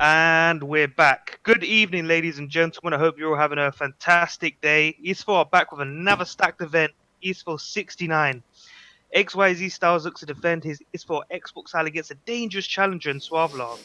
And we're back. Good evening, ladies and gentlemen. I hope you're all having a fantastic day. ESFL are back with another stacked event, ESFL 69. XYZ Stylez looks to defend his ESFL Xbox Ally against a dangerous challenger in Suavlar.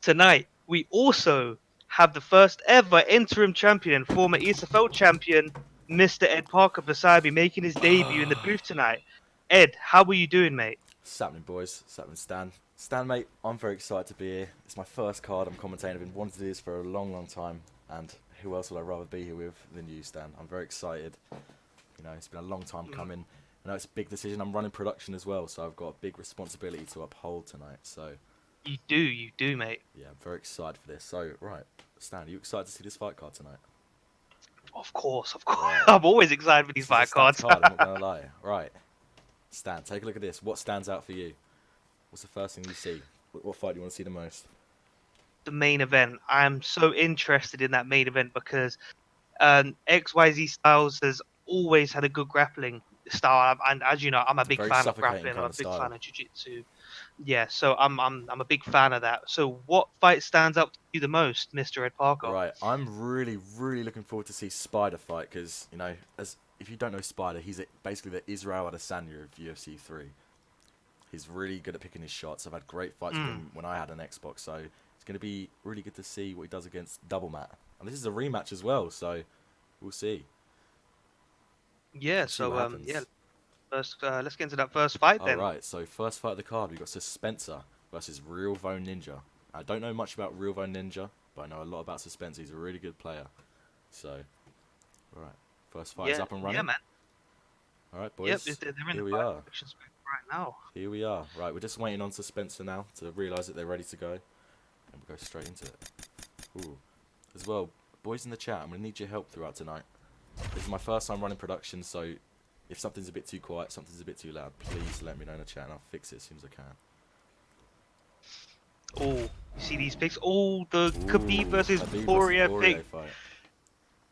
Tonight, we also have the first ever interim champion, former ESFL champion, Mr. Ed Parker beside me, making his debut in the booth tonight. Ed, how are you doing, mate? What's happening, boys? What's happening, Stan? Stan, mate, I'm very excited to be here. It's my first card I'm commentating. I've been wanting to do this for a long, long time. And who else would I rather be here with than you, Stan? I'm very excited. You know, it's been a long time coming. I know it's a big decision. I'm running production as well, so I've got a big responsibility to uphold tonight. So, You do, mate. yeah, I'm very excited for this. So, right, Stan, are you excited to see this fight card tonight? Of course, of course. Right. I'm always excited for these This is a fight stacked cards. card, I'm not going to lie. Right, Stan, take a look at this. What stands out for you? What's the first thing you see? What fight do you want to see the most? The main event. I'm so interested in that main event because XYZ Styles has always had a good grappling style, and as you know, I'm a big Very fan of suffocating grappling. kind I'm a of big style. fan of jiu-jitsu. Yeah, so I'm a big fan of that. So what fight stands out to you the most, Mr. Ed Parker? Right, I'm really, really looking forward to see Spider fight because you know, as if you don't know Spider, he's basically the Israel Adesanya of UFC 3. He's really good at picking his shots. I've had great fights with him when I had an Xbox, so it's going to be really good to see what he does against Double Matt. And this is a rematch as well, so we'll see. Yeah, We'll see what so yeah, happens. first let's get into that first fight All then. right, so first fight of the card, we've got Spencer versus Real Vo Ninja. I don't know much about Real Vo Ninja, but I know a lot about Spencer. He's a really good player. So, all right, first fight is Yeah, up and yeah, running. man. All right, Yep, boys, they're in the here we fight are. action spec right now. Here we are. Right, we're just waiting on Spencer now to realise that they're ready to go. And we'll go straight into it. Ooh. As well, boys in the chat, I'm going to need your help throughout tonight. This is my first time running production, so if something's a bit too quiet, something's a bit too loud, please let me know in the chat and I'll fix it as soon as I can. Oh, you see these picks? Oh, the Khabib Ooh, versus Khabib versus Poirier pick. Poirier fight.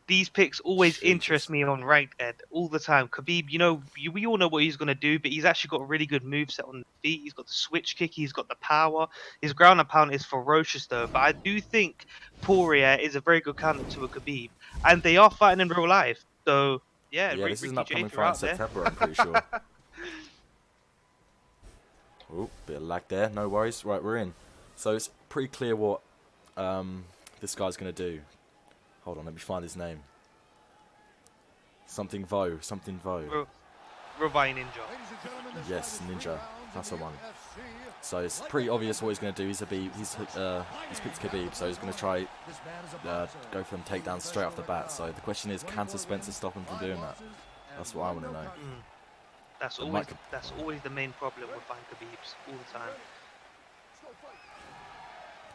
These picks always interest Jesus. me on ranked, Ed, all the time. Khabib, you know, we all know what he's going to do, but he's actually got a really good moveset on the feet. He's got the switch kick, he's got the power. His ground and pound is ferocious, though. But I do think Poirier is a very good counter to a Khabib, and they are fighting in real life. So, yeah, Yeah, this is an Ricky J, upcoming if you're fight in out there. September, I'm pretty sure. Oh, bit of lag there, no worries. Right, we're in. So it's pretty clear what this guy's going to do. Hold on, let me find his name. Something Vo. Ravai Ninja. Yes, Ninja. That's the one. So it's pretty obvious what he's going to do. He's picked Khabib, so he's going to try go for them takedowns straight off the bat. So the question is, can Spencer stop him from doing that? That's what I want to know. That's always the main problem with fighting Khabibs all the time.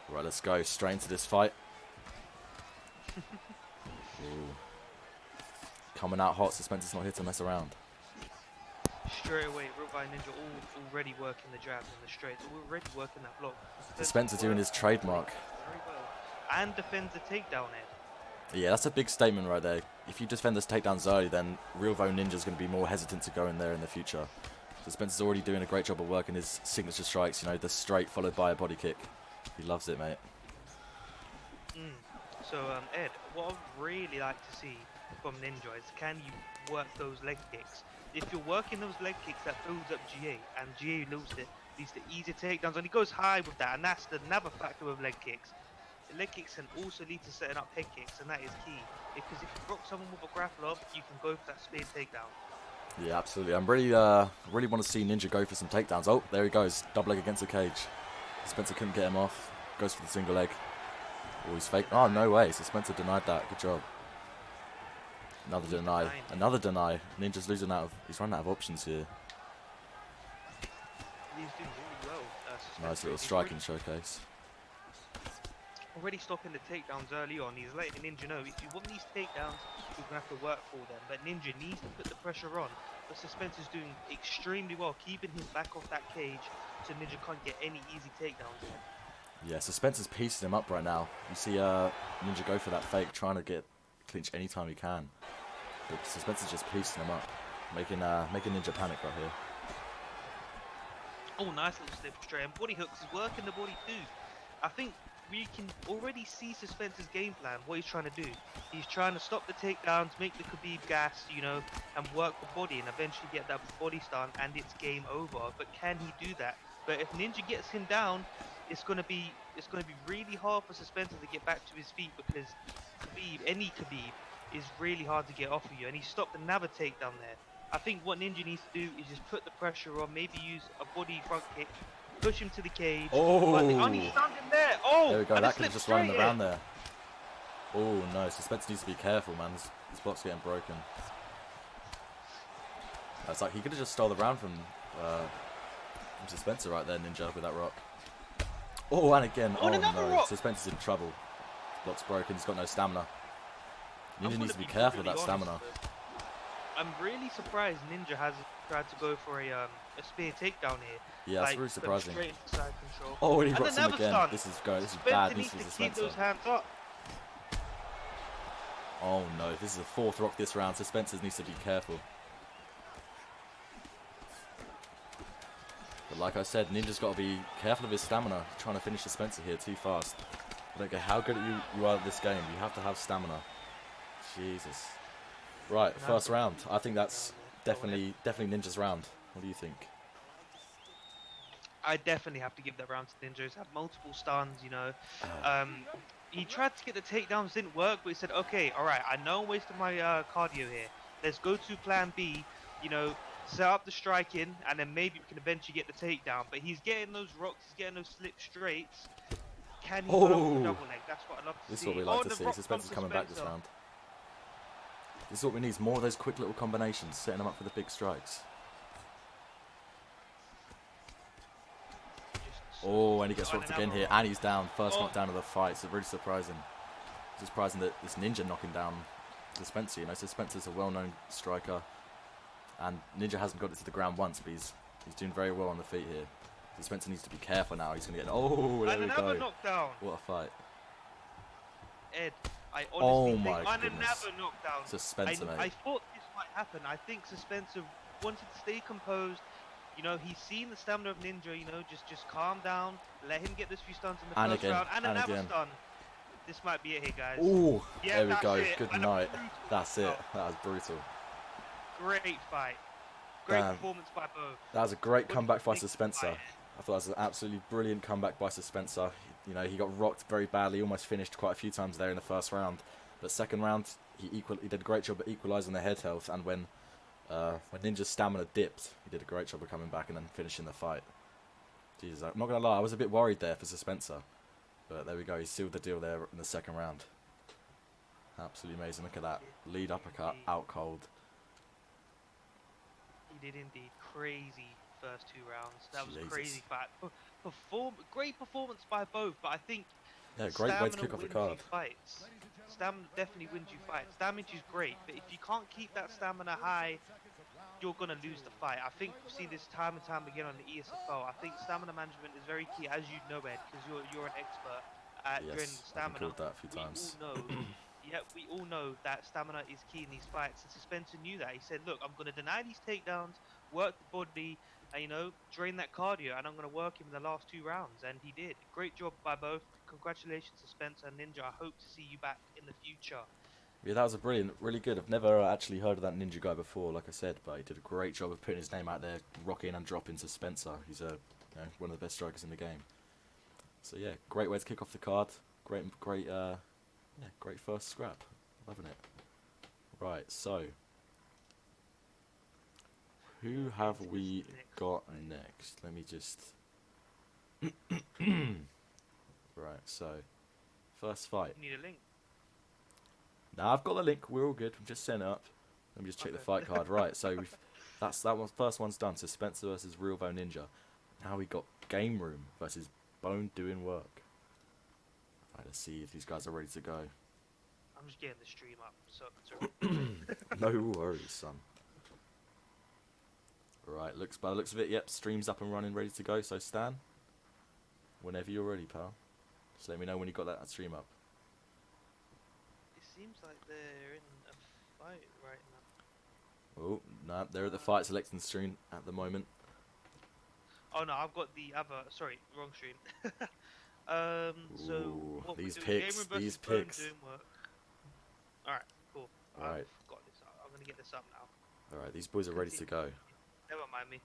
Right, let's go straight into this fight. Ooh. Coming out hot, Spencer's not here to mess around. Straight away, Ravai Ninja already working the jabs and the straights, already working that block. Spencer doing his trademark. Very well. And defends the takedown, Ed. Yeah, that's a big statement right there. If you defend this takedowns early, then Real Vo Ninja's going to be more hesitant to go in there in the future. So Spencer's already doing a great job of working his signature strikes, you know, the straight followed by a body kick. He loves it, mate. So, Ed, what I'd really like to see from Ninja is, can you work those leg kicks? If you're working those leg kicks, that builds up GA, and GA leads to easier takedowns, and he goes high with that, and that's another factor with leg kicks. The leg kicks can also lead to setting up head kicks, and that is key, because if you block someone with a grapple up, you can go for that spear takedown. Yeah, absolutely. I'm really want to see Ninja go for some takedowns. Oh, there he goes. Double leg against the cage. Spencer couldn't get him off. Goes for the single leg. Oh, he's fake. Oh, no way. So Spencer denied that. Good job. Another deny. Another deny. Ninja's losing out of... He's running out of options here. He's doing really well. Nice little striking showcase. Already stopping the takedowns early on. He's letting Ninja know, if you want these takedowns, you're going to have to work for them. But Ninja needs to put the pressure on. But Spencer's doing extremely well, keeping his back off that cage, so Ninja can't get any easy takedowns in. Yeah, so Spencer's piecing him up right now. You see Ninja go for that fake, trying to get clinch anytime he can. But Spencer's just piecing him up, making Ninja panic right here. Oh, nice little slip straight. And body hooks is working the body too. I think we can already see Suspense's game plan, what he's trying to do. He's trying to stop the takedowns, make the Khabib gas, you know, and work the body and eventually get that body stun and it's game over. But can he do that? But if Ninja gets him down, it's gonna be really hard for Suspense to get back to his feet because any Khabib, is really hard to get off of you. And he stopped another takedown there. I think what Ninja needs to do is just put the pressure on, maybe use a body front kick, push him to the cage. But the only Oh, stunned him there. Oh, there we go. and a That could have slip just run him straight around in. there. Oh no, Suspense needs to be careful, man. His block's getting broken. That's like he could have just stole the round from Spencer right there, Ninja, with that rock. Oh, and again. Oh, Oh and another no, rock. Spencer's in trouble. His block's broken. He's got no stamina. I'm Ninja gonna needs to be be careful of brutally that honest, stamina. though. I'm really surprised Ninja hasn't tried to go for a spear takedown here. Yeah, that's Like, really put him surprising. straight into side control. Oh, and he And rocks him another again. stun. This is bad Spencer news needs for to keep Spencer. those hands up. Oh no, this is the fourth rock this round, so Spencer needs to be careful. But like I said, Ninja's got to be careful of his stamina. He's trying to finish the Spencer here too fast. I don't care how good you are at this game, you have to have stamina. Jesus. Right, No, first but- round. I think that's definitely Ninja's round. What do you think? I definitely have to give that round to Ninja. He's had multiple stuns, you know. Ah. He tried to get the takedowns, didn't work, but he said, okay, all right, I know I'm wasting my cardio here. Let's go to plan B, you know, set up the striking, and then maybe we can eventually get the takedown. But he's getting those rocks, he's getting those slip straights. Can he go for Oh. a double leg? That's what I love to This is see. what we like to the see. rock Suspense is from coming back this Spencer. round. This is what we need, is more of those quick little combinations, setting them up for the big strikes. Oh, and he gets rocked again here, and he's down. First knockdown of the fight, so really surprising. It's surprising that this Ninja knocking down Spencer. You know, so Spencer's a well-known striker, and Ninja hasn't got it to the ground once, but he's doing very well on the feet here. So Spencer needs to be careful now. He's going to get... Oh, there And we another go. knockdown. What a fight. Ed, I Oh honestly my think and goodness. another knockdown. Suspense, I mate. thought this might happen. I think Suspense wanted to stay composed. You know, he's seen the stamina of Ninja, you know, just calm down, let him get those few stuns in the And first again, round, and and another again. stun. This might be it here, guys. Oh, Yeah, there we that's go. it. Good And a night. brutal That's it. knockout. That was brutal. Great fight. Great Damn. performance by both. That was a great What do comeback you by think of the Suspencer. fight? I thought that was an absolutely brilliant comeback by Suspencer. You know, he got rocked very badly, almost finished quite a few times there in the first round. But second round, he did a great job at equalising the head health, and when Ninja's stamina dipped, he did a great job of coming back and then finishing the fight. Jesus, I'm not going to lie, I was a bit worried there for Suspencer. But there we go, he sealed the deal there in the second round. Absolutely amazing. Look at that. Lead uppercut, out cold. He did indeed. Crazy first two rounds. That was a Jesus. crazy fight. Great performance by both, but I think Yeah, great way to stamina kick off the wins card. you fights. Stamina definitely wins you fights. Damage is great, but if you can't keep that stamina high, you're gonna lose the fight. I think we see this time and time again on the ESFL. I think stamina management is very key, as you know, Ed, because you're an expert at draining Yes, I've stamina. been called that a few times. We all know. Yeah, we all know that stamina is key in these fights, and Spencer knew that. He said, "Look, I'm going to deny these takedowns, work the body, and, you know, drain that cardio, and I'm going to work him in the last two rounds." And he did. Great job by both. Congratulations to Spencer and Ninja. I hope to see you back in the future. Yeah, that was a brilliant, really good. I've never actually heard of that Ninja guy before, like I said, but he did a great job of putting his name out there, rocking and dropping to Spencer. He's one of the best strikers in the game. So yeah, great way to kick off the card. Great first scrap. Loving it. Right, so who have we got next? Let me just. Right, so first fight. You need a link. Now I've got the link. We're all good. I'm just setting it up. Let me just check the fight card. Right, so that one. First one's done. So Spencer versus Real Bone Ninja. Now we got Game Room versus Bone Doing Work. Right, let's see if these guys are ready to go. I'm just getting the stream up, so it's No worries, son. Right, by the looks of it, yep, stream's up and running, ready to go. So Stan, whenever you're ready, pal. Just let me know when you got that stream up. It seems like they're in a fight right now. Oh, no, they're at the fight selecting stream at the moment. Oh no, I've got the other. Sorry, wrong stream. So Ooh, what we're these doing, Gamer picks, versus these Bone picks. doing work. All right, cool. All I've right, got this. I'm gonna get this up now. all right, these boys are ready to Continue. go. Never mind me.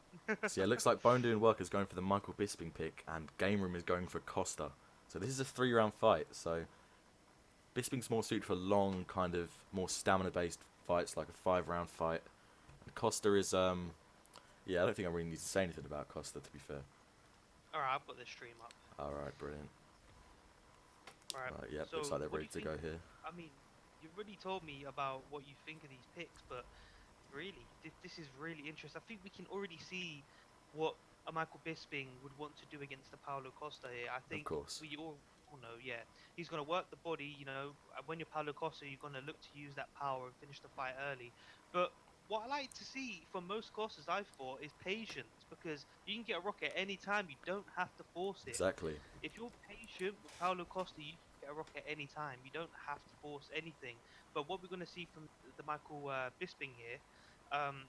So yeah, it looks like Bone Doing Work is going for the Michael Bisping pick, and Game Room is going for Costa. So this is a 3-round fight. So Bisping's more suited for long, kind of more stamina-based fights, like a 5-round fight. And Costa is yeah, I don't think I really need to say anything about Costa, to be fair. All right, I've got this stream up. All right, brilliant. All right. Yeah, looks like So they're what do ready you to think? go here. I mean, you've already told me about what you think of these picks, but really, this is really interesting. I think we can already see what a Michael Bisping would want to do against the Paulo Costa here. I Of think course. we all know, yeah, he's going to work the body. You know, when you're Paulo Costa, you're going to look to use that power and finish the fight early. But what I like to see from most Costas, I've thought, is patience, because you can get a rock at any time. You don't have to force it. Exactly. If you're patient with Paulo Costa, you can get a rock at any time. You don't have to force anything. But what we're going to see from the Michael Bisping here,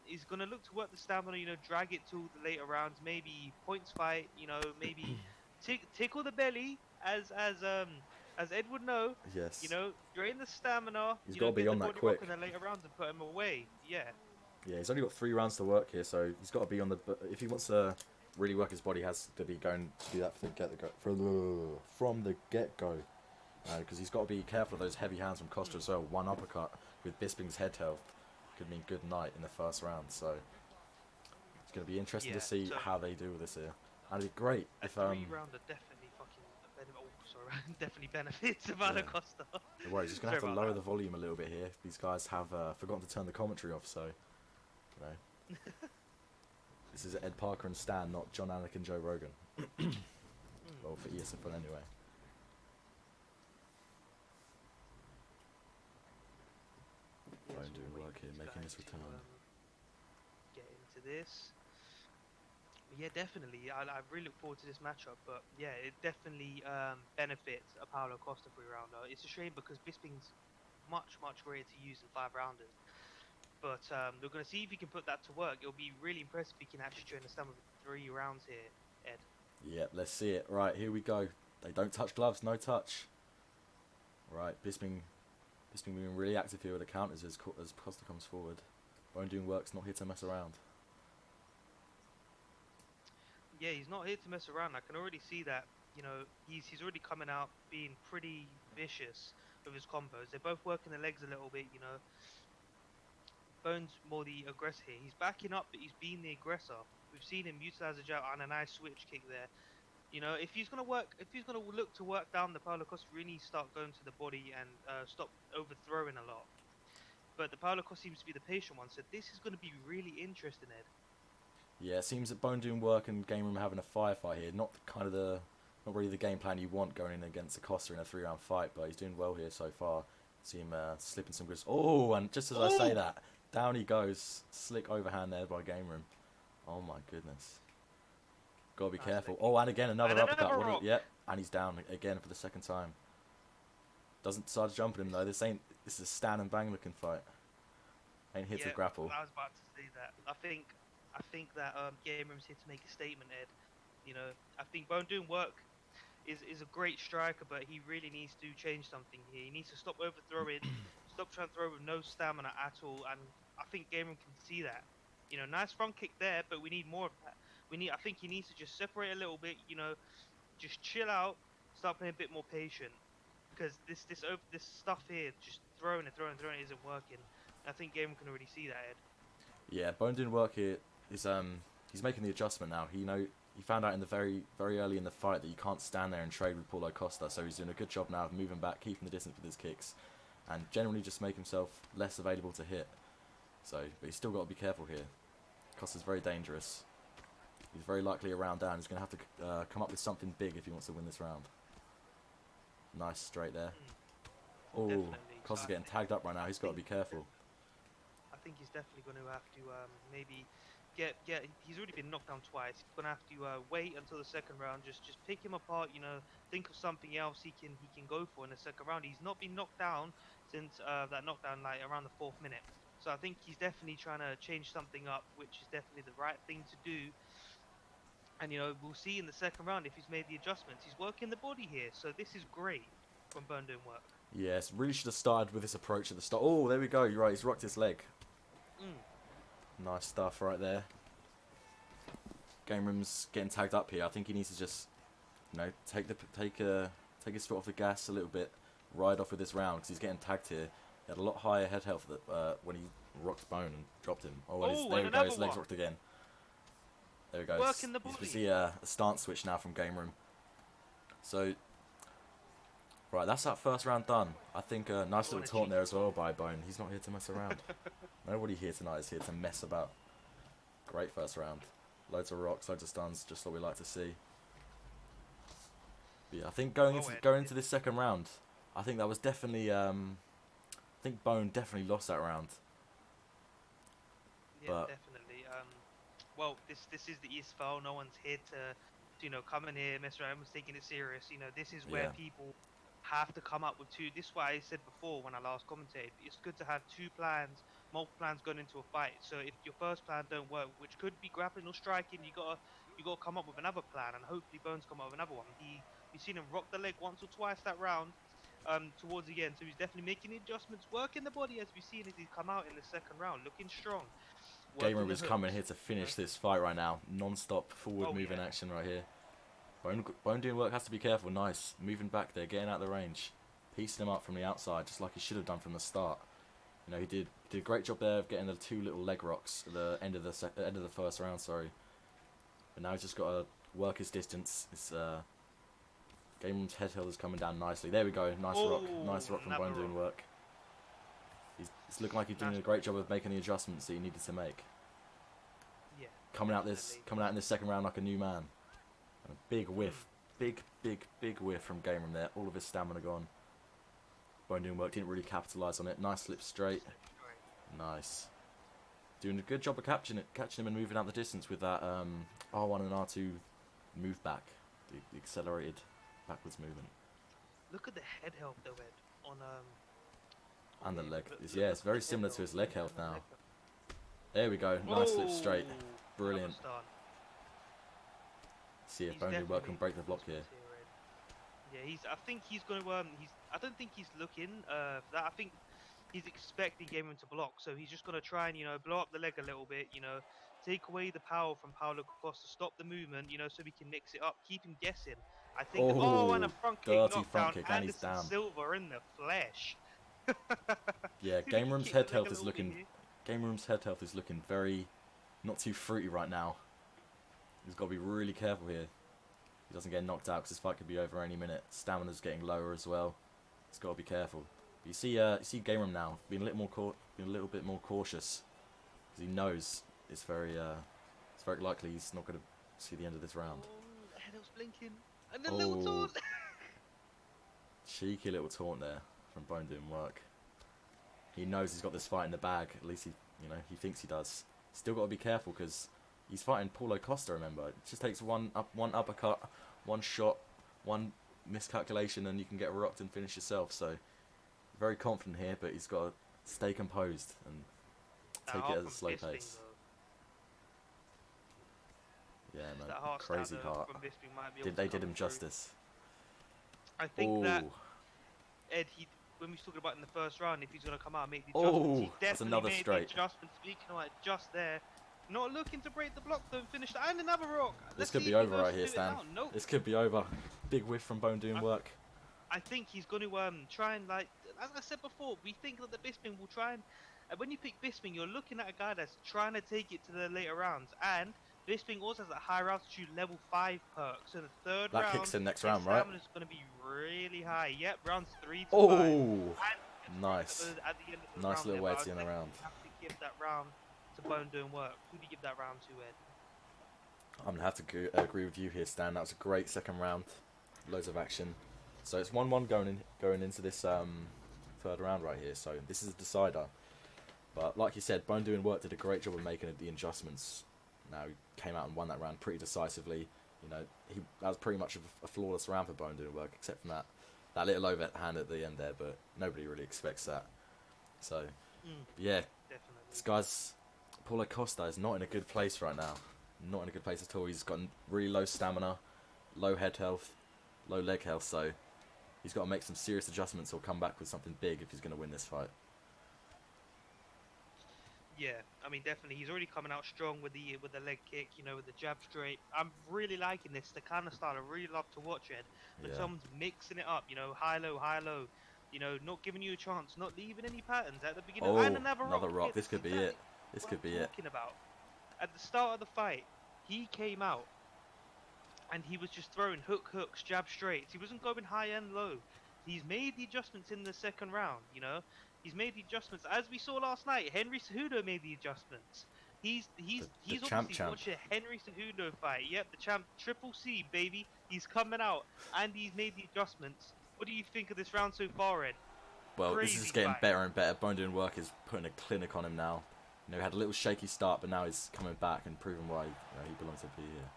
is going to look to work the stamina, you know, drag it to the later rounds, maybe points fight, you know, maybe tickle the belly, as Ed would know, you Yes. know, drain the stamina, He's you got know, to be get the on that body rock in quick. the later rounds and put him away. Yeah. Yeah, he's only got 3 rounds to work here, so he's got to be on the. If he wants to really work his body, he has to be going to do that from the get go, because he's got to be careful of those heavy hands from Costa Mm, as well. One uppercut with Bisping's head health could mean good night in the first round. So it's going to be interesting to yeah. see So how they do with this here. And it'd be great a if three rounder definitely fucking oh sorry, definitely benefits Paulo yeah. Costa. Don't worry, just going to Sorry have to about lower that. the volume a little bit here. These guys have forgotten to turn the commentary off, so you know this is Ed Parker and Stan, not John Alec and Joe Rogan. Mm. Well, for ESFL anyway. Yeah, Bone so doing we'll wait work for here, these making guys his to return. get into this. But yeah, definitely. I really look forward to this matchup. But yeah, it definitely benefits a Paulo Costa 3 rounder. It's a shame because Bisping's much greater to use in 5 rounders. But we're going to see if he can put that to work. It'll be really impressive if he can actually train the stamina for 3 rounds here, Ed. Yep, let's see it. Right, here we go. They don't touch gloves, no touch. Right, Bisping being really active here with the counters as Costa comes forward. Bone doing work's not here to mess around. Yeah, he's not here to mess around. I can already see that. You know, he's already coming out being pretty vicious with his combos. They're both working the legs a little bit. You know, Bones more the aggressor here. He's backing up, but he's being the aggressor. We've seen him utilize a jab and a nice switch kick there. You know, if he's gonna look to work down the Paulo Costa, really needs to start going to the body and stop overthrowing a lot. But the Paulo Costa seems to be the patient one, so this is going to be really interesting, Ed. Yeah, it seems that Bone doing work and Game Room are having a firefight here. Not really the game plan you want going in against Acosta in a 3-round fight, but he's doing well here so far. See him slipping some good. Oh, and just as I say Oh, that, down he goes. Slick overhand there by Game Room. Oh my goodness. Gotta be nice careful. leg Oh, kick and there. again another And uppercut. another rock. Yep, and he's down again for the second time. Doesn't decide to jump at him though. This is a stand and bang looking fight. Ain't here to Yeah, grapple. I was about to say that. I think that Game Room's here to make a statement, Ed. You know, I think Bone doing work is a great striker, but he really needs to change something here. He needs to stop overthrowing, stop trying to throw with no stamina at all, and I think Game Room can see that. You know, nice front kick there, but we need more of that. I think he needs to just separate a little bit. You know, just chill out, start playing a bit more patient, because this stuff here, just throwing it isn't working. I think Game can already see that, Ed. Yeah, Bone doing work here is he's making the adjustment now. He found out in the very early in the fight that you can't stand there and trade with Paulo Costa, so he's doing a good job now of moving back, keeping the distance with his kicks, and generally just make himself less available to hit. So, but he's still got to be careful here. Costa's very dangerous. He's very likely a round down. He's going to have to come up with something big if he wants to win this round. Nice straight there. Mm, Oh, definitely. So Costa's getting tagged up right now. I He's got to think be careful. I think he's definitely going to have to maybe get. He's already been knocked down twice. He's going to have to wait until the second round. Just pick him apart. You know, think of something else he can go for in the second round. He's not been knocked down since that knockdown like around the 4th minute. So I think he's definitely trying to change something up, which is definitely the right thing to do. And we'll see in the second round if he's made the adjustments. He's working the body here, so this is great from Bone doing work. Yes, really should have started with this approach at the start. Oh, there we go. You're right. He's rocked his leg. Mm. Nice stuff right there. Game Room's getting tagged up here. I think he needs to just, take his foot off the gas a little bit, ride off with this round because he's getting tagged here. He had a lot higher head health when he rocked Bone and dropped him. Oh, there we go. His legs rocked again. There we go. Working the body. You can see a stance switch now from Game Room. So, right, that's that first round done. I think a nice little taunt there as well by Bone. He's not here to mess around. Nobody here tonight is here to mess about. Great first round. Loads of rocks, loads of stuns, just what we like to see. But yeah, I think going into this second round, I think that was definitely. I think Bone definitely lost that round. Yeah, but definitely. Well, this is the ESFL. No one's here to come in here, mess around, everyone's taking it serious. This is where people have to come up with two. This is why I said before when I last commentated. It's good to have two plans, multiple plans going into a fight. So if your first plan don't work, which could be grappling or striking, you gotta come up with another plan, and hopefully Bones come up with another one. You've seen him rock the leg once or twice that round. Towards the end, so he's definitely making the adjustments, working the body as we've seen as he's come out in the second round, looking strong. Game Room is coming here to finish this fight right now. Non-stop forward moving action right here. Bone doing work, has to be careful. Nice. Moving back there, getting out of the range. Piecing him up from the outside, just like he should have done from the start. He did a great job there of getting the two little leg rocks at the end of the first round, sorry. But now he's just got to work his distance. Game Room's head hill is coming down nicely. There we go. Nice rock from Bone doing work. It's looking like he's doing a great job of making the adjustments that he needed to make. Yeah. Coming out in this second round like a new man. And a big whiff. Big whiff from Game Room there. All of his stamina gone. Bone doing work, didn't really capitalise on it. Nice slip straight. Nice. Doing a good job of catching him and moving out the distance with that R1 and R2 move back. The accelerated backwards movement. Look at the head health though, Ed. And the leg. It's very similar to his leg health now. There we go. Nice slip straight. Brilliant. See if Bone doing work can break the block here. Yeah, I think he's going to. I don't think he's looking for that. I think he's expecting Game Room to block, so he's just going to try and blow up the leg a little bit. Take away the power from Paulo Costa, stop the movement. So we can mix it up, keep him guessing. I think. And a front kick knockdown. Anderson Silva in the flesh. Yeah, Game Room's head health is looking. Game Room's head health is looking very, not too fruity right now. He's got to be really careful here. He doesn't get knocked out because this fight could be over any minute. Stamina's getting lower as well. He's got to be careful. But you see Game Room now being a little bit more cautious because he knows it's very likely he's not going to see the end of this round. Oh, the head was blinking, and then little taunt. Cheeky little taunt there from Bone doing work. He knows he's got this fight in the bag. At least he thinks he does. Still got to be careful because he's fighting Paulo Costa. Remember, it just takes one uppercut, one shot, one miscalculation, and you can get rocked and finish yourself. So very confident here, but he's got to stay composed and take it at a slow pace. Yeah, man, crazy part. They did him justice. I think that Ed, when we were talking about in the first round, if he's going to come out and make the adjustments, he definitely made the adjustments. Speaking of just there, not looking to break the block, don't finish that, and another rock. This could be over right here, Stan. Nope. This could be over. Big whiff from Bone doing work. I think he's going to try and, as I said before, we think that the Bisping will try and when you pick Bisping, you're looking at a guy that's trying to take it to the later rounds, and Bisping also has a higher altitude level 5 perk, so the third round, that kicks in next round, right? Stamina's going to be really high. Yep, rounds 3 to 5. Oh, nice. At the end of the nice round little way to end the round. You have to give that round to Bone doing work. Who do you give that round to, Ed? I'm going to have to agree with you here, Stan. That was a great second round. Loads of action. So it's 1-1 going into this third round right here. So this is a decider. But like you said, Bone doing work did a great job of making the adjustments. Now he came out and won that round pretty decisively. That was pretty much a flawless round for Bone doing work, except from that little overhand at the end there. But nobody really expects that. So yeah, definitely. this guy's Paulo Costa is not in a good place right now. not in a good place at all. He's got really low stamina, low head health, low leg health, so he's got to make some serious adjustments or come back with something big if he's going to win this fight. Yeah, I mean definitely he's already coming out strong with the leg kick, you know, with the jab straight. I'm really liking this, the kind of style I really love to watch, Ed. When Yeah. someone's mixing it up, you know, high low, you know, not giving you a chance, not leaving any patterns at the beginning, and Oh, another rock. another rock. Yeah, This this is could be it. exactly This what could I'm be it. talking about. At the start of the fight, he came out and he was just throwing hooks, jab straights. He wasn't going high and low. He's made the adjustments in the second round, you know. He's made the adjustments as we saw last night. Henry Cejudo made the adjustments. He's he's The he's champ obviously champ. watched a Henry Cejudo fight. Yep, the champ, Triple C baby. He's coming out and he's made the adjustments. What do you think of this round so far, Ed? Well, this is Crazy getting fight. better and better. Bone Doing Work is putting a clinic on him now. You know, he had a little shaky start, but now he's coming back and proving why he belongs to be here.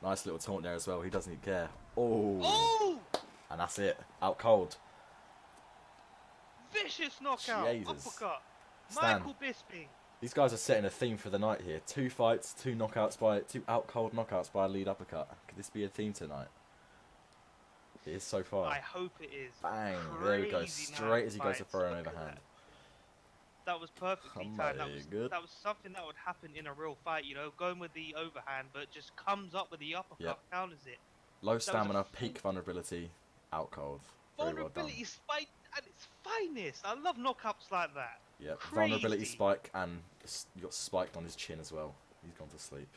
Nice little taunt there as well. He doesn't even care. Oh, Oh, and that's it. Out cold. vicious knockout, Jesus. uppercut. Stan, Michael Bisping. these guys are setting a theme for the night here. 2 fights, 2 knockouts by 2 out cold knockouts by a lead uppercut. Could this be a theme tonight? It is so far. I hope it is. Bang! There we go. Crazy Straight as he goes to fights. throw an Look at overhand. that was Oh perfectly my timed. god. That was something that would happen in a real fight, you know, going with the overhand, but just comes up with the uppercut, Yep. counters it. Low That was a stamina, full peak vulnerability, out cold. Very well done. vulnerability spike at its finest. I love knockouts like that. Yep. Vulnerability Crazy. spike, and you got spiked on his chin as well. He's gone to sleep.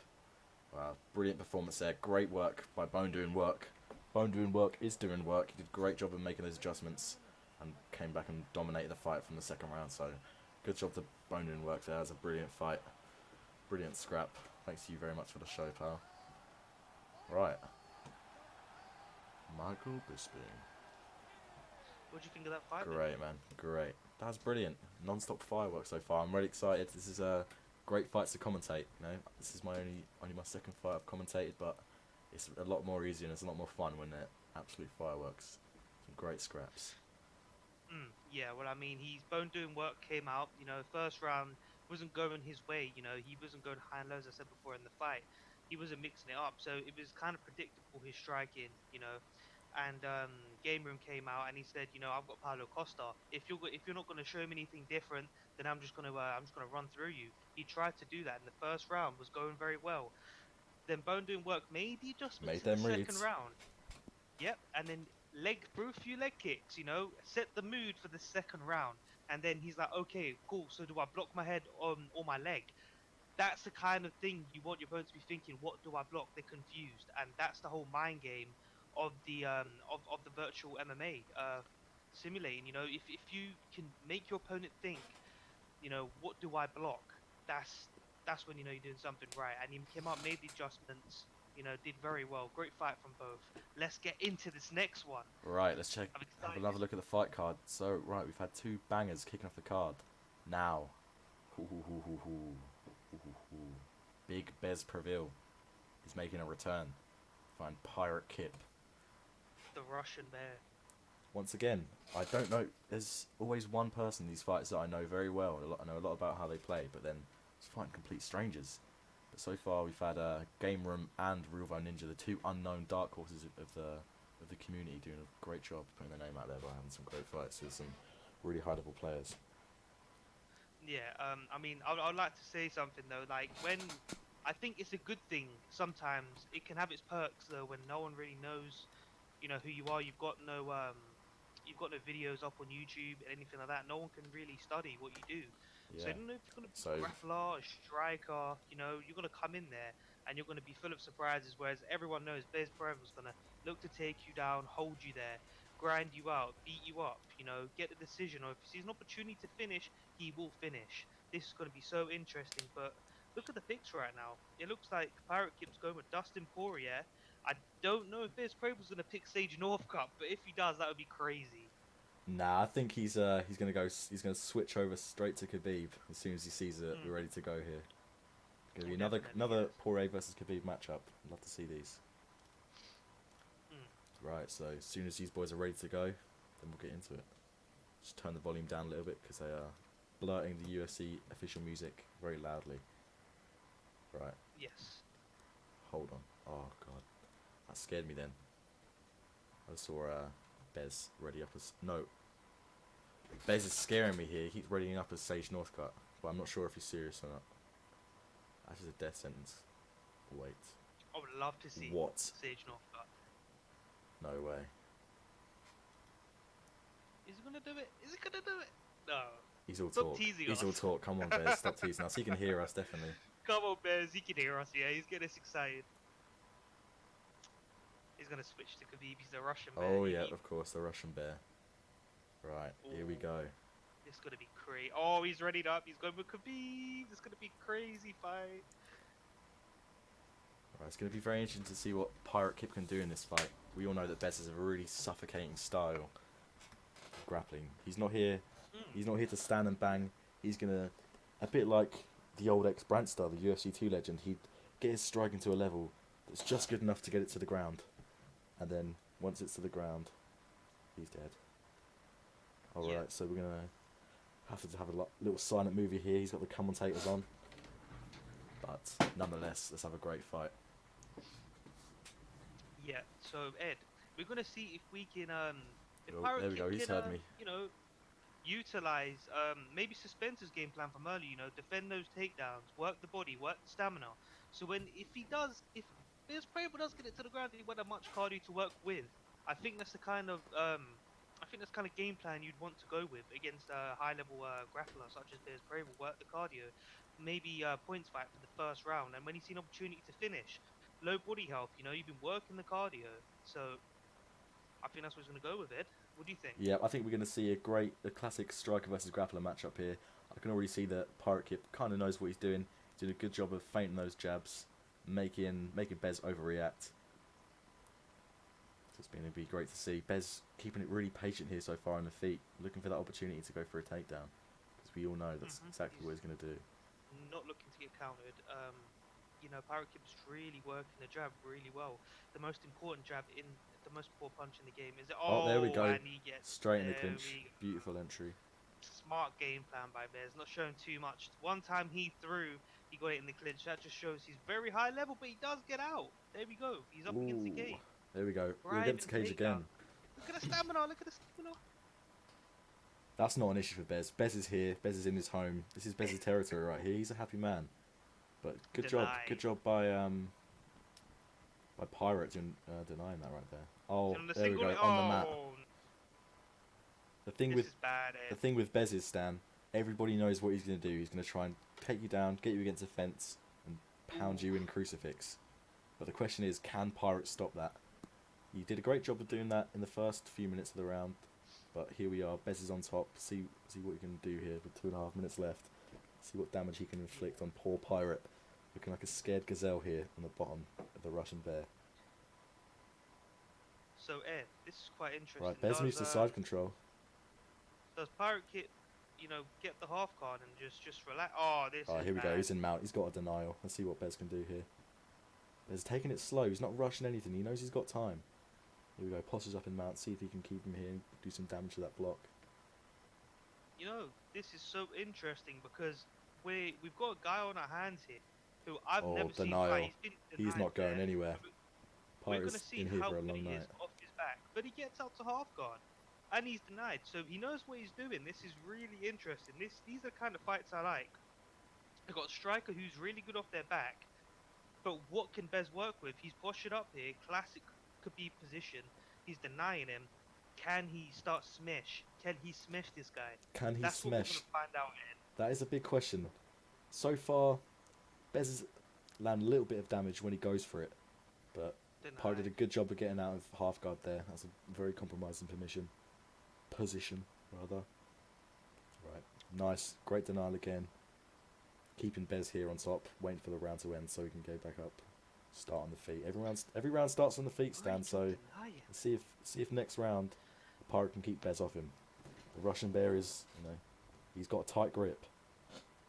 Wow, brilliant performance there. Great work by Bone Doing Work. Bone Doing Work is doing work. He did a great job of making those adjustments and came back and dominated the fight from the second round. So, good job to Bone Doing Work there. That was a brilliant fight. Brilliant scrap. Thanks to you very much for the show, pal. Right. Michael Bisping. What do you think of that fight? Man? Great, man. Great. That was brilliant. Non-stop fireworks so far. I'm really excited. This is a great fights to commentate. You know, this is my only my second fight I've commentated, but it's a lot more easier and it's a lot more fun when they're absolute fireworks. Some great scraps. Yeah, well, I mean, he's Bone Doing Work came out, you know, first round wasn't going his way, you know, he wasn't going high and low, as I said before in the fight. He wasn't mixing it up, so it was kind of predictable, his striking, you know. And Game Room came out and he said, you know, I've got Paulo Costa. If you're not going to show me anything different, then I'm just gonna run through you. He tried to do that in the first round, was going very well. Then Bone Doing Work made the adjustments Made in the them second reads. round. Yep, and then threw a few leg kicks, you know, set the mood for the second round. And then he's like, okay, cool. So do I block my head or my leg? That's the kind of thing you want your opponent to be thinking. What do I block? They're confused, and that's the whole mind game of the virtual MMA simulating. You know, if you can make your opponent think, you know, what do I block? That's when you know you're doing something right. And he came out, made the adjustments. You know, did very well. Great fight from both. Let's get into this next one. Right, let's check. I'm Have excited. another look at the fight card. So, right, we've had 2 bangers kicking off the card. Now. Big Bez Prevail is making a return. Find Pirate Kip. The Russian bear. Once again, I don't know. There's always one person in these fights that I know very well. I know a lot about how they play, but then it's fighting complete strangers. But so far, we've had Game Room and Realvo Ninja, the 2 unknown dark horses of the community, doing a great job putting their name out there by having some great fights with some really high level players. Yeah, I mean, I'd like to say something though. Like when I think it's a good thing. Sometimes it can have its perks though when no one really knows, you know, who you are. You've got no videos up on YouTube and anything like that. No one can really study what you do. So Yeah. I don't know if you're gonna be So a grappler, a striker. You know, you're gonna come in there and you're gonna be full of surprises. Whereas everyone knows Bez Pereira's gonna look to take you down, hold you there, grind you out, beat you up. You know, get the decision. Or if he sees an opportunity to finish, he will finish. This is gonna be so interesting. But look at the picks right now. It looks like Pirate Kip's going with Dustin Poirier. I don't know if Bez Pereira's gonna pick Sage Northcutt, but if he does, that would be crazy. nah, I think he's gonna go. He's gonna switch over straight to Khabib as soon as he sees that we're ready to go here. Gonna be Oh, another definitely, another yes. Poirier versus Khabib matchup. Love to see these. Mm. Right, so as soon as these boys are ready to go, then we'll get into it. Just turn the volume down a little bit because they are blurting the UFC official music very loudly. Right. Yes. That scared me then. I saw Bez ready up as... No. Bez is scaring me here. He keeps readying up as Sage Northcutt. But I'm not sure if he's serious or not. That's just a death sentence. Wait. I would love to see What? Sage Northcutt. No way. Is he gonna do it? Is he gonna do it? No. He's all Stop talk. teasing He's us. all talk. Come on, Bez. Stop teasing us. He can hear us, definitely. Come on, Bez. He can hear us. Yeah, he's getting us excited. He's gonna switch to Khabib. He's the Russian bear. Oh, yeah, of course. The Russian bear. Right. Here we go. It's gonna be crazy. Oh, he's readied up. He's going with Khabib. It's gonna be a crazy fight. Right, it's going to be very interesting to see what Pirate Kip can do in this fight. We all know that Bez is a really suffocating style of grappling. He's not here. He's not here to stand and bang. He's going to, a bit like the old ex-Brant style, the UFC 2 legend, he'd get his strike into a level that's just good enough to get it to the ground. And then, once it's to the ground, he's dead. Alright, so we're going to have a little silent movie here. He's got the commentators on. But, nonetheless, let's have a great fight. Yeah. So Ed, we're gonna see if we can if Oh, Pirate there we go. Kid He's can, heard me. you know, utilize maybe Suspensor's game plan from earlier. You know, defend those takedowns, work the body, work the stamina. So if Bears Prable does get it to the ground, he won't have much cardio to work with. I think that's the kind of game plan you'd want to go with against a high-level grappler such as Bears Prable. Work the cardio, maybe points fight for the first round, and when you see an opportunity to finish, low body health. You know, you've been working the cardio, so I think that's what he's going to go with, Ed. What do you think? Yeah, I think we're going to see a classic striker versus grappler matchup here. I can already see that Pirate Kip kind of knows what he's doing. He's doing a good job of feinting those jabs, making Bez overreact. So it's going to be great to see. Bez keeping it really patient here so far on the feet, looking for that opportunity to go for a takedown. Because we all know that's exactly what he's going to do. Not looking to get countered. You know, Pirate Kip's really working the jab really well. The most important punch in the game is it. Oh, there we go. And he gets straight in the clinch. Beautiful entry. Smart game plan by Bez. Not showing too much. One time he got it in the clinch. That just shows he's very high level, but he does get out. There we go. He's up against the cage. There we go. We're against the cage again. Look at the stamina. Look at the stamina. That's not an issue for Bez. Bez is here. Bez is in his home. This is Bez's territory right here. He's a happy man. But good job by Pirate denying that right there. Oh, there we go, on the mat. The thing with Bez's Stan, everybody knows what he's going to do. He's going to try and take you down, get you against a fence, and pound you in crucifix. But the question is, can Pirate stop that? He did a great job of doing that in the first few minutes of the round. But here we are, Bez is on top. See what he can do here with 2.5 minutes left. See what damage he can inflict on poor Pirate. Looking like a scared gazelle here on the bottom of the Russian bear. So Ed, this is quite interesting. Right, Bez moves to side control. Does Pirate Kit, get the half guard and just relax? Oh, this. Oh, here we go. He's in mount. He's got a denial. Let's see what Bez can do here. Bez taking it slow. He's not rushing anything. He knows he's got time. Here we go. Postures up in mount. See if he can keep him here and do some damage to that block. This is so interesting because we've got a guy on our hands here who I've never seen fight. He's not going anywhere. We're going to see how good he is off his back. But he gets out to half guard. And he's denied. So he knows what he's doing. This is really interesting. These are the kind of fights I like. I've got a striker who's really good off their back. But what can Bez work with? He's postured up here. Classic Khabib position. He's denying him. Can he start smash? Can he smash this guy? That's what we're going to find out, Ed. That is a big question. So far, Bez has landed a little bit of damage when he goes for it. But Pirate did a good job of getting out of half guard there. That's a very compromising position, rather. Right, nice, great denial again. Keeping Bez here on top, waiting for the round to end so he can go back up, start on the feet. Every round starts on the feet, Stan. So let's see if next round Pirate can keep Bez off him. The Russian bear is, he's got a tight grip.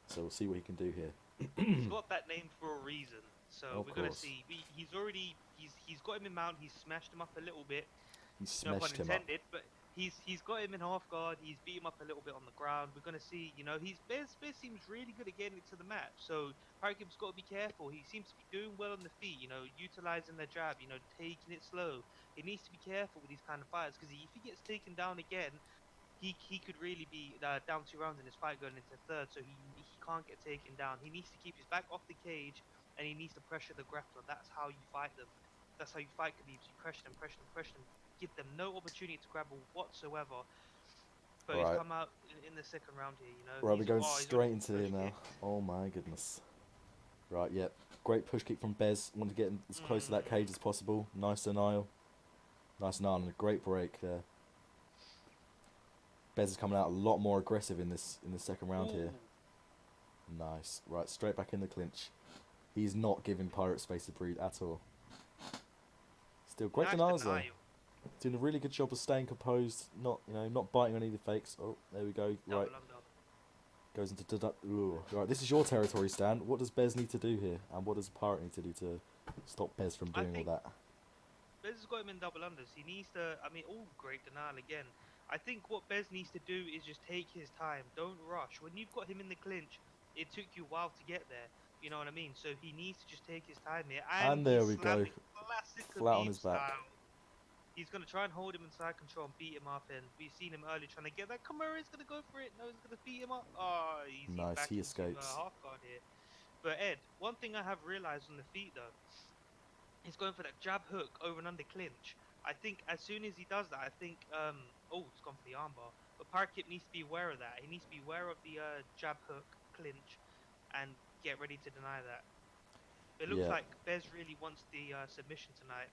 So we'll see what he can do here. He's got that name for a reason. So Of we're going to course. see. He's got him in mount. He's smashed him up a little bit. He No pun smashed him up. intended, but he's got him in half guard. He's beat him up a little bit on the ground. We're gonna see, he's Bez seems really good at getting it to the match. So Parkip's got to be careful. He seems to be doing well on the feet. Utilizing the jab. Taking it slow. He needs to be careful with these kind of fights because if he gets taken down again, he could really be down 2 rounds in this fight going into third. So he can't get taken down. He needs to keep his back off the cage and he needs to pressure the grappler. That's how you fight them. That's how you fight Khabib. You pressure them, pressure them, pressure them. Give them no opportunity to grapple whatsoever. But he's Right. come out in the second round here. Right, we're going He's already straight into push here now. kicks. Oh my goodness. Right, yep. Great push kick from Bez. Want to get as close to that cage as possible. Nice denial. Nice denial and a great break there. Bez is coming out a lot more aggressive in this second round here. Ooh. Nice. Right, straight back in the clinch. He's not giving Pirate space to breathe at all. Still great Nice denials though. denial. Doing a really good job of staying composed, not not biting on any fakes. Oh, there we go. Right. Double under. Goes into ooh. Right, this is your territory, Stan. What does Bez need to do here? And what does Pirate need to do to stop Bez from I doing all think that? Bez has got him in double unders. He needs to. Great denial again. I think what Bez needs to do is just take his time. Don't rush. When you've got him in the clinch, it took you a while to get there. You know what I mean? So he needs to just take his time here. And there he's we go. slamming classic Flat on Khabib his back. style. He's going to try and hold him in side control and beat him up. And we've seen him early trying to get that. Kimura's going to go for it. No, he's going to beat him up. Oh, he's Nice, back he into escapes. half guard here. But Ed, one thing I have realised on the feet though, he's going for that jab hook over and under clinch. I think as soon as he does that, he's gone for the armbar. But Parkip needs to be aware of that. He needs to be aware of the jab hook, clinch, and get ready to deny that. It looks Yeah. like Bez really wants the submission tonight.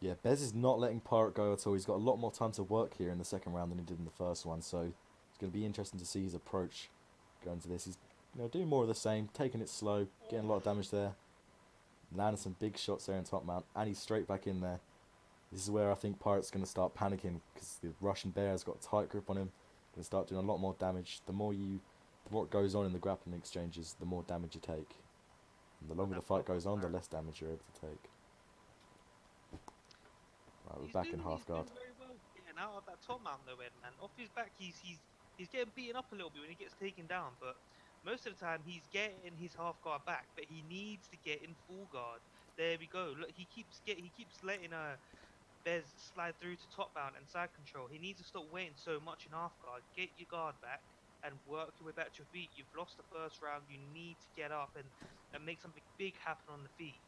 Yeah, Bez is not letting Pirate go at all. He's got a lot more time to work here in the second round than he did in the first one, so it's going to be interesting to see his approach going to this. He's doing more of the same, taking it slow, getting a lot of damage there, landing some big shots there in top mount, and he's straight back in there. This is where I think Pirate's going to start panicking because the Russian Bear has got a tight grip on him. Going to start doing a lot more damage. The more it goes on in the grappling exchanges, the more damage you take. And the longer the fight goes on, the less damage you're able to take. Right, we're back in half guard. He's doing very well getting out of that top mount though, Ed, man. Off his back, he's getting beaten up a little bit when he gets taken down, but most of the time he's getting his half guard back, but he needs to get in full guard. There we go. Look, he keeps letting Bez slide through to top mount and side control. He needs to stop waiting so much in half guard. Get your guard back and work your way back to your feet. You've lost the first round. You need to get up and make something big happen on the feet.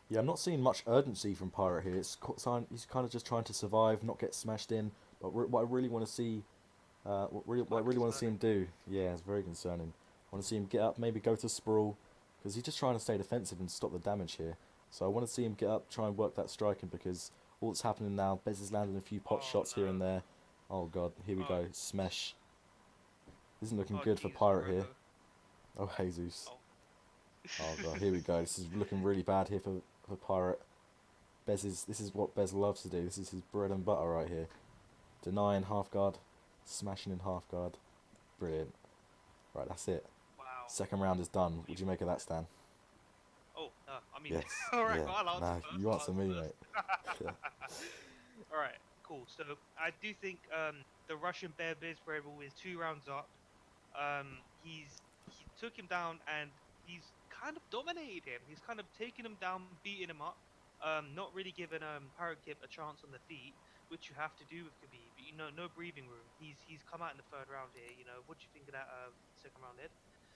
Yeah, I'm not seeing much urgency from Pirate here. He's kind of just trying to survive, not get smashed in. But what I really want to see, what I really want to see him do, yeah, it's very concerning. I want to see him get up, maybe go to sprawl, because he's just trying to stay defensive and stop the damage here. So I want to see him get up, try and work that striking, because all that's happening now, Bez is landing a few pot shots here and there. Oh god, here we go, smash. Isn't looking good for Pirate here. Oh Jesus. Oh god, here we go. This is looking really bad here for Pirate. This is what Bez loves to do. This is his bread and butter right here. Denying half guard, smashing in half guard. Brilliant. Right, that's it. Wow. Second round is done. What do you make of that, Stan? Oh, Yes. alright, Yeah. well, I'll answer first. You answer me, mate. Yeah. Alright, cool. So I do think the Russian Bear Biz Brable is 2 rounds up. He took him down and he's kind of dominated him. He's kind of taken him down, beating him up. Not really giving Paragip a chance on the feet, which you have to do with Khabib. No breathing room. He's come out in the third round here. What do you think of that second round, Ed?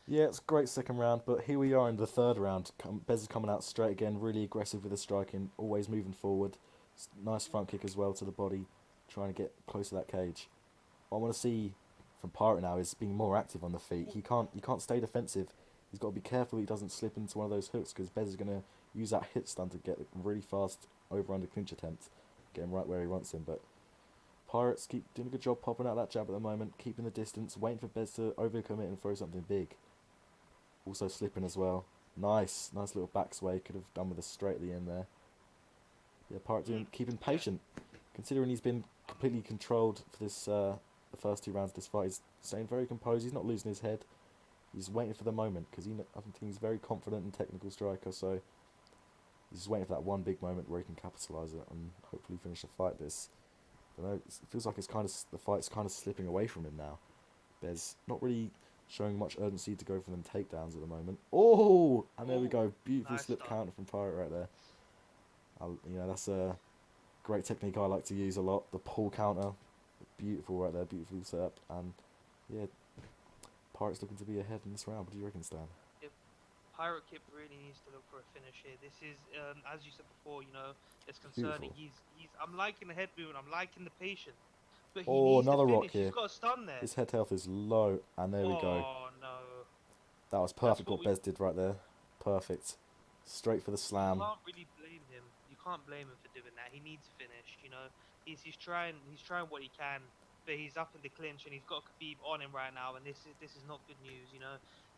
Yeah, it's a great second round, but here we are in the third round. Bez is coming out straight again, really aggressive with the striking, always moving forward. Nice front kick as well to the body, trying to get close to that cage. What I want to see from Pirate now is being more active on the feet. He can't stay defensive. He's got to be careful he doesn't slip into one of those hooks because Bez is going to use that hit stun to get a really fast over-under clinch attempt, get him right where he wants him. But Pirates keep doing a good job popping out that jab at the moment, keeping the distance, waiting for Bez to overcommit and throw something big. Also slipping as well. Nice little back sway. Could have done with a straight at the end there. Yeah, Pirate keeping patient, considering he's been completely controlled for this the first 2 rounds of this fight. He's staying very composed. He's not losing his head. He's waiting for the moment because I think he's very confident and technical striker. So he's just waiting for that one big moment where he can capitalise it and hopefully finish the fight. This don't know. It feels like the fight's kind of slipping away from him now. Bez not really showing much urgency to go for them takedowns at the moment. Oh, and there we Oh, go. Beautiful nice slip start. counter from Pirate right there. That's a great technique I like to use a lot. The pull counter, beautiful right there, beautifully set up. And yeah, Pirate's looking to be ahead in this round. What do you reckon, Stan? If Pirate Kip really needs to look for a finish here. This is, as you said before, it's concerning. Beautiful. I'm liking the head movement. I'm liking the patience, but he Oh, needs to another rock finish. He's here. got a stun there. His head health is low, and there we go. Oh no, That was that's perfect what what we. Bez did right there. Perfect. Straight for the You slam. can't really blame him. You can't blame him for doing that. He needs to finish. He's trying what he can, but he's up in the clinch and he's got Khabib on him right now, and this is not good news.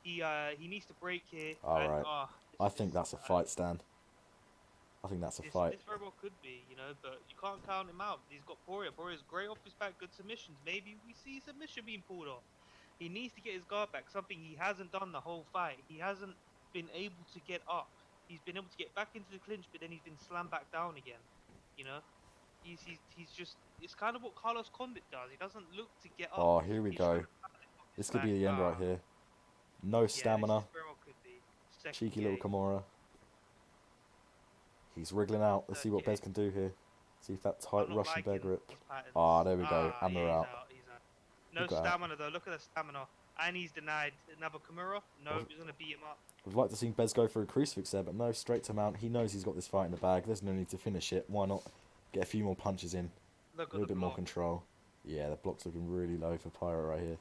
He needs to break here, and Alright. I think this that's a fight, Stan. I think that's a this fight. this very well could be, but you can't count him out. He's got Poirier. Poirier's great off his back, good submissions. Maybe we see submission being pulled off. He needs to get his guard back, something he hasn't done the whole fight. He hasn't been able to get up. He's been able to get back into the clinch, but then he's been slammed back down again. You know, he's just it's kind of what Carlos Condit does. He doesn't look to get up. Oh, here we He's trying go. to battle it off his This could be back. the end right here. No Yeah, this stamina. very well could be second Cheeky little K. Kimura. He's wriggling out. Let's Third see what Bez K. can do here. See if that I'm tight not Russian bear liking grip. his patterns. Ah, there we go. And Yeah, we're he's out. out. He's out. No Look at that. stamina though. Look at the stamina. And he's denied another Kimura. No, Well, he's gonna beat him up. I'd like to see Bez go for a crucifix there, but no, straight to mount. He knows he's got this fight in the bag. There's no need to finish it. Why not get a few more punches in? Look A at little the bit more block. control. Yeah, the block's looking really low for Pyro right here.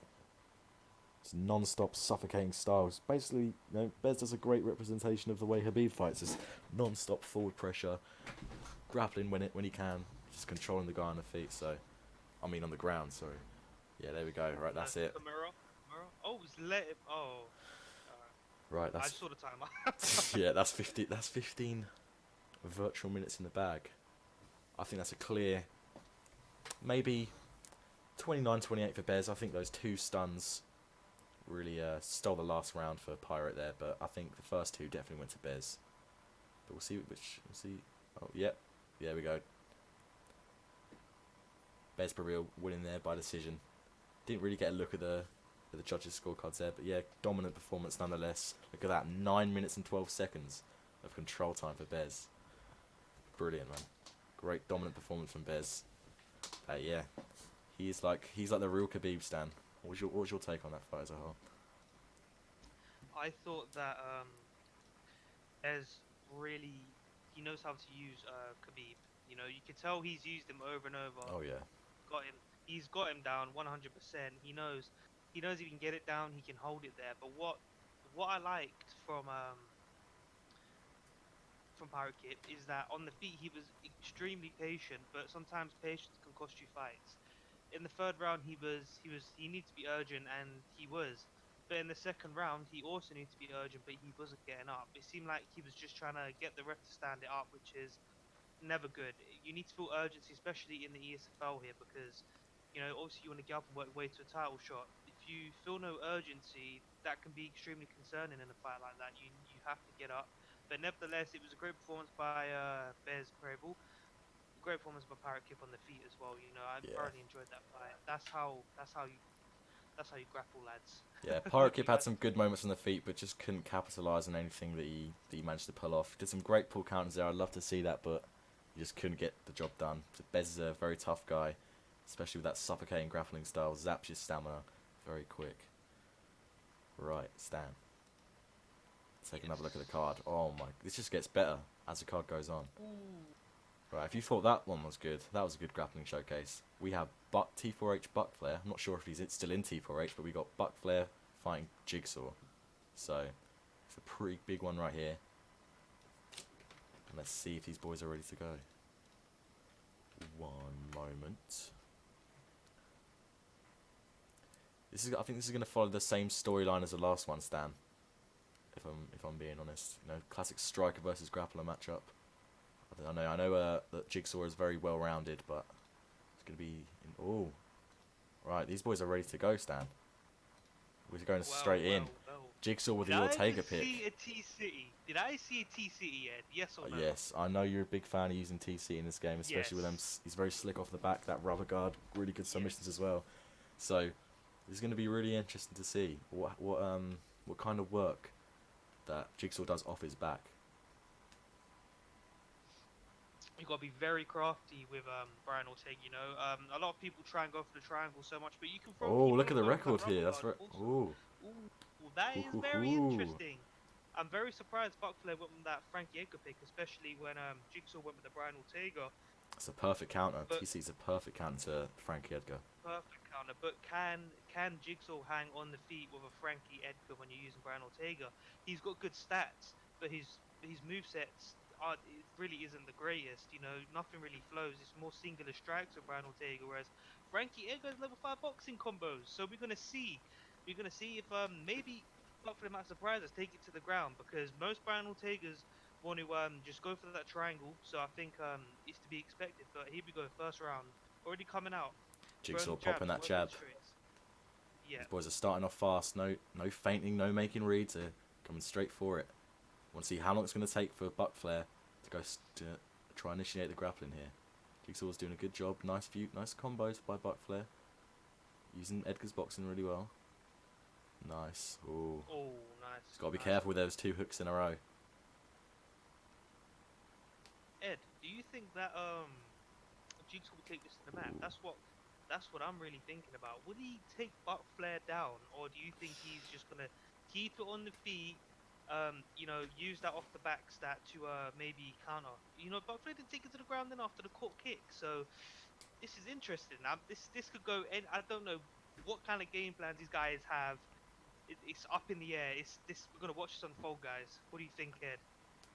It's non-stop suffocating styles. Basically, Bez does a great representation of the way Khabib fights. It's non-stop forward pressure, grappling when he can, just controlling the guy on the feet. On the ground. Sorry. Yeah, there we go. Right, that's it. Kimura. Oh, he's let him. Oh. Right, I that's just saw the timer. yeah, that's 50. That's 15 virtual minutes in the bag. I think that's a clear, maybe 29-28 for Bez. I think those two stuns really stole the last round for Pirate there, but I think the first two definitely went to Bez. But we'll see we'll see. Oh, yep. Yeah, there we go. Bez probably winning there by decision. Didn't really get a look at the judges' scorecards there, but yeah, dominant performance nonetheless. Look at that, 9 minutes and 12 seconds of control time for Bez. Brilliant, man. Great dominant performance from Bez. Yeah, he's like the real Khabib, Stan. What was your take on that fight as a whole? I thought that Ez really he knows how to use Khabib. You can tell he's used him over and over. Oh yeah, Got him. He's got him down 100%. He knows. He knows if he can get it down, he can hold it there. But what I liked from Pirate Kip is that on the feet he was extremely patient, but sometimes patience can cost you fights. In the third round he needed to be urgent, and he was. But in the second round he also needed to be urgent, but he wasn't getting up. It seemed like he was just trying to get the ref to stand it up, which is never good. You need to feel urgency, especially in the ESFL here, because obviously you want to get up and work your way to a title shot. If you feel no urgency, that can be extremely concerning in a fight like that. You have to get up. But nevertheless, it was a great performance by Bez Preble. Great performance by Pirate Kip on the feet as well. I yeah, thoroughly enjoyed that fight. That's how you grapple, lads. yeah. Pirate Kip had some good moments on the feet, but just couldn't capitalise on anything that he managed to pull off. Did some great pull counters there. I'd love to see that, but he just couldn't get the job done. Bez is a very tough guy, especially with that suffocating grappling style. Zaps your stamina very quick. Right, Stan. Take another look at the card. Oh my, this just gets better as the card goes on. Right, if you thought that one was good, that was a good grappling showcase. We have T4H Buck Flair. I'm not sure if he's still in T4H, but we got Buck Flair fighting Jigsaw. So, it's a pretty big one right here. And let's see if these boys are ready to go. One moment. I think this is going to follow the same storyline as the last one, Stan. If I'm being honest, classic striker versus grappler matchup. I know that Jigsaw is very well rounded, but it's gonna be right. These boys are ready to go, Stan. We're going straight in. Jigsaw with Did the I Ortega just pick. see a T City? Did I see a T City, Ed? Yes or no? Yes, I know you're a big fan of using TC in this game, especially with them. Yes. He's very slick off the back, that rubber guard, really good submissions as Yes. well. So it's going to be really interesting to see what kind of work that Jigsaw does off his back. You got to be very crafty with Brian Ortega. A lot of people try and go for the triangle so much, but Oh, you can look at even the go for that record rubber here. That's guard right. also. Oh, Ooh, that hoo, is hoo, very hoo. interesting. I'm very surprised Buckflare went with that Frankie Edgar pick, especially when Jigsaw went with the Brian Ortega. It's a perfect counter. But TC's a perfect counter to Frankie Edgar. perfect counter. But can Jigsaw hang on the feet with a Frankie Edgar when you're using Brian Ortega? He's got good stats, but his movesets are it really isn't the greatest. Nothing really flows. It's more singular strikes with Brian Ortega, whereas Frankie Edgar is level 5 boxing combos. So we're gonna see. We're gonna see if maybe not for the might surprise us, take it to the ground because most Brian Ortegas want to just go for that triangle. So I think it's to be expected. But here we go, first round already coming out. Jigsaw Throwing popping jabs, that working jab. straights. These Yeah. boys are starting off fast. No feinting, no making reads. They're coming straight for it. Want to see how long it's going to take for Buckflare to try and initiate the grappling here. Jigsaw's doing a good job. Nice combos by Buckflare. Using Edgar's boxing really well. Nice. Ooh. Oh, nice. He's got to be Nice. careful with those 2 hooks in a row. Ed, do you think that Jigsaw will take this to the mat? That's what I'm really thinking about. Would he take Buck Flair down, or do you think he's just gonna keep it on the feet? Use that off the back stat to maybe counter. Buck Flair didn't take it to the ground then after the caught kick. So this is interesting. Now this could go. And I don't know what kind of game plans these guys have. It's up in the air. It's this. We're gonna watch this unfold, guys. What do you think, Ed?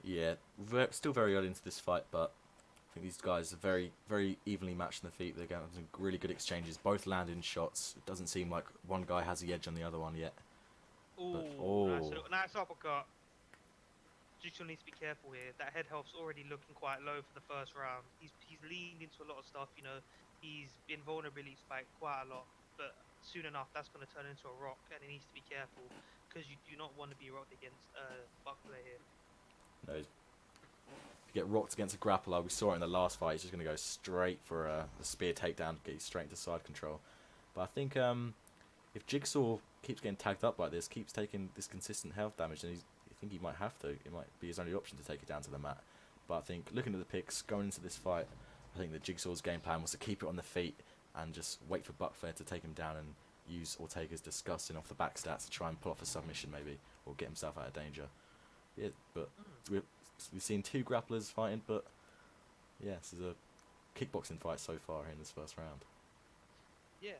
Yeah, still very early into this fight, but I think these guys are very, very evenly matched in the feet. They're getting some really good exchanges. Both landing shots. It doesn't seem like one guy has the edge on the other one yet. But, Ooh, oh, nice uppercut. Jigsaw needs to be careful here. That head health's already looking quite low for the first round. He's leaned into a lot of stuff. He's been vulnerability spiked quite a lot. But soon enough, that's going to turn into a rock, and he needs to be careful because you do not want to be rocked against Buckler here. no, if you get rocked against a grappler, we saw it in the last fight. He's just going to go straight for a spear takedown, get you straight into side control. But I think if Jigsaw keeps getting tagged up like this, keeps taking this consistent health damage, then I think he might have to. It might be his only option to take it down to the mat. But I think looking at the picks going into this fight, I think the Jigsaw's game plan was to keep it on the feet and just wait for Buckflare to take him down and use Ortega's disgusting off the back stats to try and pull off a submission maybe or get himself out of danger. Yeah, but we've seen 2 grapplers fighting, but yeah, this is a kickboxing fight so far in this first round. Yeah.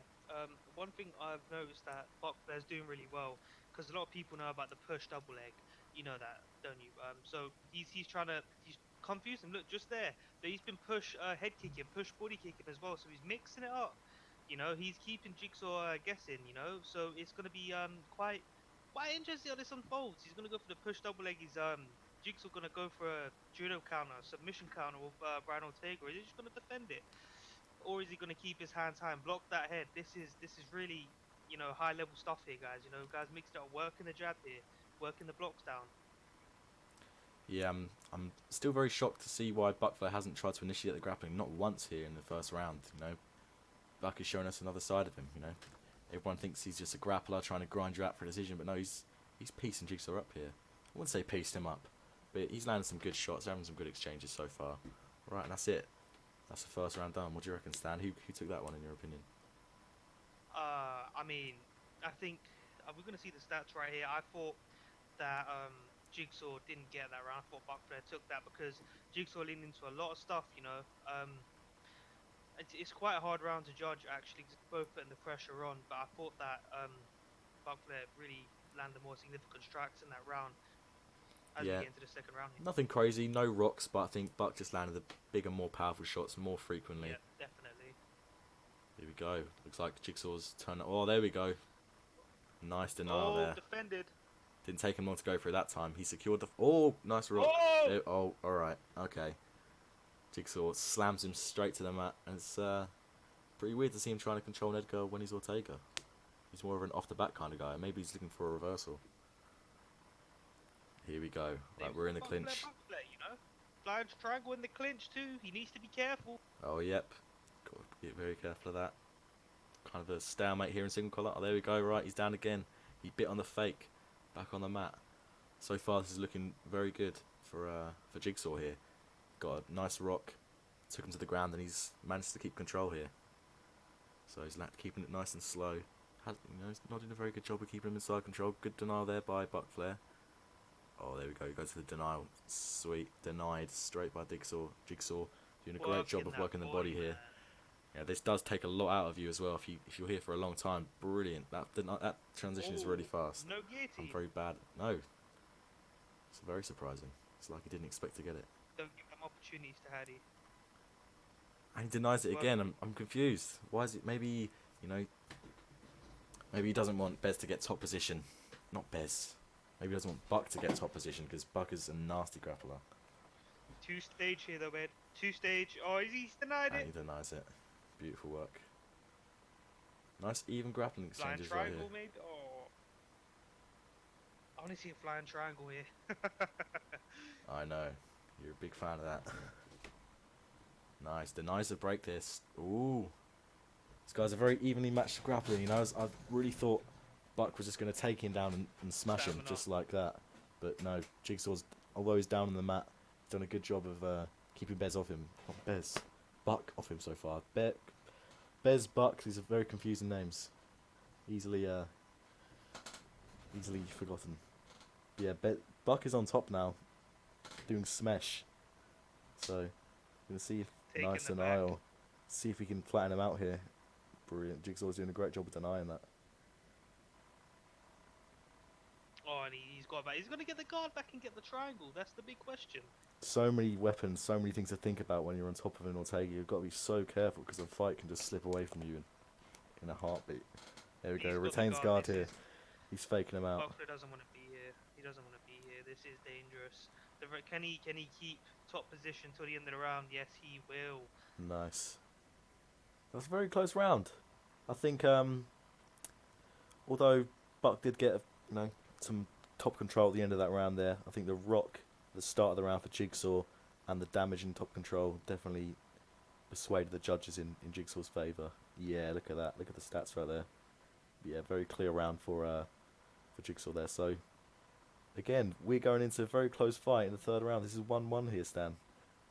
One thing I've noticed that Buckflair's doing really well because a lot of people know about the push double leg. You know that, don't you? So he's trying to confuse him. Look, just there. But he's been push head kicking, push body kicking as well. So he's mixing it up. He's keeping Jigsaw guessing. So it's gonna be quite interesting how this unfolds. He's gonna go for the push double leg. Jigsaw gonna go for a judo counter, submission counter with Brian Ortega. Is he just gonna defend it? Or is he going to keep his hands high and block that head? This is really, high level stuff here, guys. Guys mixed up, working the jab here, working the blocks down. Yeah, I'm still very shocked to see why Buckflare hasn't tried to initiate the grappling not once here in the first round. Buck is showing us another side of him. Everyone thinks he's just a grappler trying to grind you out for a decision, but no, he's piecing Jigsaw up here. I wouldn't say pieced him up, but he's landing some good shots, having some good exchanges so far. Right, and that's it. That's the first round done. What do you reckon, Stan? Who took that one in your opinion? I think we're going to see the stats right here. I thought that Jigsaw didn't get that round. I thought Buckflare took that because Jigsaw leaned into a lot of stuff. It's quite a hard round to judge actually, because both putting the pressure on. But I thought that Buckflare really landed more significant strikes in that round as we Yeah, get into the second round here. nothing crazy, no rocks, but I think Buck just landed the bigger, more powerful shots more frequently. Yeah, definitely. Here we go. Looks like Jigsaw's turn. Oh, there we go. Nice denial Oh, there. defended. Didn't take him long to go for it that time. He secured the... Oh, nice rock. Oh! There, oh, alright. Okay. Jigsaw slams him straight to the mat. And it's pretty weird to see him trying to control Edgar when he's Ortega. He's more of an off-the-back kind of guy. Maybe he's looking for a reversal. Here we go. Same Right, we're in the for Buck Flare, clinch. Buck Flare, you know. Flying triangle in the clinch too. He needs to be careful. Oh, yep. Got to be very careful of that. Kind of a stalemate here in single collar. Oh, there we go. Right, he's down again. He bit on the fake. Back on the mat. So far, this is looking very good for Jigsaw here. Got a nice rock. Took him to the ground, and he's managed to keep control here. So he's keeping it nice and slow. He's not doing a very good job of keeping him inside control. Good denial there by Buck Flare. Oh, there we go. He goes to the denial. Sweet. Denied straight by Jigsaw. Doing a great job of working the body here. Yeah, this does take a lot out of you as well. If you're here for a long time, brilliant. That transition is really fast. No I'm guillotine. very bad. No. It's very surprising. It's like he didn't expect to get it. Don't give them opportunities to Hattie. And he denies it again. I'm confused. Why is it? Maybe, maybe he doesn't want Bez to get top position. Not Bez. Maybe he doesn't want Buck to get top position because Buck is a nasty grappler. 2-stage here though, man. 2-stage. Oh, he's denied And it. he denies it. Beautiful work. Nice even grappling Flying exchanges right triangle, here. maybe. Oh, I want to see a flying triangle here. I know. You're a big fan of that. Nice. Denies the break this. Ooh. These guys are very evenly matched grappling. I really thought Buck was just going to take him down and smash him just like that. But no, Jigsaw's, although he's down on the mat, done a good job of keeping Bez off him. Not Bez. Buck off him so far. Bez, Buck, these are very confusing names. Easily forgotten. But yeah, Buck is on top now, doing smash. So, gonna see if Taking Nice the and back. I'll see if we can flatten him out here. Brilliant. Jigsaw's doing a great job of denying that. Oh, and he's got back. He's gonna get the guard back and get the triangle. That's the big question. So many weapons, so many things to think about when you're on top of an Ortega. You've got to be so careful because a fight can just slip away from you in a heartbeat. There we go. He's got the Retains guard this here. is- He's faking him out. Buckler doesn't want to be here. He doesn't want to be here. This is dangerous. Can he keep top position till the end of the round? Yes, he will. Nice. That's a very close round. I think, although Buck did get, some top control at the end of that round there, I think the rock at the start of the round for Jigsaw and the damage in top control definitely persuaded the judges in Jigsaw's favour. Yeah, look at that. Look at the stats right there. Yeah, very clear round for Jigsaw there. So, again, we're going into a very close fight in the third round. This is 1-1 here, Stan.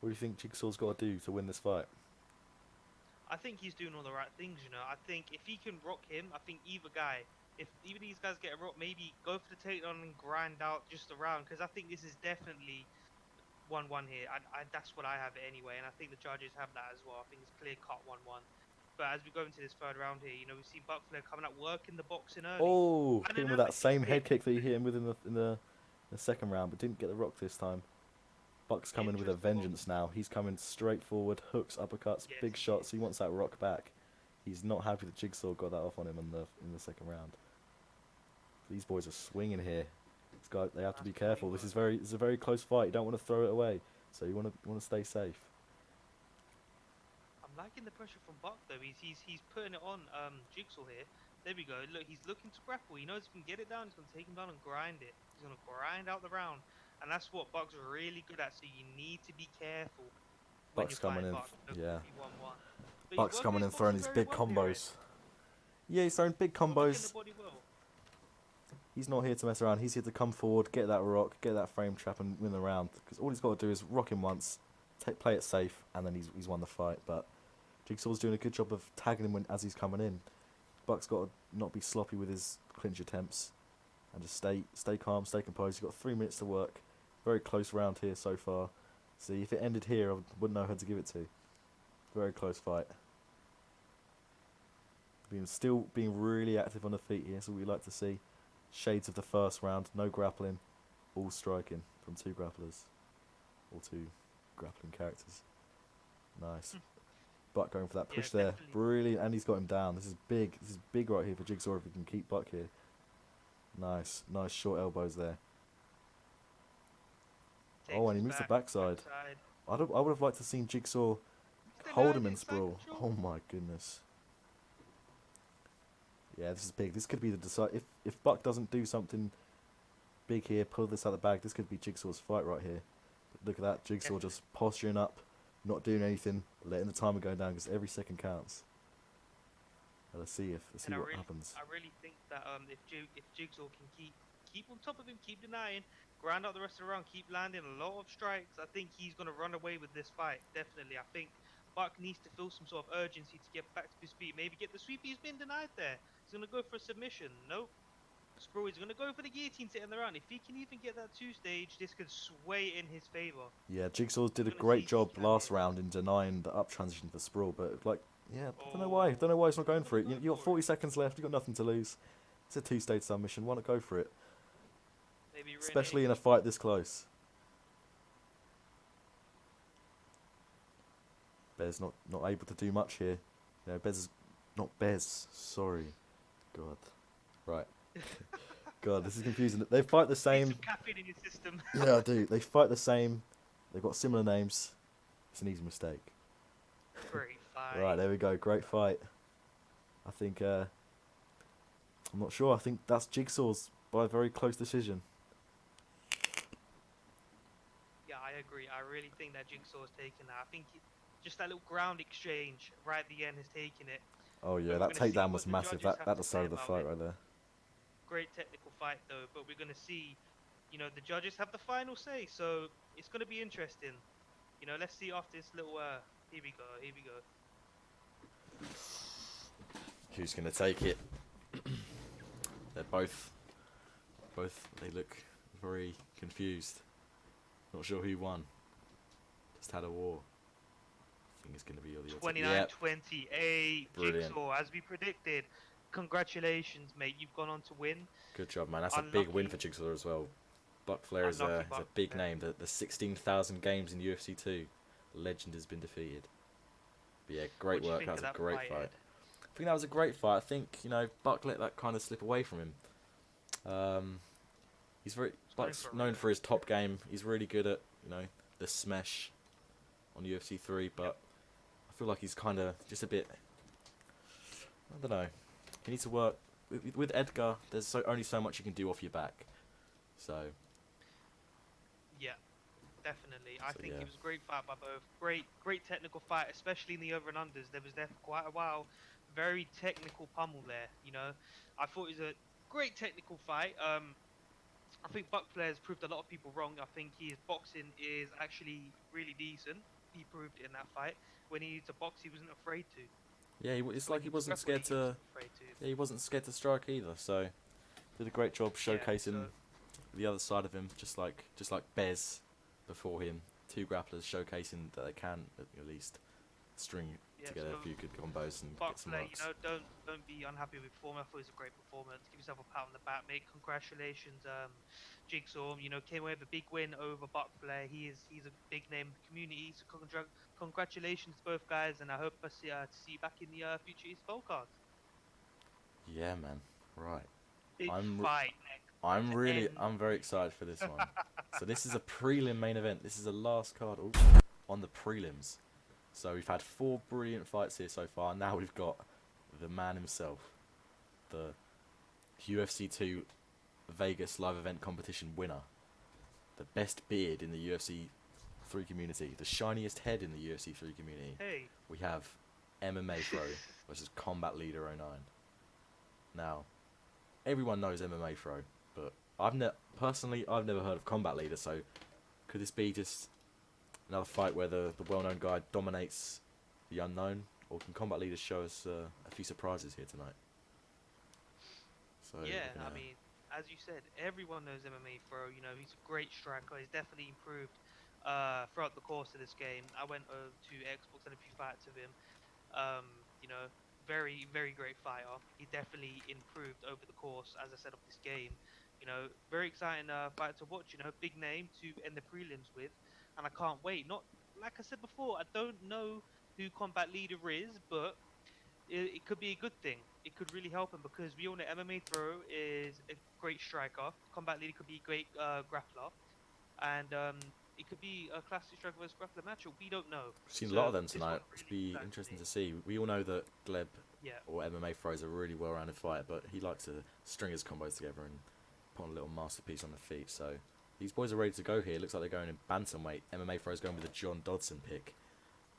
What do you think Jigsaw's got to do to win this fight? I think he's doing all the right things, you know. I think if he can rock him, I think either guy, if either these guys get a rock, maybe go for the takedown and grind out just around, because I think this is definitely 1-1 here. That's what I have it anyway, and I think the judges have that as well. I think it's clear cut 1-1. But as we go into this third round here, we see Buck Flare coming out, working the boxing early. Oh, hit him with that same head kick that he hit him with in the second round, but didn't get the rock this time. Buck's coming with a vengeance now. He's coming straight forward, hooks, uppercuts, big shots. He wants that rock back. He's not happy that Jigsaw got that off on him in the second round. These boys are swinging here. They have to be careful. It's a very close fight. You don't want to throw it away, so you want to stay safe. I'm liking the pressure from Buck though. He's putting it on Jigsaw here. There we go. Look, he's looking to grapple. He knows if he can get it down, he's gonna take him down and grind it. He's gonna grind out the round. And that's what Buck's really good at, so you need to be careful. Buck's coming in, yeah. But Buck's coming in throwing these big combos. Yeah, he's throwing big combos. He's not here to mess around. He's here to come forward, get that rock, get that frame trap, and win the round. Because all he's got to do is rock him once, play it safe, and then he's won the fight. But Jigsaw's doing a good job of tagging him as he's coming in. Buck's got to not be sloppy with his clinch attempts, and just stay calm, stay composed. He's got 3 minutes to work. Very close round here so far. See, if it ended here, I wouldn't know who to give it to. Very close fight. Still being really active on the feet here, so we like to see. Shades of the first round, no grappling, all striking from two grapplers, or two grappling characters. Nice. Buck going for that push there, brilliant, and he's got him down. This is big right here for Jigsaw if he can keep Buck here. Nice short elbows there. Oh, and he moves the backside. I would have liked to seen Jigsaw hold him in sprawl. Oh my goodness. Yeah, this is big. This could be the decide. If Buck doesn't do something big here. Pull this out of the bag. This could be Jigsaw's fight right here. Look at that. Jigsaw Definitely. just posturing up, not doing anything, letting the timer go down because every second counts. And let's see And what happens. I really think that if Jigsaw can keep on top of him, keep denying, grind out the rest of the round, keep landing a lot of strikes, I think he's gonna run away with this fight. Definitely, I think Buck needs to feel some sort of urgency to get back to his feet. Maybe get the sweep. He's been denied there. He's gonna go for a submission. Nope. Screw. He's gonna go for the guillotine to end the round. If he can even get that two stage, this could sway in his favor. Yeah, Jigsaw did a We're gonna see great if he job can last hit. round in denying the up transition for Sprawl, but like, yeah, I don't know why. Oh, Don't know why he's not going for it. go You got for 40 it. seconds left. You got nothing to lose. It's a two-stage submission. Why not go for it? Maybe Especially renege. in a fight this close. Bez not able to do much here. You know, Bez is not Bez. Sorry, God. Right. God, this is confusing. They fight the Need same. some caffeine in your system. Yeah, I do. They fight the same. They've got similar names. It's an easy mistake. Great fight. Right, there we go. Great fight. I think. I'm not sure. I think that's Jigsaw's by a very close decision. Yeah, I agree. I really think that Jigsaw has taken that. I think just that little ground exchange right at the end has taken it. Oh yeah, But we're that going to see takedown what was the massive. judges have That to say decided the about fight it. right there. Great technical fight though, but we're going to see, the judges have the final say, so it's going to be interesting. Let's see after this little. Here we go. Here we go. Who's gonna take it? They're both. They look very confused. Not sure who won. Just had a war. I think it's gonna be all the odds. 29-28, Brilliant. Jigsaw, as we predicted. Congratulations, mate. You've gone on to win. Good job, man. That's a big win for Jigsaw as well. Buck Flair is a big name. The 16,000 games in UFC 2. Legend has been defeated. But yeah, great work. That was a great fight. I think that was a great fight. I think, Buck let that kind of slip away from him. Buck's known for his top game. He's really good at, the smash on UFC 3, but I feel like he's kind of just a bit, I don't know. He needs to work with Edgar. There's only so much you can do off your back. So Yeah, definitely. I think it was a great fight by both. Great technical fight, especially in the over and unders. There was there for quite a while. Very technical pummel there. I thought it was a great technical fight. I think Buck Flair has proved a lot of people wrong. I think his boxing is actually really decent. He proved it in that fight. When he needed to box, he wasn't afraid to. yeah, it's like he wasn't scared to. Yeah, he wasn't scared to strike either. So did a great job showcasing the other side of him, just like Bez before him. Two grapplers showcasing that they can at least string together a few good combos and Buck get some Flair, marks. don't be unhappy with performance. I thought it was a great performance. Give yourself a pat on the back, mate. Congratulations, Jigsaw. Came away with a big win over Buck Flair. He's a big name in the community. So congratulations to both guys, and I hope to see you back in the future ESFL cards. Yeah, man. Right. Big I'm fight next. I'm very excited for this one. So this is a prelim main event. This is the last card on the prelims. So we've had 4 brilliant fights here so far. Now we've got the man himself, the UFC 2 Vegas live event competition winner, the best beard in the UFC 3 community, the shiniest head in the UFC 3 community. Hey. We have MMA Pro versus Combat Leader 09. Now, everyone knows MMA Pro, but I've never heard of Combat Leader. So could this be just another fight where the well-known guy dominates the unknown, or can Combat Leader show us a few surprises here tonight? So Yeah, I mean, as you said, everyone knows MMA Pro. He's a great striker. He's definitely improved throughout the course of this game. I went over to Xbox and a few fights of him. Very, very great fighter. He definitely improved over the course, as I said, of this game. Very exciting fight to watch. Big name to end the prelims with, and I can't wait. Not like I said before, I don't know who Combat Leader is, but it could be a good thing. It could really help him because we all know MMA Throw is a great striker. Combat Leader could be a great grappler, and it could be a classic striker versus grappler matchup. We don't know. We've seen a lot of them tonight. It'll be interesting to see. We all know that Gleb or MMA Throw is a really well-rounded fighter, but he likes to string his combos together and putting a little masterpiece on the feet. So these boys are ready to go here. Looks like they're going in bantamweight. MMA Throws going with the John Dodson pick.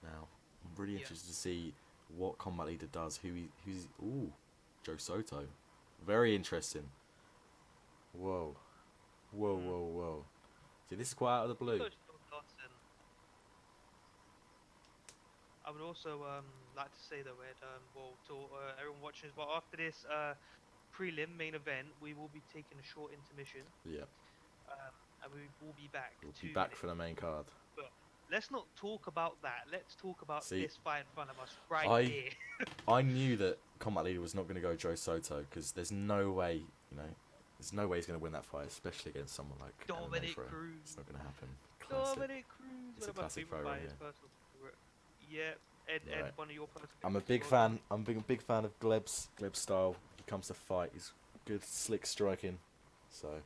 Now, I'm really Yeah. interested to see what Combat Leader does. Who's ooh, Joe Soto. Very interesting. Whoa. Whoa, Mm. whoa, whoa. See, this is quite out of the blue. Coach John Dodson. I would also like to say though, Ed, well, to everyone watching as well, after this prelim main event, we will be taking a short intermission, Yeah, and we will be back we'll be 2 back for minutes. the main card. But let's not talk about that. Let's talk about See, this fight in front of us right I here. I knew that Combat Leader was not going to go Joe Soto because there's no way, there's no way he's going to win that fight, especially against someone like MMA Dominic Pro. Cruz. It's not going to happen. Classic. Dominic Cruz. It's One a of my classic favorite pro right fighters, here. personal favorite. Yeah, Ed, Right. one of your personal I'm a favorites as big well, fan. I'm a big fan of Gleb's style. He comes to fight. He's good, slick striking. So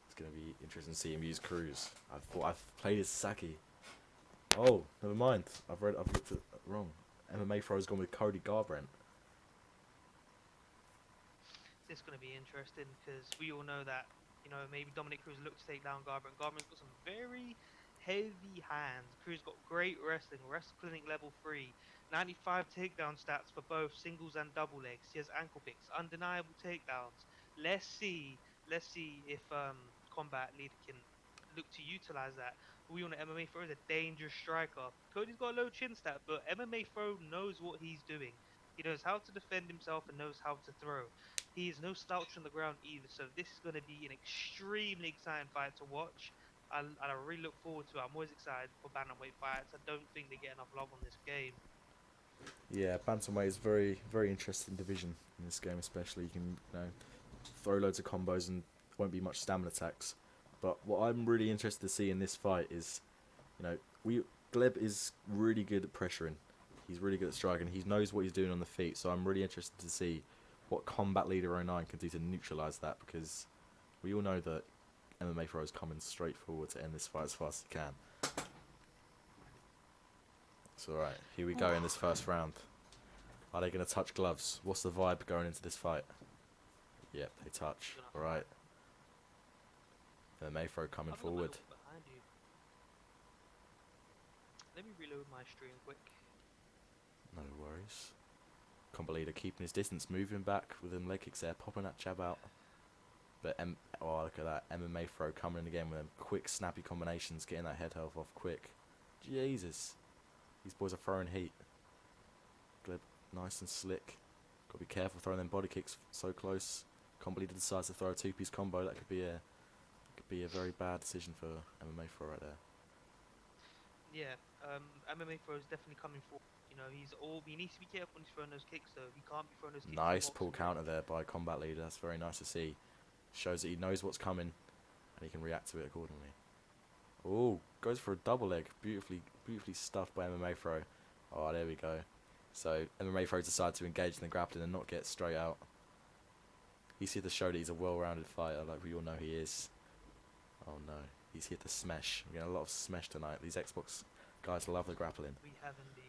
it's going to be interesting to see him use Cruz. I thought I've played as Saki. Oh, never mind. I've looked at it wrong. MMA Throw's gone with Cody Garbrandt. This is going to be interesting because we all know that, maybe Dominic Cruz looked to take down Garbrandt. Garbrandt's got some very heavy hands. Cruz got great wrestling, Wrestle Clinic level 3, 95 takedown stats for both singles and double legs. He has ankle picks, undeniable takedowns. Let's see if Combat Leader can look to utilize that. We all know MMA Throw is a dangerous striker. Cody's got a low chin stat, but MMA Throw knows what he's doing. He knows how to defend himself and knows how to throw. He is no slouch on the ground either, so this is going to be an extremely exciting fight to watch. And I really look forward to it. I'm always excited for bantamweight fights. I don't think they get enough love on this game. Yeah, bantamweight is very very interesting division in this game, especially you can throw loads of combos and won't be much stamina attacks. But what I'm really interested to see in this fight is, we Gleb is really good at pressuring. He's really good at striking. He knows what he's doing on the feet. So I'm really interested to see what Combat Leader '09 can do to neutralize that, because we all know that MMA Pro is coming straight forward to end this fight as fast as he can. So alright, here we go in this first round. Are they going to touch gloves? What's the vibe going into this fight? Yep, they touch. Alright. MMA Pro coming I've got my forward. little behind you. Let me reload my stream quick. No worries. Combat Leader keeping his distance, moving back with them leg kicks there, popping that jab out. But oh, look at that. MMA Throw coming in again with them quick, snappy combinations, getting that head health off quick. Jesus. These boys are throwing heat. Gleb, nice and slick. Got to be careful throwing them body kicks so close. Combat Leader decides to throw a two-piece combo. That could be a very bad decision for MMA Throw right there. Yeah, MMA Throw is definitely coming forward. He needs to be careful when he's throwing those kicks though. He can't be throwing those kicks. Nice pull counter there by Combat Leader. That's very nice to see. Shows that he knows what's coming and he can react to it accordingly. Oh, goes for a double leg. Beautifully stuffed by MMA Throw. Oh, there we go. So MMA Throw decided to engage in the grappling and not get straight out. He's here to show that he's a well-rounded fighter, like we all know he is. Oh no, he's here to smash. We're getting a lot of smash tonight. These Xbox guys love the grappling. We have indeed.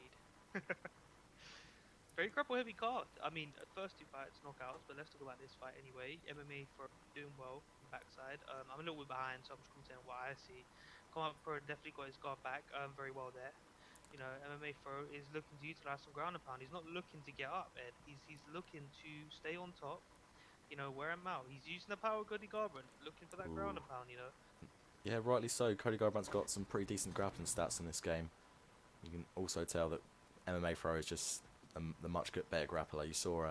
Very grapple heavy card. I mean, first 2 fights knockouts, but let's talk about this fight anyway. MMA for doing well from backside. I'm a little bit behind, so I'm just commenting on what I see. Combat Pro definitely got his guard back very well there. MMA Pro is looking to utilize some ground and pound. He's not looking to get up, Ed. He's looking to stay on top. Wear him out. He's using the power of Cody Garbrandt, looking for that ground Ooh. and pound. Yeah, rightly so. Cody Garbrandt's got some pretty decent grappling stats in this game. You can also tell that MMA Throw is just the much better grappler. You saw,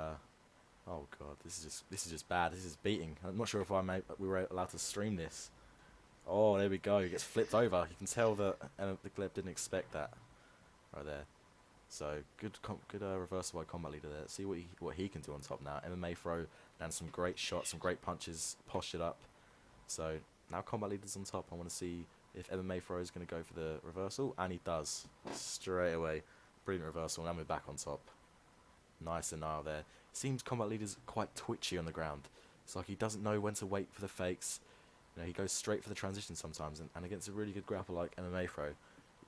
oh god, this is just bad. This is beating. I'm not sure if we were allowed to stream this. Oh, there we go. He gets flipped over. You can tell that the Gleb didn't expect that right there. So good reversal by Combat Leader there. Let's see what he can do on top now. MMA Throw and some great shots, some great punches, postured up. So now Combat Leader's on top. I want to see if MMA Throw is going to go for the reversal, and he does straight away. Brilliant reversal, and we're back on top. Nice denial there. Seems Combat Leader's quite twitchy on the ground. It's like he doesn't know when to wait for the fakes. He goes straight for the transition sometimes, and against a really good grappler like MMA Throw,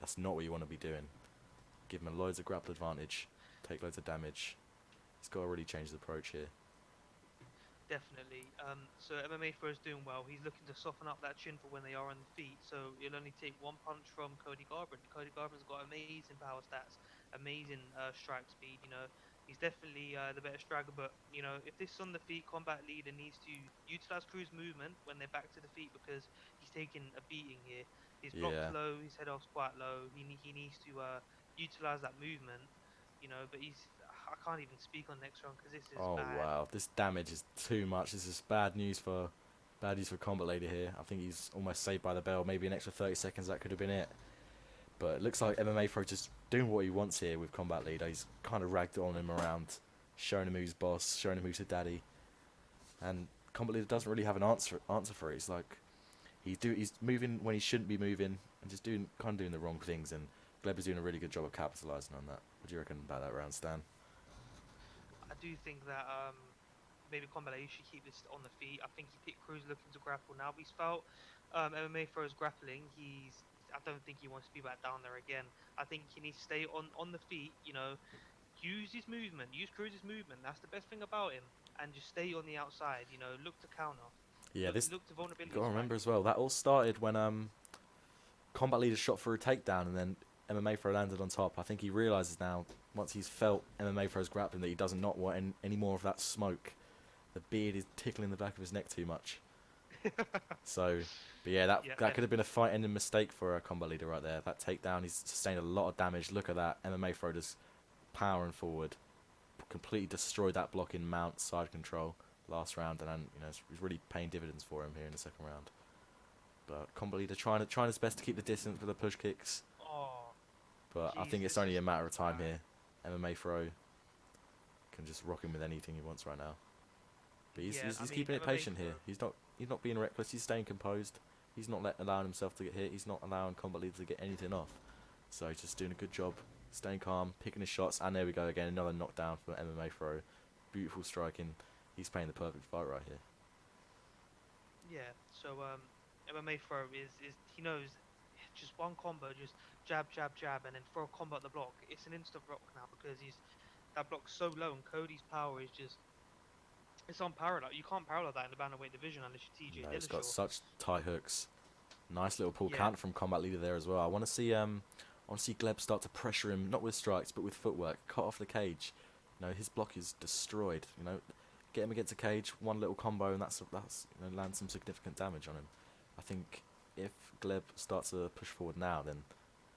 that's not what you want to be doing. Give him loads of grapple advantage, take loads of damage. He's got to really change the approach here. Definitely. So MMA Throw is doing well. He's looking to soften up that chin for when they are on the feet. So it'll only take one punch from Cody Garbrandt. Cody Garbrandt's got amazing power stats, amazing strike speed. He's definitely the better striker. But if this on the feet combat leader needs to utilize Crew's movement when they're back to the feet because he's taking a beating here. His block's Yeah. low, his head off's quite low. He needs to utilize that movement. But I can't even speak on next round because this is Oh bad. wow, this damage is too much. This is bad news for Combat Lady here. I think he's almost saved by the bell. Maybe an extra 30 seconds that could have been it. But it looks like MMA Pro just doing what he wants here with Combat Leader. He's kind of ragged on him around, showing him who's boss, showing him who's the daddy. And Combat Leader doesn't really have an answer for it. It's like he's moving when he shouldn't be moving and just doing the wrong things. And Gleb is doing a really good job of capitalising on that. What do you reckon about that round, Stan? I do think that maybe Combele should keep this on the feet. I think he picked Cruz looking to grapple now. He's felt MMA throws grappling. I don't think he wants to be back down there again. I think he needs to stay on the feet. Use his movement. Use Cruz's movement. That's the best thing about him. And just stay on the outside. Look to counter. Yeah, Look this look to you vulnerability gotta strike. remember as well. That all started when Combat Leader shot for a takedown and then MMA Pro landed on top. I think he realizes now, once he's felt MMA Pro's grappling, that he does not want any more of that smoke. The beard is tickling the back of his neck too much. So, but yeah, that Yeah, that could have been a fight-ending mistake for a Combat Leader right there. That takedown, he's sustained a lot of damage. Look at that. MMA Pro just powering forward, completely destroyed that block in mount side control last round, and then it's really paying dividends for him here in the second round. But Combat Leader trying his best to keep the distance with the push kicks. Oh, But I jeez, think it's this only is a matter of time bad. here. MMA Throw can just rock him with anything he wants right now. But he's, Yeah, he's, I he's mean keeping it MMA patient here. throw. He's not being reckless. He's staying composed. He's not allowing himself to get hit. He's not allowing Combat Leader to get anything off. So he's just doing a good job, staying calm, picking his shots. And there we go again, another knockdown for MMA Throw. Beautiful striking. He's playing the perfect fight right here. Yeah, so MMA throw is he knows just one combo, just jab, jab, jab, and then throw a combo at the block. It's an instant block now because that block's so low, and Cody's power is just it's unparalleled. You can't parallel that in the bantamweight division unless you're TJ No, he's got Dillashaw. such tight hooks. Nice little pull Yeah, counter from Combat Leader there as well. I want to see Gleb start to pressure him, not with strikes, but with footwork. Cut off the cage. His block is destroyed. Get him against a cage, one little combo, and that's land some significant damage on him. I think if Gleb starts to push forward now, then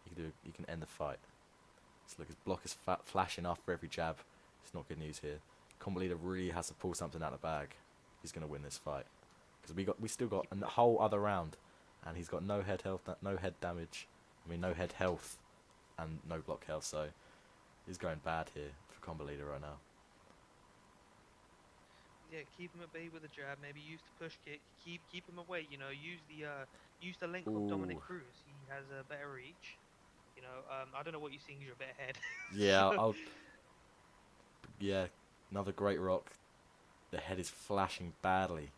he can end the fight. So look, his block is flashing after every jab. It's not good news here. Combat Leader really has to pull something out of the bag. He's gonna win this fight because we still got keep a pushing. whole other round, and he's got no head health, no head damage. I mean, no head health and no block health. So he's going bad here for Combat Leader right now. Yeah, keep him at bay with a jab. Maybe use the push kick. Keep him away. Use the length of Dominic Ooh, Cruz. He has a better reach. I don't know what you're seeing. You're a better head. yeah, So I'll yeah, another great rock. The head is flashing badly.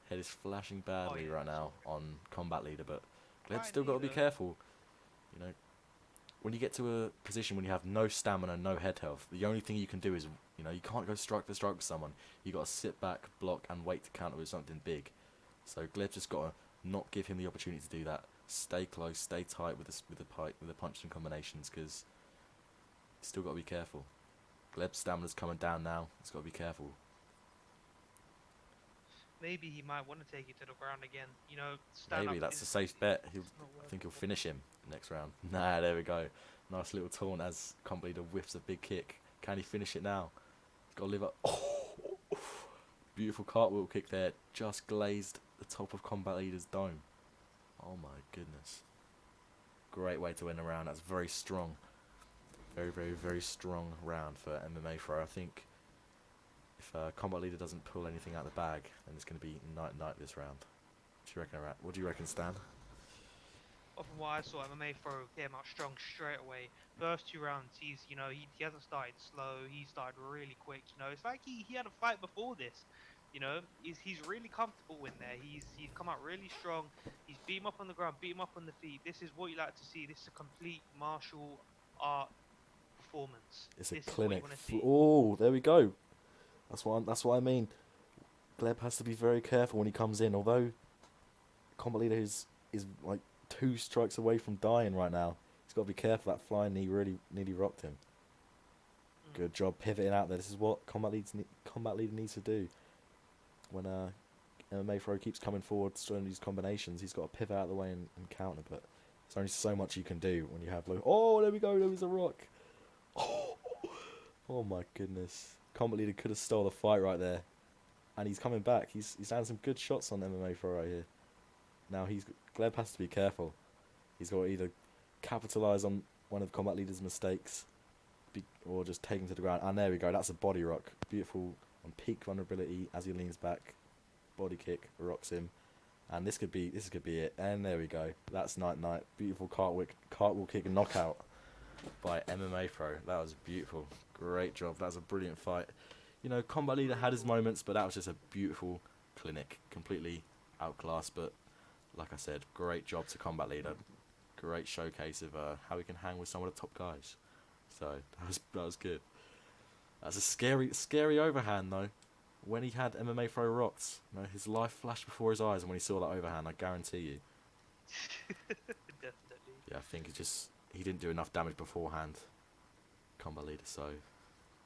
Head is flashing oh badly yeah, right so now on Combat Leader, but Gleb's still got slightly to be though. careful. You know, when you get to a position when you have no stamina, no head health, the only thing you can do is, you can't go strike for strike with someone. You got to sit back, block, and wait to counter with something big. So Gleb just got to not give him the opportunity to do that. Stay close, stay tight with the punches and combinations, because he's still got to be careful. Gleb's stamina's coming down now. He's got to be careful. Maybe he might want to take it to the ground again. Stand Maybe up that's a is safe bet. it's not I think he'll workable. finish him next round. Nah, there we go. Nice little taunt as Combat Leader whiffs a big kick. Can he finish it now? He's got to live up. Oh, beautiful cartwheel kick there. Just glazed the top of Combat Leader's dome. Oh my goodness. Great way to win a round. That's very strong. Very, very, very strong round for MMA Throw. I think if Combat Leader doesn't pull anything out of the bag, then it's going to be night this round. What do you reckon, Stan? Well, from what I saw, MMA throw came out strong straight away. First two rounds, he hasn't started slow. He started really quick. It's like he had a fight before this. He's really comfortable in there. He's come out really strong. He's beat him up on the ground, beat him up on the feet. This is what you like to see. This is a complete martial art performance. It's a This is what you clinic. want to see. Oh, there we go. That's what I mean. Gleb has to be very careful when he comes in. Although combat leader is like 2 strikes away from dying right now. He's got to be careful. That flying knee really nearly rocked him. Good job pivoting out there. This is what combat leader needs to do. When MMA throw keeps coming forward, throwing these combinations, he's got to pivot out of the way and counter. But there's only so much you can do when you have low. Oh, there we go. There was a rock. Oh my goodness. Combat leader could have stole the fight right there. And he's coming back. He's landing some good shots on MMA throw right here. Now Gleb has to be careful. He's got to either capitalise on one of combat leader's mistakes, or just take him to the ground. And there we go. That's a body rock. Beautiful on peak vulnerability as he leans back. Body kick rocks him, and this could be it. And there we go. That's night. Beautiful cartwheel kick and knockout by MMA Pro. That was beautiful. Great job. That was a brilliant fight. You know, combat leader had his moments, but that was just a beautiful clinic. Completely outclassed, but like I said, great job to combat leader. Great showcase of how he can hang with some of the top guys. So that was good. That's a scary overhand though. When he had MMA throw rocked, you know, his life flashed before his eyes, and when he saw that overhand, I guarantee you. Definitely. Yeah, I think he didn't do enough damage beforehand. Combat leader, so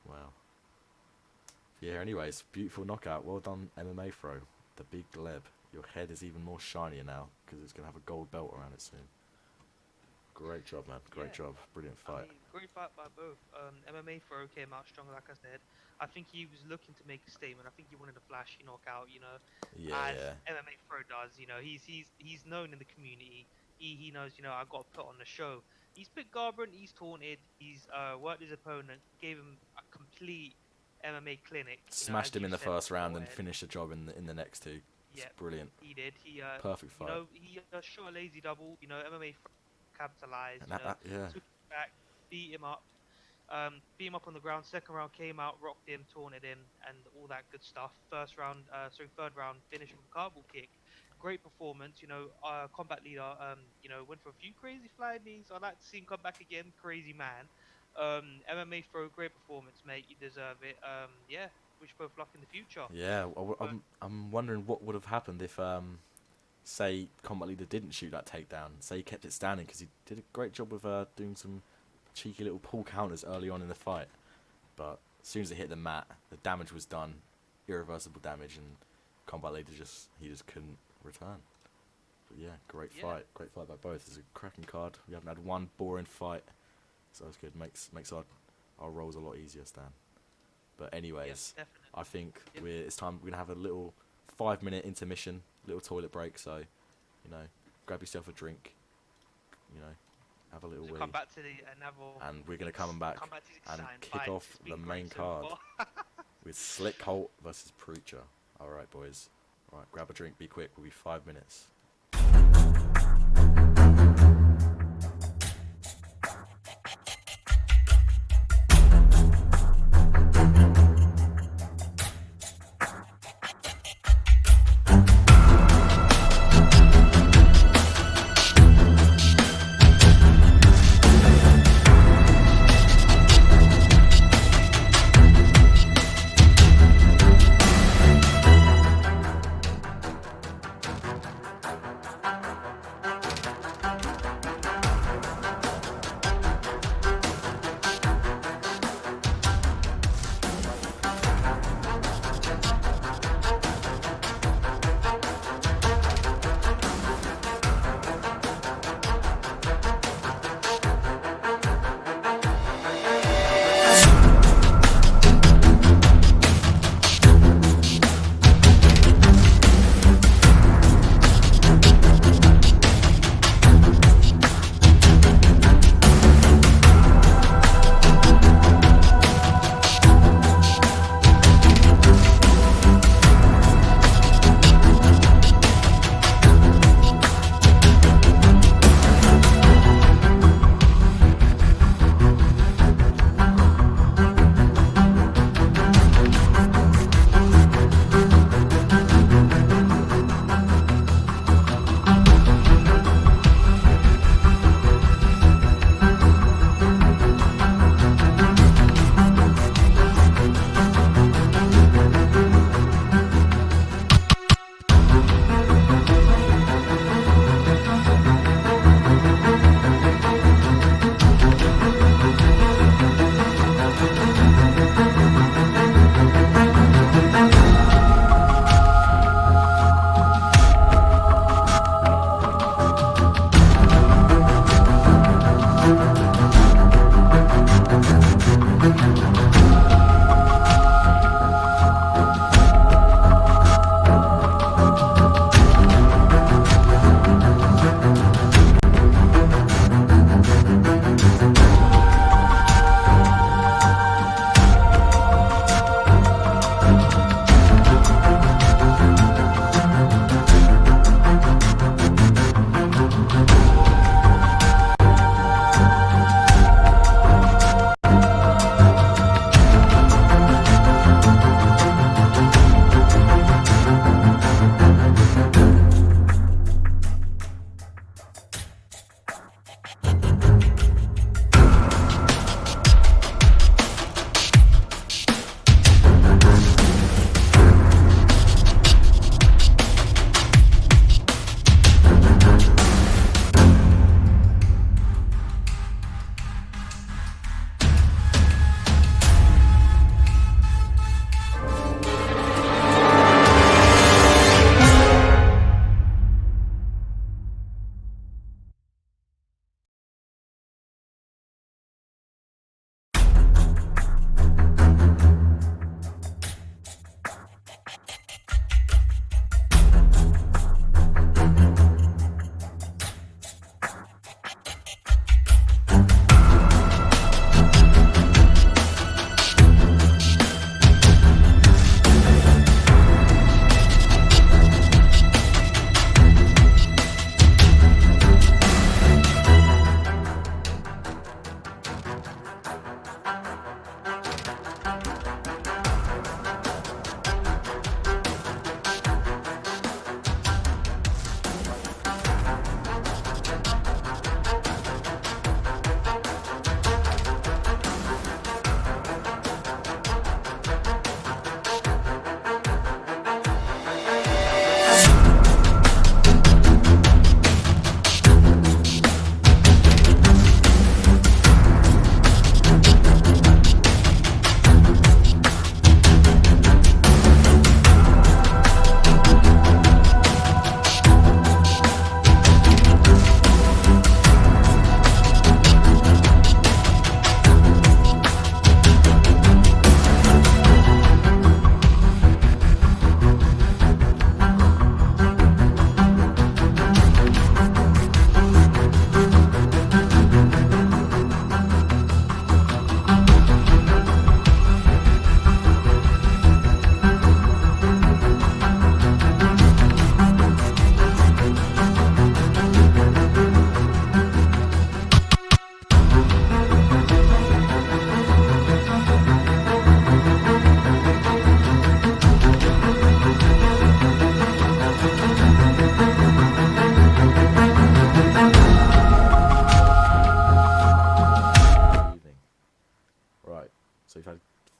wow. Yeah. Anyways, beautiful knockout. Well done, MMA throw. The big Gleb. Your head is even more shinier now because it's gonna have a gold belt around it soon. Great job, man. Great job. Brilliant fight. I mean, great fight by both. MMA throw came out strong, like I said. I think he was looking to make a statement. I think he wanted a flashy knockout, you know. As MMA throw does, you know. He's known in the community. He knows, you know, I got to put on the show. He's bit Garbrandt. He's taunted. He's worked his opponent. Gave him a complete MMA clinic. Smashed him in the first round and finished the job in the next 2. Yeah, brilliant. He did. Perfect fight. You know, he shot a lazy double. You know, MMA capitalized. Took him back, beat him up on the ground. Second round came out, rocked him, taunted him, and all that good stuff. Third round, finished with a cartwheel kick. Great performance. You know, combat leader. You know, went for a few crazy flying knees. I'd like to see him come back again. Crazy man. MMA throw, great performance, mate. You deserve it. Yeah. Wish both luck in the future. Yeah, I'm wondering what would have happened if say combat leader didn't shoot that takedown. Say he kept it standing, because he did a great job of doing some cheeky little pull counters early on in the fight. But as soon as it hit the mat, the damage was done, irreversible damage, and combat leader just couldn't return. But yeah, great fight by both. It's a cracking card. We haven't had one boring fight, so it's good. Makes our roles a lot easier, Stan. But anyways, I think it's time. We're gonna have a little 5-minute intermission, little toilet break. So, you know, grab yourself a drink. You know, have a little wee. Come back to the and we're gonna come back and kick off the main card with Slick Holt versus Preacher. All right, boys. All right, grab a drink. Be quick. We'll be 5 minutes.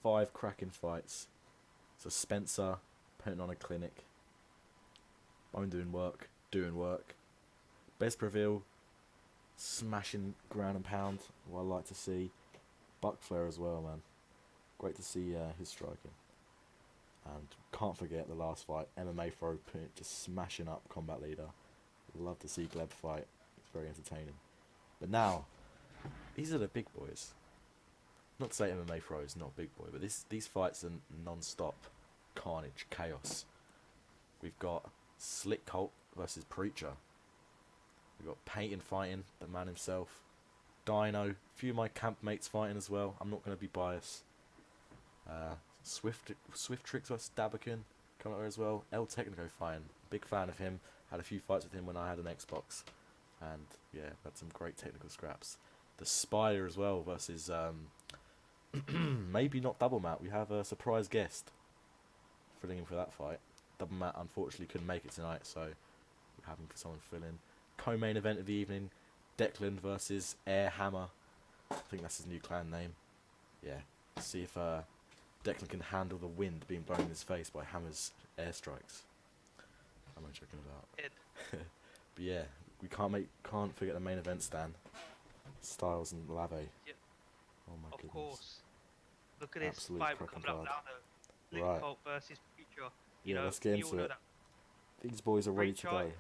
5 cracking fights. So Spencer putting on a clinic. Bone doing work. Bespreville smashing ground and pound, what I like to see. Buck Flair as well, man. Great to see his striking. And can't forget the last fight, MMA Throw, just smashing up Combat Leader. Love to see Gleb fight. It's very entertaining. But now, these are the big boys. Not to say MMA Throw is not big boy, but these fights are non-stop carnage, chaos. We've got Slick Colt versus Preacher. We've got Peyton fighting, the man himself. Dino, a few of my camp mates fighting as well. I'm not going to be biased. Swift Tricks versus Dabakin coming up there as well. El Technico fighting. Big fan of him. Had a few fights with him when I had an Xbox. And yeah, had some great technical scraps. The Spider as well versus maybe not Double Matt. We have a surprise guest filling in for that fight. Double Matt unfortunately couldn't make it tonight, so we're having for someone fill in. Co-main event of the evening, Declan versus Air Hammer. I think that's his new clan name. Yeah, see if Declan can handle the wind being blown in his face by Hammer's airstrikes. I'm not joking about. But yeah, we can't forget the main event, Stan. Stylez and Lave. Yep. Oh my goodness. Of course. Look at this Absolute fight cracking coming up card. now, though. Right. Colt versus Preacher. Yeah, let's get into it. These boys are ready to go.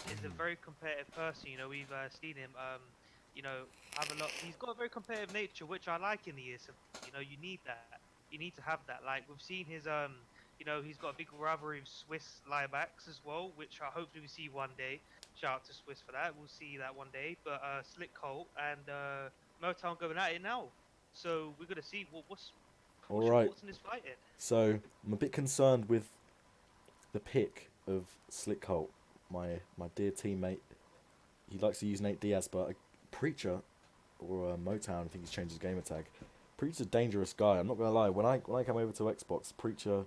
He's a very competitive person. We've seen him. Have a lot. He's got a very competitive nature, which I like in the ESFL. You need that. You need to have that. Like we've seen his he's got a big rivalry with Swiss Liebacks as well, which hopefully we see one day. Shout out to Swiss for that. We'll see that one day. But Slick Colt and Motown going at it now. So we're gonna see what's your thoughts on this fight, Ed? So I'm a bit concerned with the pick of Slick Colt, my dear teammate. He likes to use Nate Diaz, but a Preacher or Motown, I think he's changed his gamer tag. Preacher's a dangerous guy. I'm not gonna lie. When I came over to Xbox, Preacher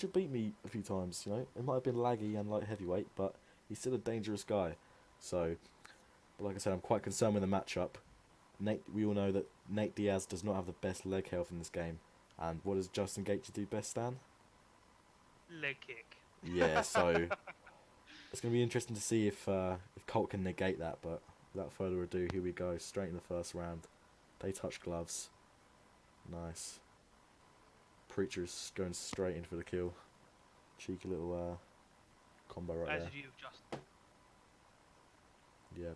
beat me a few times. It might have been laggy and light heavyweight, but he's still a dangerous guy. So, but like I said, I'm quite concerned with the matchup. We all know that Nate Diaz does not have the best leg health in this game. And what does Justin Gaethje do best, Stan? Leg kick. Yeah, so it's going to be interesting to see if Colt can negate that. But without further ado, here we go. Straight in the first round. They touch gloves. Nice. Preacher's going straight in for the kill. Cheeky little combo right As there. you just. Yeah.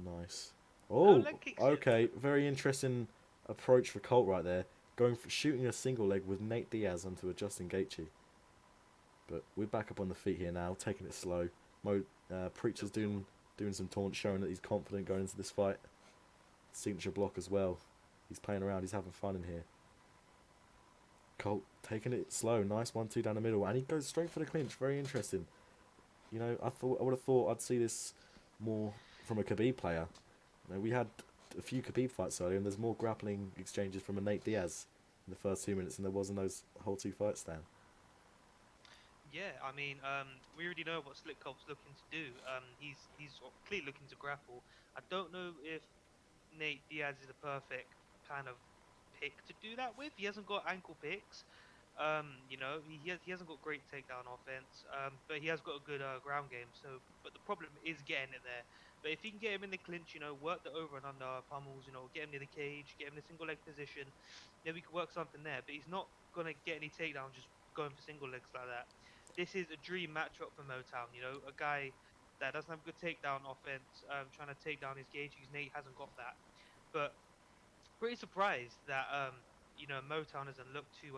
Nice. Oh, No, okay. Very interesting approach for Colt right there. Going for shooting a single leg with Nate Diaz onto a Justin Gaethje. But we're back up on the feet here now, taking it slow. Preacher's doing some taunts, showing that he's confident going into this fight. Signature block as well. He's playing around. He's having fun in here. Colt taking it slow. Nice 1-2 down the middle, and he goes straight for the clinch. Very interesting. I would have thought I'd see this more from a Khabib player. We had a few Khabib fights earlier, and there's more grappling exchanges from a Nate Diaz in the first 2 minutes than there was in those whole 2 fights, Dan. Yeah, we already know what Slick Colt's looking to do. He's clearly looking to grapple. I don't know if Nate Diaz is the perfect kind of pick to do that with. He hasn't got ankle picks. He hasn't got great takedown offense. But he has got a good ground game. But the problem is getting it there. But if you can get him in the clinch, work the over and under pummels, get him near the cage, get him in the single leg position, then we can work something there. But he's not gonna get any takedowns just going for single legs like that. This is a dream matchup for Motown. A guy that doesn't have good takedown offense, trying to take down his gauge. Nate hasn't got that. But pretty surprised that Motown hasn't looked to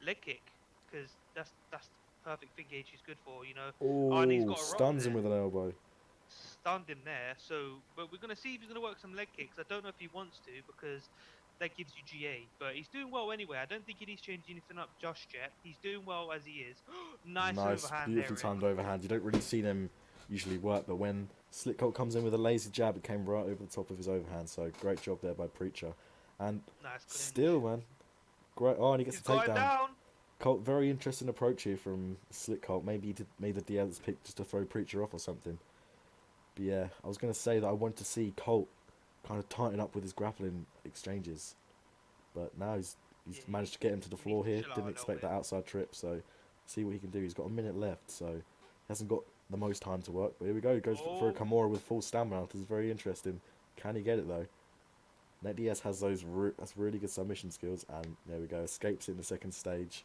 leg kick, because that's the perfect thing Gage is good for. And he's Oh, got a stuns him with an elbow. Stunned him there. But we're gonna see if he's gonna work some leg kicks. I don't know if he wants to, because that gives you GA. But he's doing well anyway. I don't think he needs to change anything up just yet. He's doing well as he is. nice overhand, beautifully there, timed overhand. You don't really see them usually work, but when Slick Colt comes in with a lazy jab, it came right over the top of his overhand. So great job there by Preacher. And still, man, great. Oh, and he gets a takedown. Down. Colt, very interesting approach here from Slick Colt. Maybe he made the Diaz pick just to throw Preacher off or something. But yeah, I was going to say that I wanted to see Colt kind of tighten up with his grappling exchanges. But now he's he's Yeah, managed to get him to the he needs floor to here. chill out Didn't a little expect bit. that outside trip, so see what he can do. He's got a minute left, so he hasn't got the most time to work. But here we go. He goes for a Oh, Kimura with full stamina. This is very interesting. Can he get it though? Nate Diaz has that's really good submission skills, and there we go. Escapes in the second stage,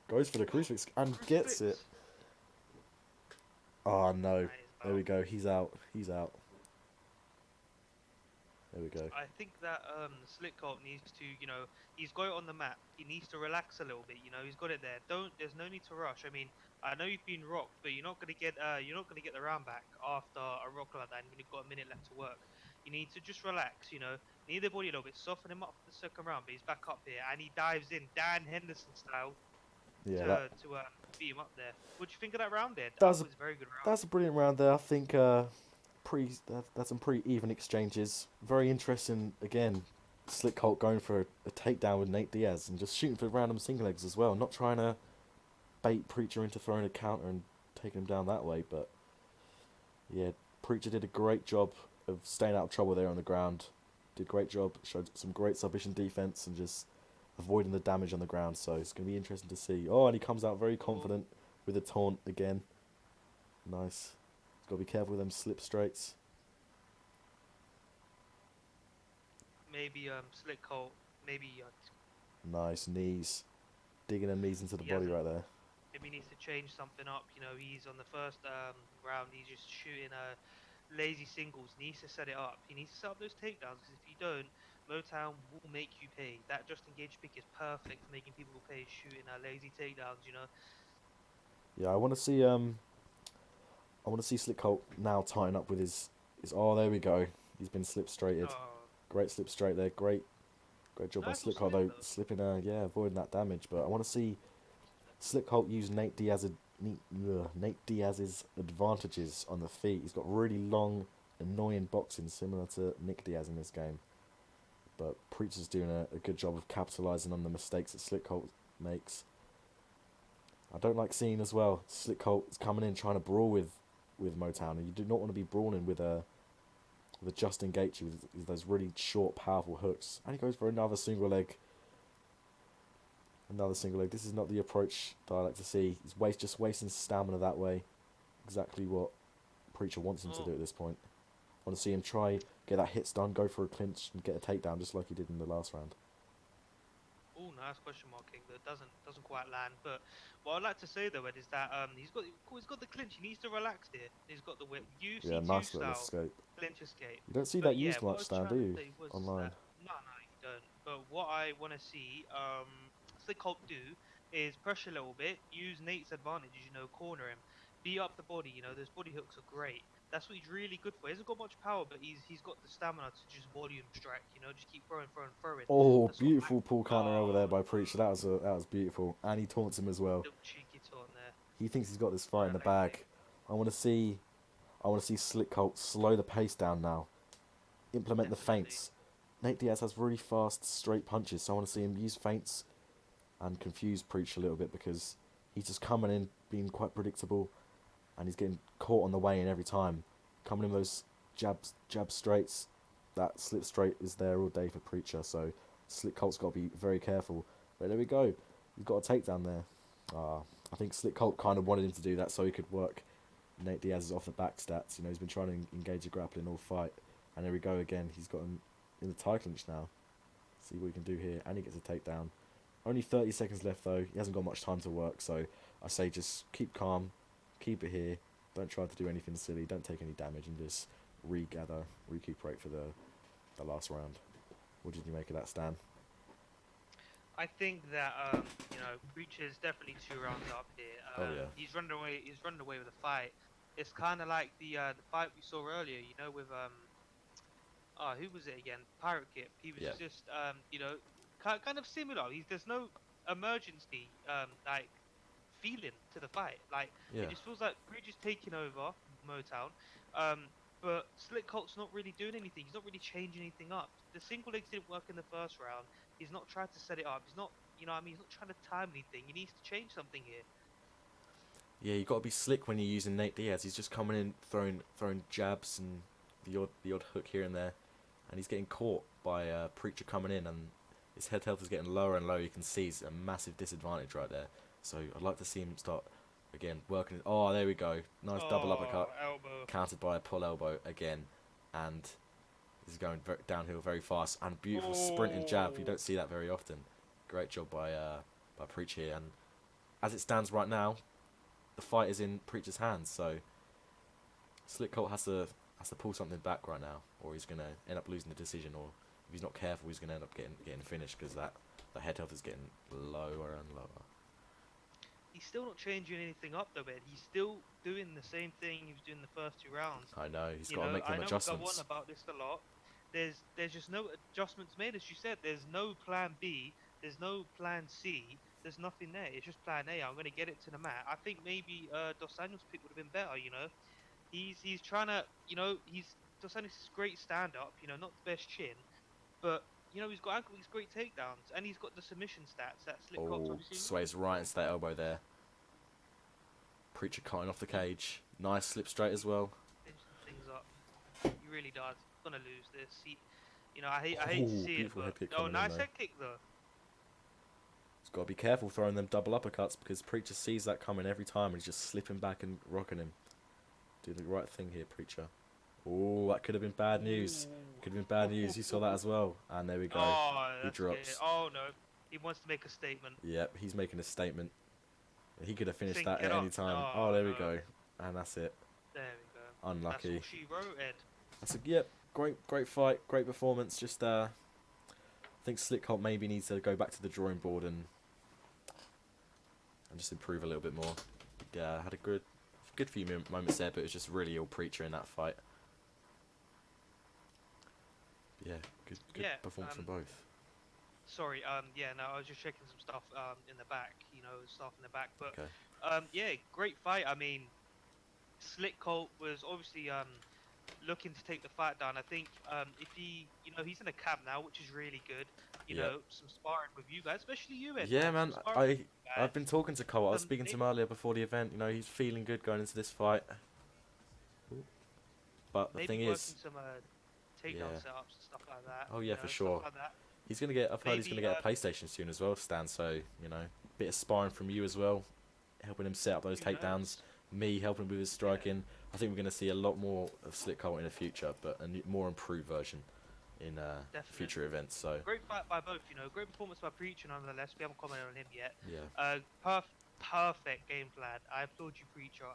goes for the crucifix and gets it. crucifix. Oh no! And he's There we out. go. He's out. He's out. There we go. I think that Slick Colt needs to, he's got it on the map. He needs to relax a little bit. He's got it there. There's no need to rush. I mean, I know you've been rocked, but you're not gonna get the round back after a rock like that. And you've got a minute left to work. You need to just relax. Need the body a little bit, soften him up for the second round. But he's back up here and he dives in, Dan Henderson style, Yeah, to beat him up there. What do you think of that round there? that That was a was a very good round. that's a brilliant round there. I think that's some pretty even exchanges. Very interesting again. Slick Colt going for a takedown with Nate Diaz and just shooting for random single legs as well. Not trying to bait Preacher into throwing a counter and taking him down that way, but yeah, Preacher did a great job of staying out of trouble there on the ground. Did a great job, showed some great submission defense and just avoiding the damage on the ground. So it's going to be interesting to see. Oh, and he comes out very Oh, confident with a taunt again. Nice. Got to be careful with them slip straights. maybe Slick Colt, maybe Nice knees. Digging them knees into the he body hasn't right there. maybe needs to change something up. He's on the first round. He's just shooting lazy singles. He needs to set it up. He needs to set up those takedowns because if you don't, Motown will make you pay. That just engaged pick is perfect for making people pay shooting lazy takedowns. Yeah, I want to see Slick Colt now tighten up with his. Oh, there we go. He's been slip straighted. Oh, Great slip straight there. Great job by nice little Slick Colt slip though, though. slipping. Yeah, avoiding that damage. But I want to see Slick Colt use Nate Diaz's advantages on the feet. He's got really long, annoying boxing similar to Nick Diaz in this game. But Preacher's doing a good job of capitalising on the mistakes that Slick Colt makes. I don't like seeing as well Slick Colt is coming in trying to brawl with Motown, and you do not want to be brawling with a Justin Gaethje with those really short, powerful hooks. And he goes for another single leg. Another single leg. This is not the approach that I like to see. He's just wasting stamina that way. Exactly what Preacher wants him to Oh, do at this point. I want to see him try, get that hit stun, go for a clinch, and get a takedown just like he did in the last round. oh, nice question mark king that doesn't quite land. But what I'd like to say though, Ed, is that he's got the clinch. He needs to relax here. He's got the whip, Yeah, UFC two nice little style escape. clinch escape. You don't see But that yeah, used what I much, was Stan, do trying to you? say was Online. that no, you don't. But what I want to see Slick Hulk do is pressure a little bit, use Nate's advantages, corner him, beat up the body. Those body hooks are great. That's what he's really good for. He hasn't got much power, but he's got the stamina to just volume strike. Just keep throwing, throwing, throwing. Oh, That's what Mac. beautiful pull counter over there Oh, by Preacher. That was beautiful, and he taunts him as well. little cheeky taunt there. He thinks he's got this fight What in I the like to see. bag. I want to see I want to see Slick Colt slow the pace down now. Implement the Definitely. feints. Nate Diaz has really fast, straight punches, so I want to see him use feints and confuse Preach a little bit because he's just coming in, being quite predictable, and he's getting caught on the way in every time. Coming in with those jab straights, that slip straight is there all day for Preacher, so Slick Colt's got to be very careful. But there we go. He's got a takedown there. I think Slick Colt kind of wanted him to do that so he could work Nate Diaz's off the back stats. He's been trying to engage a grappling all fight. And there we go again. He's got him in the tie clinch now. See what he can do here. And he gets a takedown. Only 30 seconds left though. He hasn't got much time to work. So I say just keep calm. Keep it here. Don't try to do anything silly. Don't take any damage and just regather, recuperate for the last round. What did you make of that, Stan? I think that Breacher's definitely 2 rounds up here. Oh yeah. He's running away. He's running away with the fight. It's kind of like the fight we saw earlier. With who was it again? Pirate Kip. He was Yeah. just kind of similar. There's no emergency like feeling to the fight. Like Yeah. it just feels like Breacher's taking over Motown. Um, but Slick Colt's not really doing anything. He's not really changing anything up. The single legs didn't work in the first round. He's not trying to set it up. He's not, what I mean, he's not trying to time anything. He needs to change something here. Yeah, you got to be slick when you're using Nate Diaz. He's just coming in, throwing jabs and the odd hook here and there, and he's getting caught by Preacher coming in, and His head health is getting lower and lower. You can see it's a massive disadvantage right there. So I'd like to see him start again working. Oh, there we go. Nice double uppercut, Elbow. countered by a pull elbow again, and this is going downhill very fast and beautiful sprinting jab. You don't see that very often. Great job by Preach here. And as it stands right now, the fight is in Preacher's hands. So Slick Colt has to pull something back right now, or he's gonna end up losing the decision. Or if he's not careful, he's gonna end up getting finished because the head health is getting lower and lower. He's still not changing anything up though, man. He's still doing the same thing he was doing the first 2 rounds. I know he's You got to know, make I them know adjustments. we go on about this a lot. There's just no adjustments made, as you said. There's no plan B. There's no plan C. There's nothing there. It's just plan A. I'm going to get it to the mat. I think maybe Dos Anjos' pick would have been better. You know, he's trying to. You know, Dos Anjos is great stand up. You know, not the best chin, but you know he's got ankle. He's great takedowns, and he's got the submission stats that Slick Cox Oh, obviously. sways right into that elbow there. Preacher cutting off the cage. Nice slip straight as well. Things up. He really does. He's gonna lose this. You know, I hate to see it, beautiful head but kick oh, coming in nice though. head kick though. He's got to be careful throwing them double uppercuts because Preacher sees that coming every time and he's just slipping back and rocking him. Do the right thing here, Preacher. Oh, that could have been bad news. Could have been bad news. You saw that as well. And there we go. Oh, He that's drops. good. Oh no, he wants to make a statement. Yep, he's making a statement. He could have finished Think that it at any up. time. Oh, Oh, there we no. go. And that's it. There we go. Unlucky. That's all she wrote, Ed. That's a great fight, great performance. Just I think Slick Colt maybe needs to go back to the drawing board and just improve a little bit more. Yeah, had a good few moments there, but it was just really all Preacher in that fight. Yeah, good Yeah, performance from both. Sorry, yeah, no, I was just checking some stuff in the back, you know, stuff in the back, but Okay. yeah, great fight. I mean, Slick Colt was obviously looking to take the fight down. I think if he, you know, he's in a cab now, which is really good. You Yep. know, some sparring with you guys, especially you, Ed. Yeah, man. Some sparring with you guys. I've been talking to Colt. I was speaking to him Maybe- earlier before the event. You know, he's feeling good going into this fight. But the maybe thing working is, some takedown Yeah. setups and stuff like that. Oh, you yeah, know, for stuff sure. like that. he's gonna get. I've heard he's Maybe, gonna get a PlayStation soon as well, Stan. So you know, bit of sparring from you as well, helping him set up those Who takedowns. knows? Me helping with his striking. I think we're gonna see a lot more of Slick Colt in the future, but a more improved version in future events. So Great fight by both, you know. Great performance by Preacher, nonetheless. We haven't commented on him yet. yeah, Perfect game plan. I applaud you, Preacher.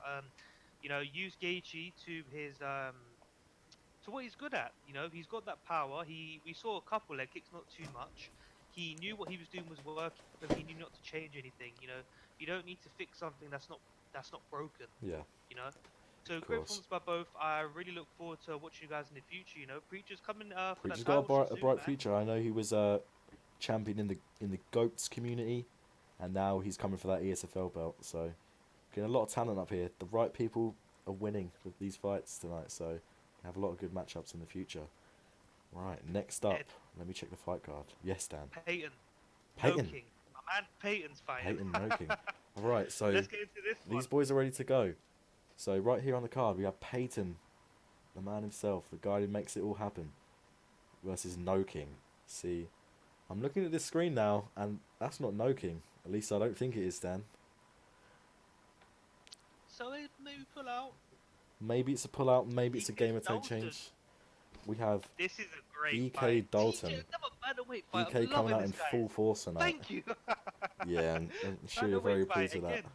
You know, use Gaethje to his to what he's good at. You know, he's got that power. We saw a couple leg kicks, not too much. He knew what he was doing was working, but he knew not to change anything. You know, you don't need to fix something that's not broken. yeah. You know. So Of great course. performance by both. I really look forward to watching you guys in the future. You know, Preacher's coming for Preacher's that got title a soon, bright man. future. I know he was champion in the goats community, and now he's coming for that ESFL belt. So getting a lot of talent up here. The right people are winning with these fights tonight. So we have a lot of good matchups in the future. Right, next up, Ed. let me check the fight card. Yes, Dan. Peyton. Peyton. No King. My man Peyton's fighting. Peyton Noking. All right, so Let's get into this one. these boys are ready to go. So right here on the card, we have Peyton, the man himself, the guy who makes it all happen, versus No King. See, I'm looking at this screen now, and that's not No King. At least I don't think it is, Dan. So they maybe pull out. Maybe it's a pullout, maybe it's a EK game of tag Dalton. change. We have This is a great EK fight. Dalton. TJ, another bantamweight fight. EK I'm coming loving out in this guy. full force tonight. Thank you. Yeah, and I'm sure you're very Bantamweight fight pleased with that. again.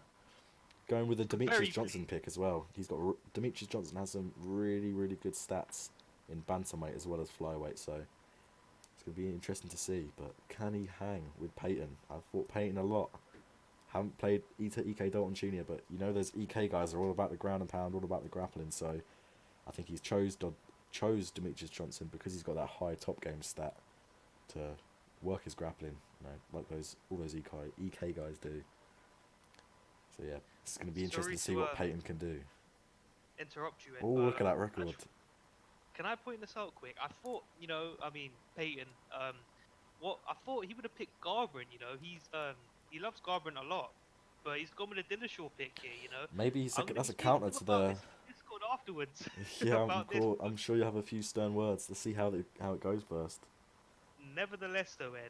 Going with the Demetrius Very Johnson pick as well. He's got Demetrius Johnson has some really good stats in bantamweight as well as flyweight. So it's gonna be interesting to see. But can he hang with Peyton? I've fought Peyton a lot. Haven't played EK Dalton Jr. But you know those EK guys are all about the ground and pound, all about the grappling. So I think he's chose Demetrius Johnson because he's got that high top game stat to work his grappling. You know, like all those EK guys do. So yeah, it's going to be interesting to see what Peyton can do. Interrupt you. Ed, Oh, but, look at that record. Can I point this out quick? I thought, you know, I mean, Peyton. What I thought he would have picked Garbrandt. You know, he loves Garbrandt a lot, but he's gone with a Dillashaw pick here. You know, Maybe I'm gonna that's be a counter speaking to about the. this in Discord afterwards. Yeah, about this. I'm sure you have a few stern words to see how it goes first. Nevertheless, though, Ed,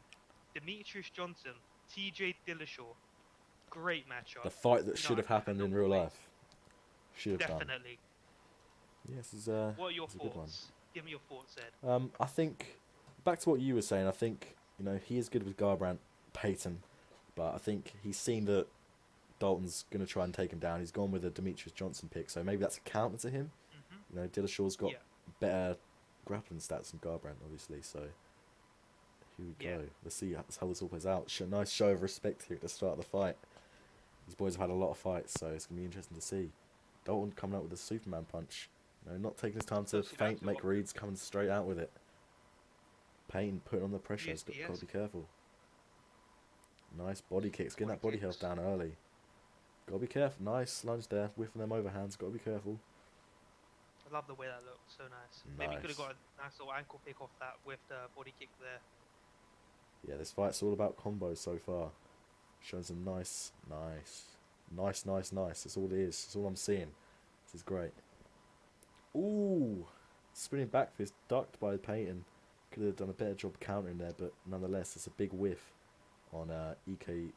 Demetrius Johnson, TJ Dillashaw. Great matchup. The fight that You know, should have I happened in cannot real wait. life. Should have done. Definitely. Yes, What are your is a good one. thoughts? Give me your thoughts, Ed. I think back to what you were saying. I think he is good with Garbrandt, Payton, but I think he's seen that Dalton's going to try and take him down. He's gone with a Demetrius Johnson pick, so maybe that's a counter to him. Mhm. Dillashaw's got Yeah. better grappling stats than Garbrandt, obviously. So here we Yeah. go. Let's see how this all plays out. Nice show of respect here at the start of the fight. These boys have had a lot of fights, so it's going to be interesting to see. Dalton coming out with a Superman punch. Not taking his time to Don't see that feint, too make often. reads, coming straight out with it. Payton putting on the pressure. He's got to Yes. be careful. Nice body kicks. Getting that body Body health kicks. down early. Got to be careful. Nice lunge there. Whiffing them overhands. Got to be careful. I love the way that looked. So nice. Maybe could have Nice. got a nice little ankle pick off that with the body kick there. Yeah, this fight's all about combos so far. Showing some nice. That's all it is. That's all I'm seeing. This is great. Ooh! Spinning back fist ducked by Payton. Could have done a better job countering there, but nonetheless, it's a big whiff on EK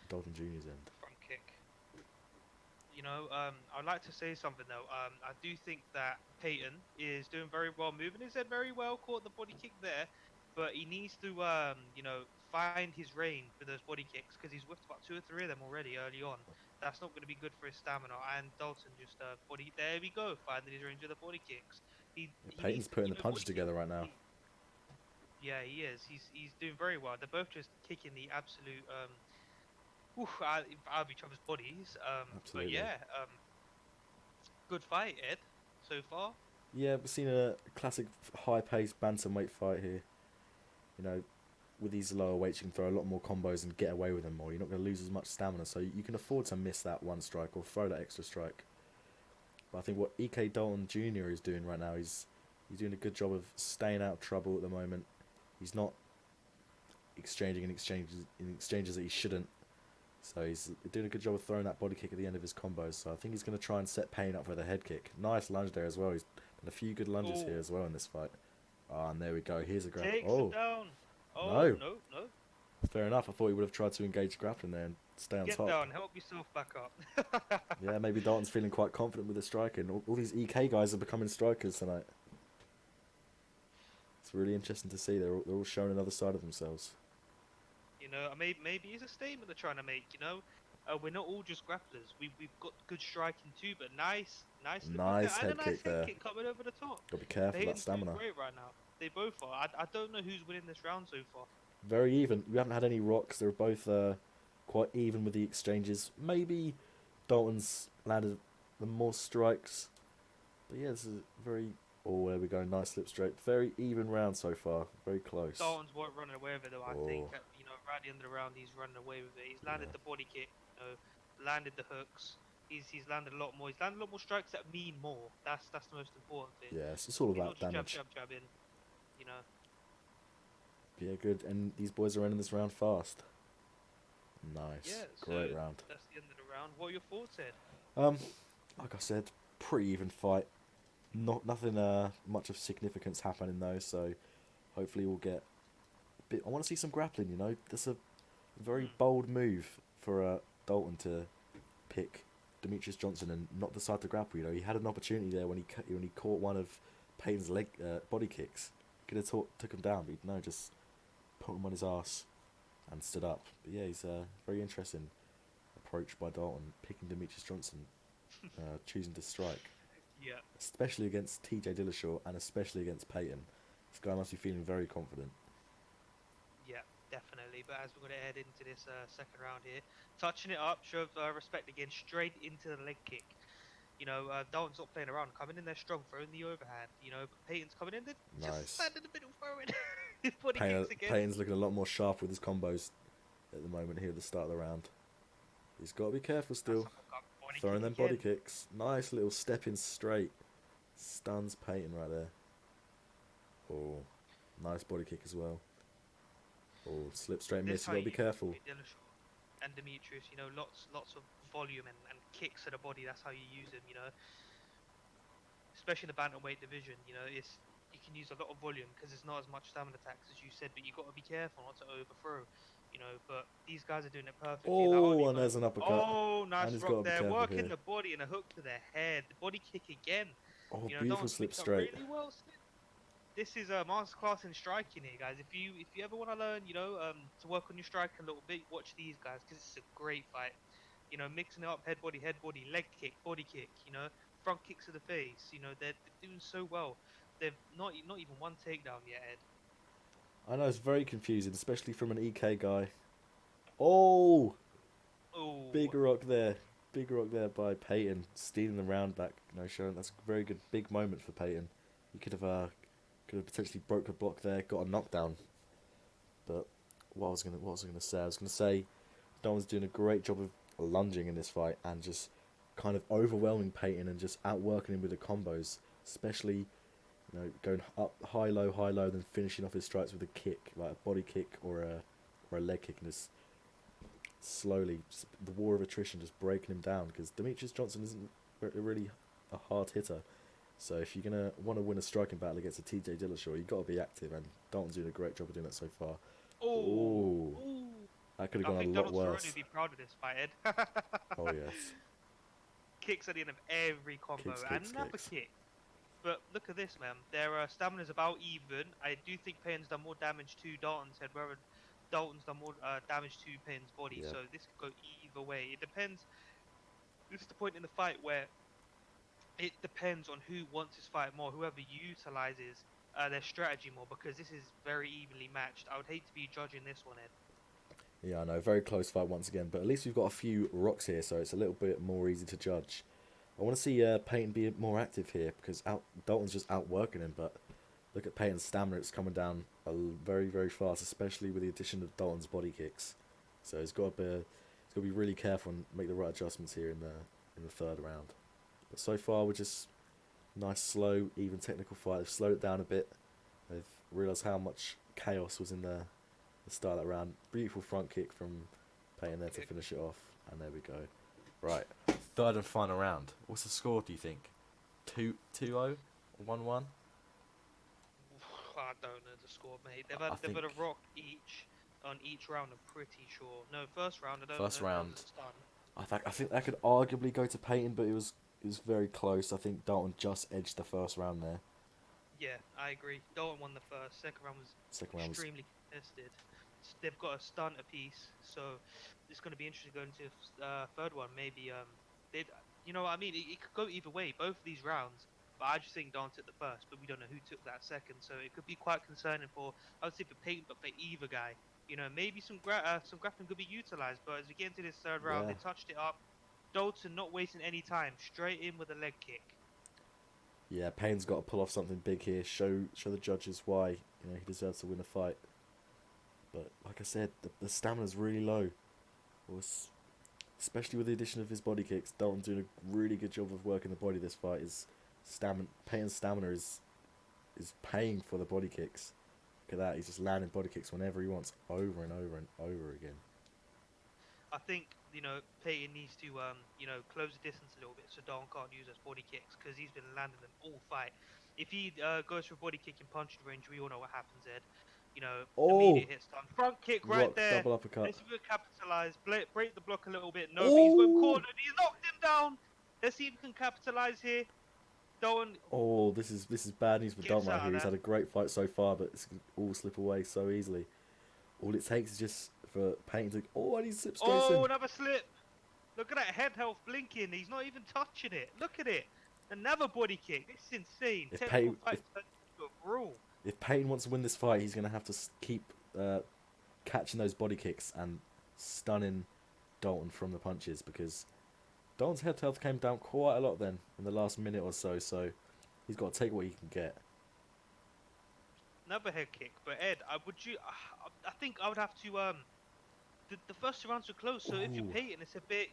Dalton Jr.'s end. Front kick. I'd like to say something though. I do think that Peyton is doing very well, moving his head very well, caught the body kick there, but he needs to, find his range with those body kicks because he's whiffed about 2 or 3 of them already early on. That's not going to be good for his stamina. And Dalton just body. There we go, finding his range with the body kicks. He Peyton's needs, putting the punches body together kicks. right now. Yeah, he is. He's doing very well. They're both just kicking the absolute out of each other's bodies. But Absolutely. yeah, good fight, Ed. So far. Yeah, we've seen a classic high-paced bantamweight fight here. With these lower weights, you can throw a lot more combos and get away with them more. You're not going to lose as much stamina, so you can afford to miss that one strike or throw that extra strike. But I think what EK Dalton Jr. is doing right now, he's doing a good job of staying out of trouble at the moment. He's not exchanging in exchanges that he shouldn't. So he's doing a good job of throwing that body kick at the end of his combos. So I think he's going to try and set Payne up for the head kick. Nice lunge there as well. He's done a few good lunges here as well in this fight. Oh, and there we go. Here's a grab. Takes Oh, him down. Oh, no. no. Fair enough. I thought he would have tried to engage grappling there and stay on Get top. down. Help yourself back up. Yeah, maybe Dalton's feeling quite confident with the striking. All these EK guys are becoming strikers tonight. It's really interesting to see. They're all showing another side of themselves. Maybe it's a statement they're trying to make. We're not all just grapplers. We've got good striking too, but nice Nice and head a nice kick head there. kick coming over the top. Got to be careful of that Payton's doing stamina. great right now. They both are. I don't know who's winning this round so far. Very even. We haven't had any rocks. They're both quite even with the exchanges. Maybe Dalton's landed the more strikes. But yeah, this is very... Oh, there we go. Nice slip straight. Very even round so far. Very close. Dalton's running away with it though. I think Oh. right at the end of the round he's running away with it. He's landed Yeah. the body kick. Landed the hooks. He's landed a lot more. He's landed a lot more strikes that mean more. That's the most important thing. Yeah, it's all He's about not just damage. jab in. You know. Yeah, good. And these boys are ending this round fast. Nice. Yeah. Great So round. that's the end of the round. What are your thoughts, Ed? Like I said, pretty even fight. Nothing much of significance happening though, so hopefully we'll get a bit. I want to see some grappling. That's a very bold move for Dalton to pick Demetrius Johnson and not decide to grapple. He had an opportunity there when he caught one of Payne's leg body kicks. Could have took him down, but no, just put him on his ass and stood up. But yeah, he's a very interesting approach by Dalton, picking Demetrius Johnson, choosing to strike. Yeah. Especially against TJ Dillashaw and especially against Payton. This guy must be feeling very confident. Yeah, definitely. But as we're going to head into this second round here, touching it up, show of respect again, straight into the leg kick. Dalton's not playing around, coming in there strong, throwing the overhand. Payton's coming in there, Nice. just stand in the middle, throwing his body kicks again. Payton's looking a lot more sharp with his combos at the moment here at the start of the round. He's got to be careful still. Throwing them body kicks. Nice little step in straight. Stuns Payton right there. Oh, nice body kick as well. Oh, slip straight miss. You got to be careful. And Demetrius, lots of volume and kicks to the body. That's how you use him. Especially in the bantamweight division. you can use a lot of volume because there's not as much stamina attacks as you said, but you got to be careful not to overthrow, you know. But these guys are doing it perfectly. Not only Oh, and gonna, there's an uppercut. oh, And nice he's got rock to be there, careful working here. the body and a hook to the head, the body kick again. Oh, You know, beautiful Dalton's slip mixed up straight. really well. This is a masterclass in striking here, guys. If you ever want to learn, you know, to work on your strike a little bit, watch these guys because it's a great fight. You know, mixing it up, head body, leg kick, body kick. You know, front kicks to the face. You know, they're doing so well. They've not even one takedown yet, Ed. I know it's very confusing, especially from an EK guy. Oh, big Oh, rock there. Big rock there by Peyton, stealing the round back. No, showing that's a very good big moment for Peyton. He could have potentially broke a block there, got a knockdown. But what was I gonna say? I was gonna say Don's doing a great job of lunging in this fight and just kind of overwhelming Peyton and just outworking him with the combos, especially going up high low, then finishing off his strikes with a kick, like a body kick or a leg kick, and just slowly the war of attrition just breaking him down because Demetrius Johnson isn't really a hard hitter. So if you're gonna want to win a striking battle against a TJ Dillashaw, you've got to be active, and Dalton's doing a great job of doing that so far. oh, Oh, oh. that could have I gone a think lot Donald Cerrone would worse. be proud of this fight, Ed. Oh yes, Kicks at the end of every combo. kicks, kicks, Another kicks. kick. But look at this, man. Their stamina's about even. I do think Payne's done more damage to Dalton's head, whereas Dalton's done more damage to Payne's body. Yeah, So this could go either way. It depends. This is the point in the fight where it depends on who wants this fight more, whoever utilizes their strategy more, because this is very evenly matched. I would hate to be judging this one, Ed. yeah, I know. Very close fight once again, but at least we've got a few rocks here, so it's a little bit more easy to judge. I want to see Peyton be more active here because Dalton's just outworking him, but look at Peyton's stamina; it's coming down very, very fast, especially with the addition of Dalton's body kicks. So he's got to be really careful and make the right adjustments here in the third round. But so far, we're just nice, slow, even technical fight. They've slowed it down a bit. They've realised how much chaos was in the start of that round. Beautiful front kick from Peyton there to Kick. finish it off, and there we go. Right, third and final round. What's the score? Do you think? 2-0, 1-1. I don't know the score, mate. I They've think had a rock each on each round. I'm pretty sure. No, first round. I don't first know if there was round. a stun. I think that could arguably go to Peyton, but it was very close. I think Dalton just edged the first round there. Yeah, I agree. Dalton won the first. Second round was Second round was extremely contested. They've got a stunt apiece, so it's going to be interesting going to third one. Maybe they, you know what I mean? It could go either way. Both of these rounds, but I just think Dalton took the first, but we don't know who took that second. So it could be quite concerning for I would say for Peyton, but for either guy. You know, maybe some grappling could be utilized, but as we get into this third round, yeah. they touched it up. Dalton not wasting any time, straight in with a leg kick. Yeah, Payne's got to pull off something big here. Show the judges why he deserves to win a fight. But like I said, the stamina's really low. Especially with the addition of his body kicks, Dalton doing a really good job of working the body this fight. His stamina, Payne's stamina is paying for the body kicks. Look at that, he's just landing body kicks whenever he wants, over and over and over again. I think Peyton needs to close the distance a little bit so Don can't use those body kicks because he's been landing them all fight. If he goes for body kick in punching range, we all know what happens, Ed. Oh, Immediate hit stun, front kick right rock, there. double uppercut. Let's see if we can capitalize, break the block a little bit. No, but he's got him Oh, cornered. He's knocked him down. Let's see if we can capitalize here. Dalton oh, this is bad news for gets Dalton right out here. of He's that. had a great fight so far, but it's all slip away so easily. All it takes is just for Payne to. Oh, and he slip straight Oh, in. another slip. Look at that head health blinking. He's not even touching it. Look at it. Another body kick. This is insane. If Technical Payne, fight turned into a brawl. if Payne wants to win this fight, he's gonna have to keep catching those body kicks and stunning Dalton from the punches because Dalton's head health came down quite a lot then in the last minute or so. So he's got to take what he can get. Another head kick. But Ed, I think I would have to the first two rounds were close. So if you're Ooh. Peyton, it's a bit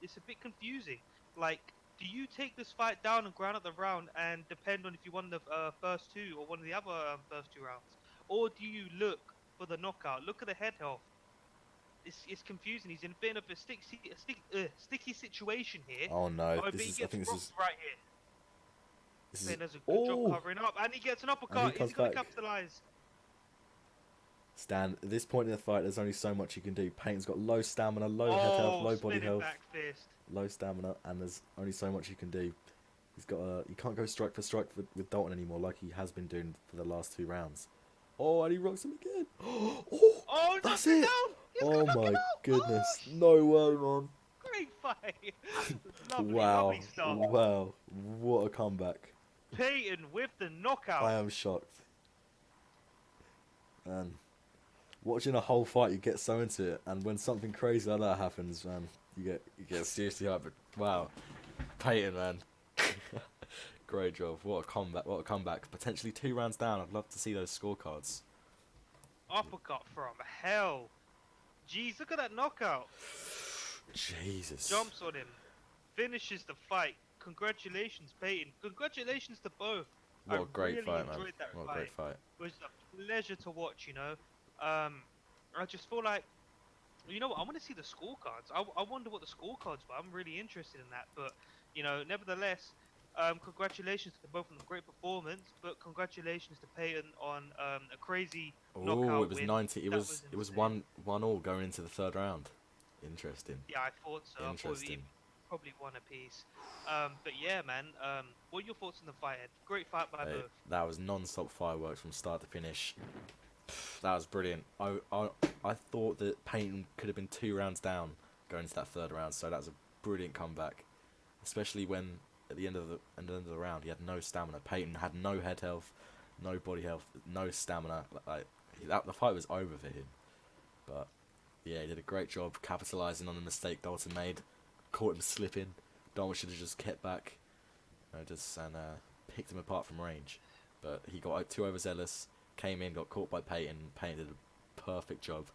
it's a bit confusing. Like, do you take this fight down and ground out the round and depend on if you won the first two or one of the other first two rounds, or do you look for the knockout? Look at the head health. It's confusing. He's in a bit of a sticky situation here. Oh no, But this he is. I gets think this rocked is. right here. This is Payton does a good job oh, covering up, and he gets an and he uppercut. Is comes he going to back. capitalize? Stan, at this point in the fight, there's only so much you can do. Payton's got low stamina, low head health, Oh, low body spinning health, back fist. low stamina, and there's only so much you can do. He's got he can't go strike for strike with Dalton anymore, like he has been doing for the last 2 rounds. Oh, and he rocks him again. Oh, Oh, that's knocks him it. down. He's Oh gonna knock him my out. Oh, goodness, no way, man. great fight. Lovely, Wow, lovely stuff. wow, what a comeback. Payton with the knockout. I am shocked. And watching a whole fight, you get so into it, and when something crazy like that happens, man, you get seriously hyped. Wow, Payton, man, great job. What a comeback! What a comeback! Potentially 2 rounds down. I'd love to see those scorecards. Uppercut from hell. Jeez, look at that knockout. Jesus. Jumps on him. Finishes the fight. Congratulations, Payton. Congratulations to both. What I a great really fight, man. enjoyed that What a fight. great fight. It was a pleasure to watch, you know. I just feel like, you know what, I want to see the scorecards. I wonder what the scorecards were. I'm really interested in that. But, you know, nevertheless, congratulations to both of them. Great performance. But congratulations to Payton on a crazy knockout Oh, it was win. 90. It That was insane. 1-1 going into the 3rd round. Interesting. Yeah, I thought so. I thought Interesting. we probably won a piece. But yeah, man. What are your thoughts on the fight, Ed? Great fight by both. That was non-stop fireworks from start to finish. That was brilliant. I thought that Payton could have been 2 rounds down going into that 3rd round, so that was a brilliant comeback. Especially when at the end of the round he had no stamina. Payton had no head health, no body health, no stamina. The fight was over for him. But yeah, he did a great job capitalising on the mistake Dalton made. Caught him slipping. Dalton should have just kept back, and picked him apart from range. But he got too overzealous, came in, got caught by Payton. Payton did a perfect job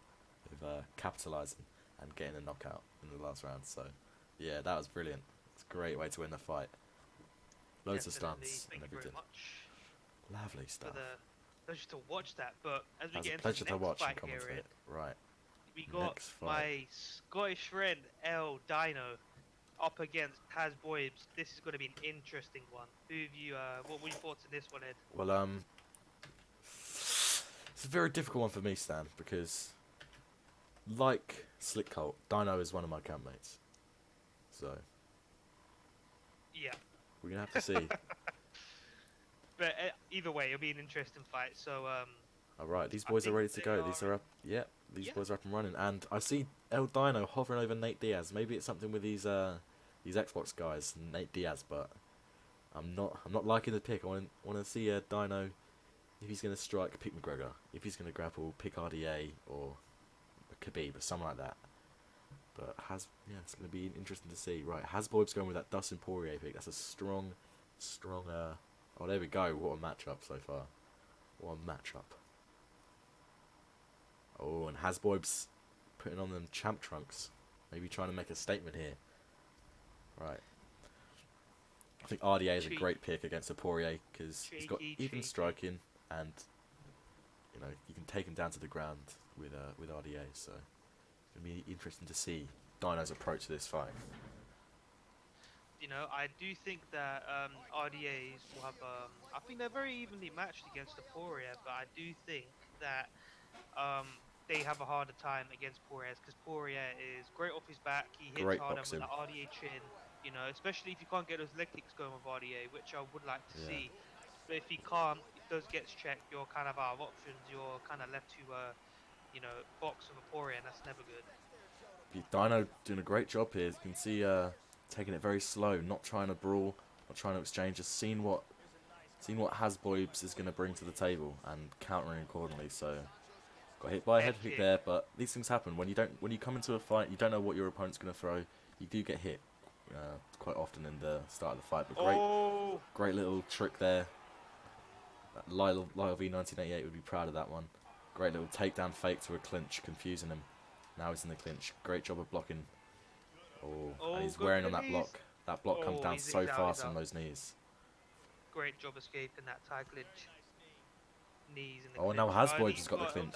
of capitalising and getting a knockout in the last round. So yeah, that was brilliant. It's a great way to win the fight. Loads of Definitely. stunts Thank and you very everything. much Lovely for stuff. the pleasure to watch that. But as we It was get a into pleasure the to next watch and fight here, commentate. Ed, Right. we got Next fight. my Scottish friend El Dino up against Taz Boybs. This is going to be an interesting one. Who have you? What were your thoughts on this one, Ed? Well, it's a very difficult one for me, Stan, because like Slick Colt, Dino is one of my campmates. So Yeah. we're gonna have to see. But either way, it'll be an interesting fight. So All right, these I boys are think ready to they go. are. These are up. Yeah, these Yeah. boys are up and running. And I see El Dino hovering over Nate Diaz. Maybe it's something with these Xbox guys, Nate Diaz. But I'm not liking the pick. I want to see Dino. If he's gonna strike, pick McGregor. If he's gonna grapple, pick RDA or Khabib or something like that. But it's gonna be interesting to see. Right, Hasboyb's going with that Dustin Poirier pick. That's a strong. Oh, there we go. What a matchup so far. What a matchup. Oh, and Hasboyb's putting on them champ trunks. Maybe trying to make a statement here. Right. I think RDA is a great pick against a Poirier because he's got even striking and you can take him down to the ground with RDA. So it's gonna be interesting to see Dino's approach to this fight. You know, I do think that RDAs will have. I think they're very evenly matched against the Poirier, but I do think that they have a harder time against Poirier because Poirier is great off his back. He hits Great harder boxing. with the RDA chin. You know, especially if you can't get those leg kicks going with RDA, which I would like to see. But if he can't, if those gets checked, you're kind of out of options. You're kind of left to, box with a Poirier, and that's never good. Dino doing a great job here. You can see taking it very slow, not trying to brawl, not trying to exchange, just seeing what Hasboybs is going to bring to the table and countering accordingly. So got hit by a head kick there, but these things happen when you come into a fight. You don't know what your opponent's going to throw. You do get hit quite often in the start of the fight. But great little trick there. Lyle V 1988 would be proud of that one. Great little takedown fake to a clinch, confusing him. Now he's in the clinch. Great job of blocking. And he's wearing on that block. That block comes down so fast on those knees. Great job escaping that tie clinch. Knees in the clinch. Now Hasboybs has got the clinch.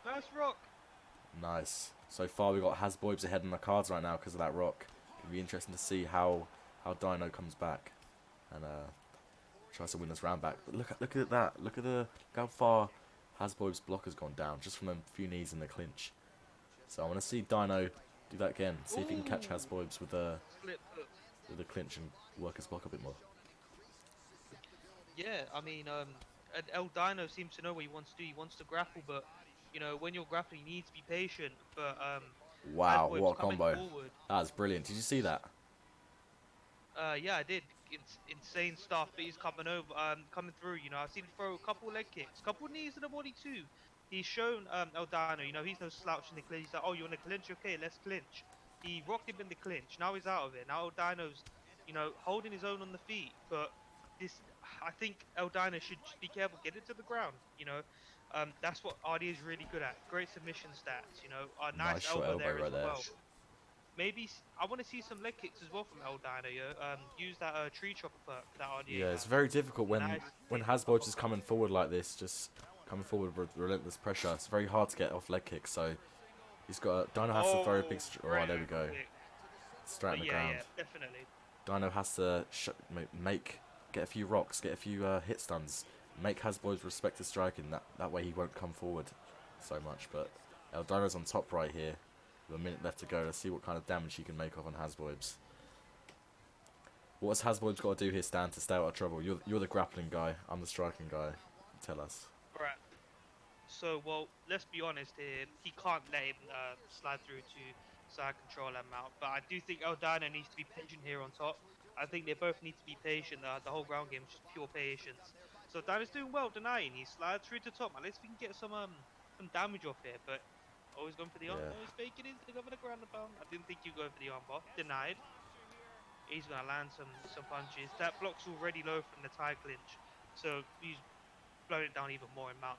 Nice rock. Nice. So far we got Hasboybs ahead in the cards right now because of that rock. It'll be interesting to see how Dino comes back. and tries to win this round back. But look at that. Look how far Hasboib's block has gone down just from them few knees in the clinch. So I want to see Dino do that again. See if he can catch Ooh, Hasboib's slip hook. with the clinch and work his block a bit more. Yeah, I mean, El Dino seems to know what he wants to do. He wants to grapple, but you know, when you're grappling, you need to be patient. But Wow, Hasboib's what a coming combo. forward. That was brilliant. Did you see that? Yeah, I did. It's insane stuff. But he's coming over, coming through. You know, I've seen him throw a couple leg kicks, couple knees to the body too. He's shown Eldano. You know, he's no slouch in the clinch. He's like, oh, you want to clinch? Okay, let's clinch. He rocked him in the clinch. Now he's out of it. Now Eldano's, you know, holding his own on the feet. But this, I think Eldano should be careful. Get it to the ground. You know, that's what RD is really good at. Great submission stats. You know, a Nice nice short elbow elbow there as right there. well. Maybe I want to see some leg kicks as well from Eldino. Yeah? Use that tree chopper perk that RDA Yeah, it's has. very difficult when Nice when kick, Hasboib's is coming uppercut. forward like this, just coming forward with relentless pressure. It's very hard to get off leg kicks. So he's got Dino has to throw a big. Oh, Oh, great there we go. kick. Straight on But the yeah, ground. yeah, definitely. Dino has to get a few rocks, get a few hit stuns, make Hasboib's respect his striking. That way he won't come forward so much. But Dino's on top right here, with a minute left to go. Let's see what kind of damage he can make off on Hasboib's. What's Hasboib's got to do here, Stan, to stay out of trouble? You're the grappling guy. I'm the striking guy. Tell us. Right. So, well, let's be honest here. He can't let him slide through to side control and mount. But I do think Eldano needs to be patient here on top. I think they both need to be patient. The whole ground game is just pure patience. So Dano's doing well denying. He slides through to top. At least we can get some damage off here. But always going for the arm. Yeah. No, he's faking it. He's going to go for the ground and pound. I didn't think you go for the armbar. Denied. He's gonna land some punches. That block's already low from the tie clinch, so he's blowing it down even more in mount.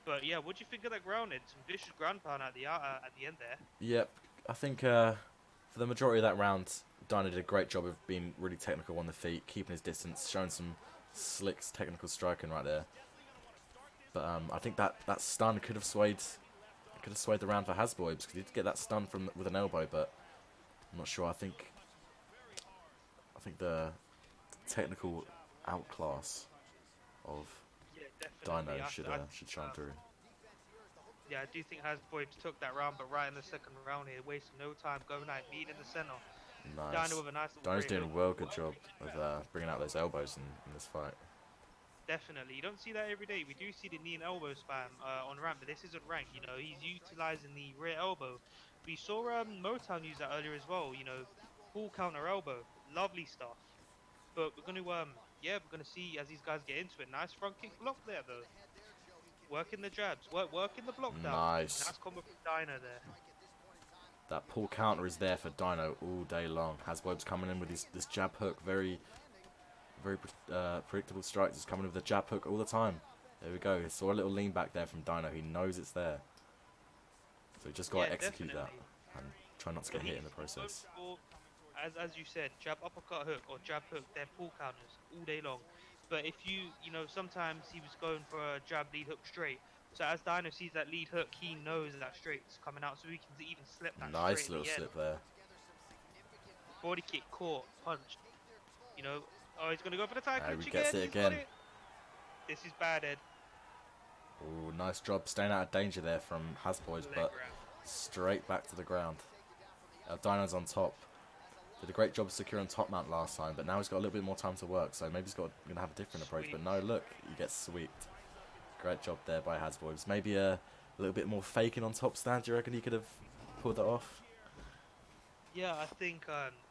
But yeah, what do you think of that ground? It's some vicious ground pound at the end there. Yep. I think for the majority of that round, Dino did a great job of being really technical on the feet, keeping his distance, showing some slick technical striking right there. But I think that stun could have swayed the round for Hasboibs because he did get that stun with an elbow, but I'm not sure. I think the technical outclass of Yeah, Dino definitely. should shine through. Yeah, I do think Hasboybs took that round, but right in the second round here, wasting no time, going out, meeting in the center. Nice. Dino with a nice little Dino's great doing a hook. well good job of bringing out those elbows in this fight. Definitely, you don't see that every day. We do see the knee and elbow spam on ramp, but this isn't rank. You know, he's utilizing the rear elbow. We saw Motown use that earlier as well. You know, full counter elbow, lovely stuff. But we're gonna yeah, we're gonna see as these guys get into it. Nice front kick block there though. Working the jabs, working the block down. Nice. Nice combo from Dino there. That pull counter is there for Dino all day long. Hasboib's coming in with this jab hook, very predictable strikes. He's coming with the jab hook all the time. There we go. Saw a little lean back there from Dino. He knows it's there. So you just got to execute Definitely. that and try not to get hit in the process. As you said, jab uppercut hook or jab hook, they're pull counters all day long. But if you know, sometimes he was going for a jab lead hook straight. So as Dino sees that lead hook, he knows that straight's coming out, so he can even slip that Nice straight in little the end. slip there. Body kick, caught, punched. You know, oh, he's gonna go for the tie clinch He again. gets it He's got again. it. This is bad, Ed. Oh, nice job staying out of danger there from Hasboibs, Leg but grab. straight back to the ground. Dino's on top. Did a great job securing top mount last time, but now he's got a little bit more time to work, so maybe he's going to have a different approach. But no, look, he gets sweeped. Great job there by Hasboibs. Maybe a little bit more faking on top stand. Do you reckon he could have pulled that off? Yeah, I think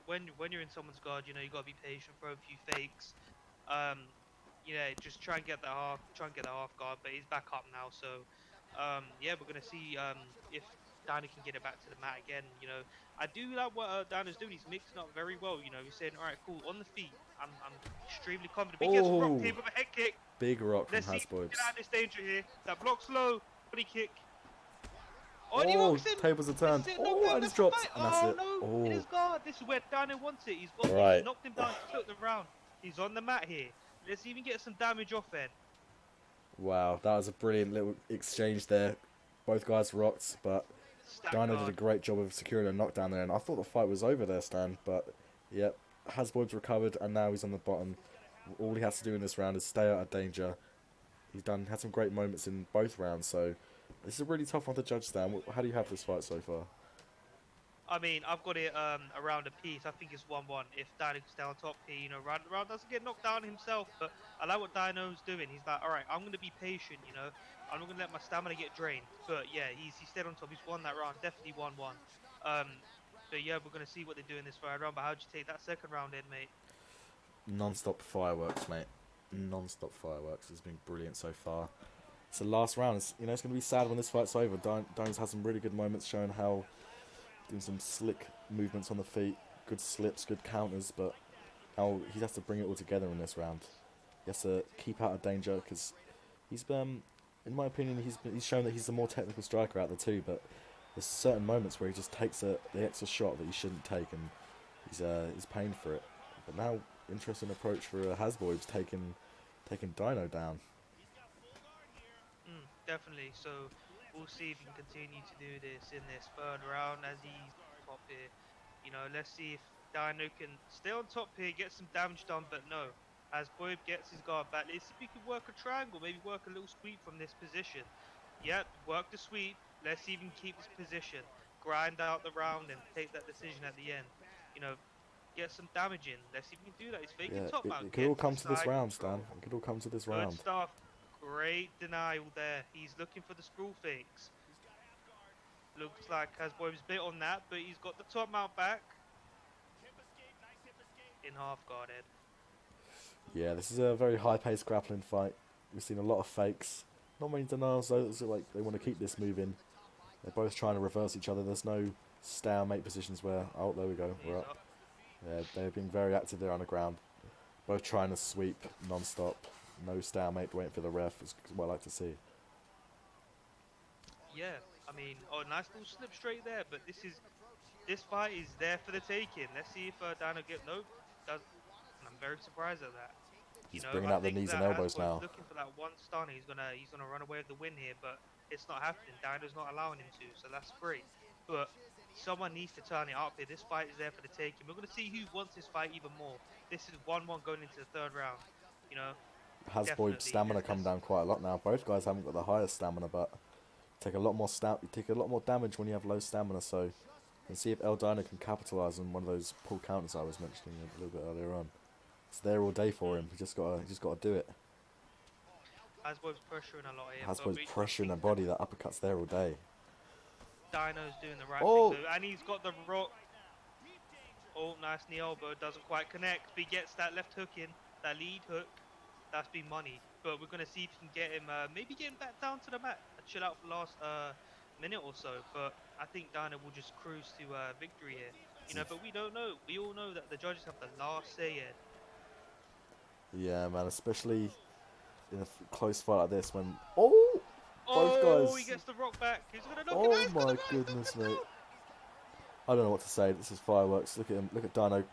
when you're in someone's guard, you know, you gotta be patient, throw a few fakes. Yeah, just try and get that half guard. But he's back up now, so yeah, we're gonna see if Dana can get it back to the mat again. You know, I do like what Dana's doing. He's mixing up very well. You know, he's saying, all right, cool, on the feet. I'm extremely confident. But he gets rocked here with a head kick. Big rock from Let's see if we can Hasboibs. get out of this danger here. That block's low. Body kick. Oh, and he Oh, rocks him. tables are turned. That's it, Oh, knockdown, and that's it's the dropped. fight. And that's Oh it. no, Oh. in his guard. This is where Dana wants it. He's got Right. He's knocked him down, took the round. He's on the mat here. Let's even get some damage off then. Wow, that was a brilliant little exchange there. Both guys rocked, but Stack Dino did a guard. great job of securing a knockdown there. And I thought the fight was over there, Stan. But, yep, Hasboib's recovered, and now he's on the bottom. All he has to do in this round is stay out of danger. Had some great moments in both rounds, so this is a really tough one to judge, Stan. How do you have this fight so far? I mean, I've got it around a piece. I think it's 1-1 if Dino can stay on top here. You know, round doesn't get knocked down himself, but I like what Dino's doing. He's like, all right, I'm gonna be patient. You know, I'm not gonna let my stamina get drained. But yeah, he stayed on top. He's won that round, definitely 1-1. But yeah, we're gonna see what they do in this third round. But how'd you take that second round in, mate? Non-stop fireworks, mate. Non-stop fireworks. It's been brilliant so far. It's the last round. It's going to be sad when this fight's over. Doan's had some really good moments showing how doing some slick movements on the feet, good slips, good counters, but how he has to bring it all together in this round. He has to keep out of danger because in my opinion, he's shown that he's the more technical striker out of the two. But there's certain moments where he just takes the extra shot that he shouldn't take, and he's paying for it. But now, interesting approach for Hasboy's taking Dino down. Definitely. So we'll see if he can continue to do this in this third round as he's top here. You know, let's see if Dino can stay on top here, get some damage done, but no. As Boyd gets his guard back, let's see if he can work a triangle, maybe work a little sweep from this position. Yep, work the sweep. Let's see if he can keep this position, grind out the round and take that decision at the end. You know, get some damage in. Let's see if he can do that. He's faking Yeah, top it mount, could all get to come the to this side round, Stan. control. It could all come to this Good round. stuff. Great denial there. He's looking for the screw fakes. Looks like Hasbro's bit on that, but he's got the top mount back. In half guarded. Yeah, this is a very high-paced grappling fight. We've seen a lot of fakes. Not many denials, though. It's like they want to keep this moving. They're both trying to reverse each other. There's no stalemate positions where... Oh, there we go. We're up. Yeah, they're being very active there on the ground. Both trying to sweep non-stop. No stalemate waiting for the ref. Is what I like to see. Yeah, I mean, oh, nice little slip straight there, but this fight is there for the taking. Let's see if Dino get nope. Does I'm very surprised at that. You He's know, bringing I out the think knees and that elbows Hasbro's now. looking for that one stun. He's gonna run away with the win here, but it's not happening. Dino's not allowing him to, so that's great. But someone needs to turn it up here. This fight is there for the taking. We're gonna see who wants this fight even more. This is 1-1 going into the third round. You know, Hasboy's definitely. stamina come down quite a lot now. Both guys haven't got the highest stamina, but take a lot more damage when you have low stamina. So, and see if El Dino can capitalize on one of those pull counters I was mentioning a little bit earlier on. It's there all day for him. He just got to do it. Hasbro's pressuring a lot here, but Hasboy's I pressure in the think body. That uppercut's there all day. Dino's doing the right Oh! thing, and he's got the rock. Oh, nice knee elbow, doesn't quite connect, but he gets that left hook in, that lead hook. That's been money, but we're gonna see if we can get him, maybe get him back down to the mat and chill out for the last minute or so. But I think Dino will just cruise to victory here, you know. But we don't know. We all know that the judges have the last say here. Yeah, man. Especially in a close fight like this when... Oh! Both Oh, he guys... gets the rock back. He's gonna knock him out. Oh He's got the my rock. Knock goodness, him mate. out. I don't know what to say. This is fireworks. Look at him. Look at Dino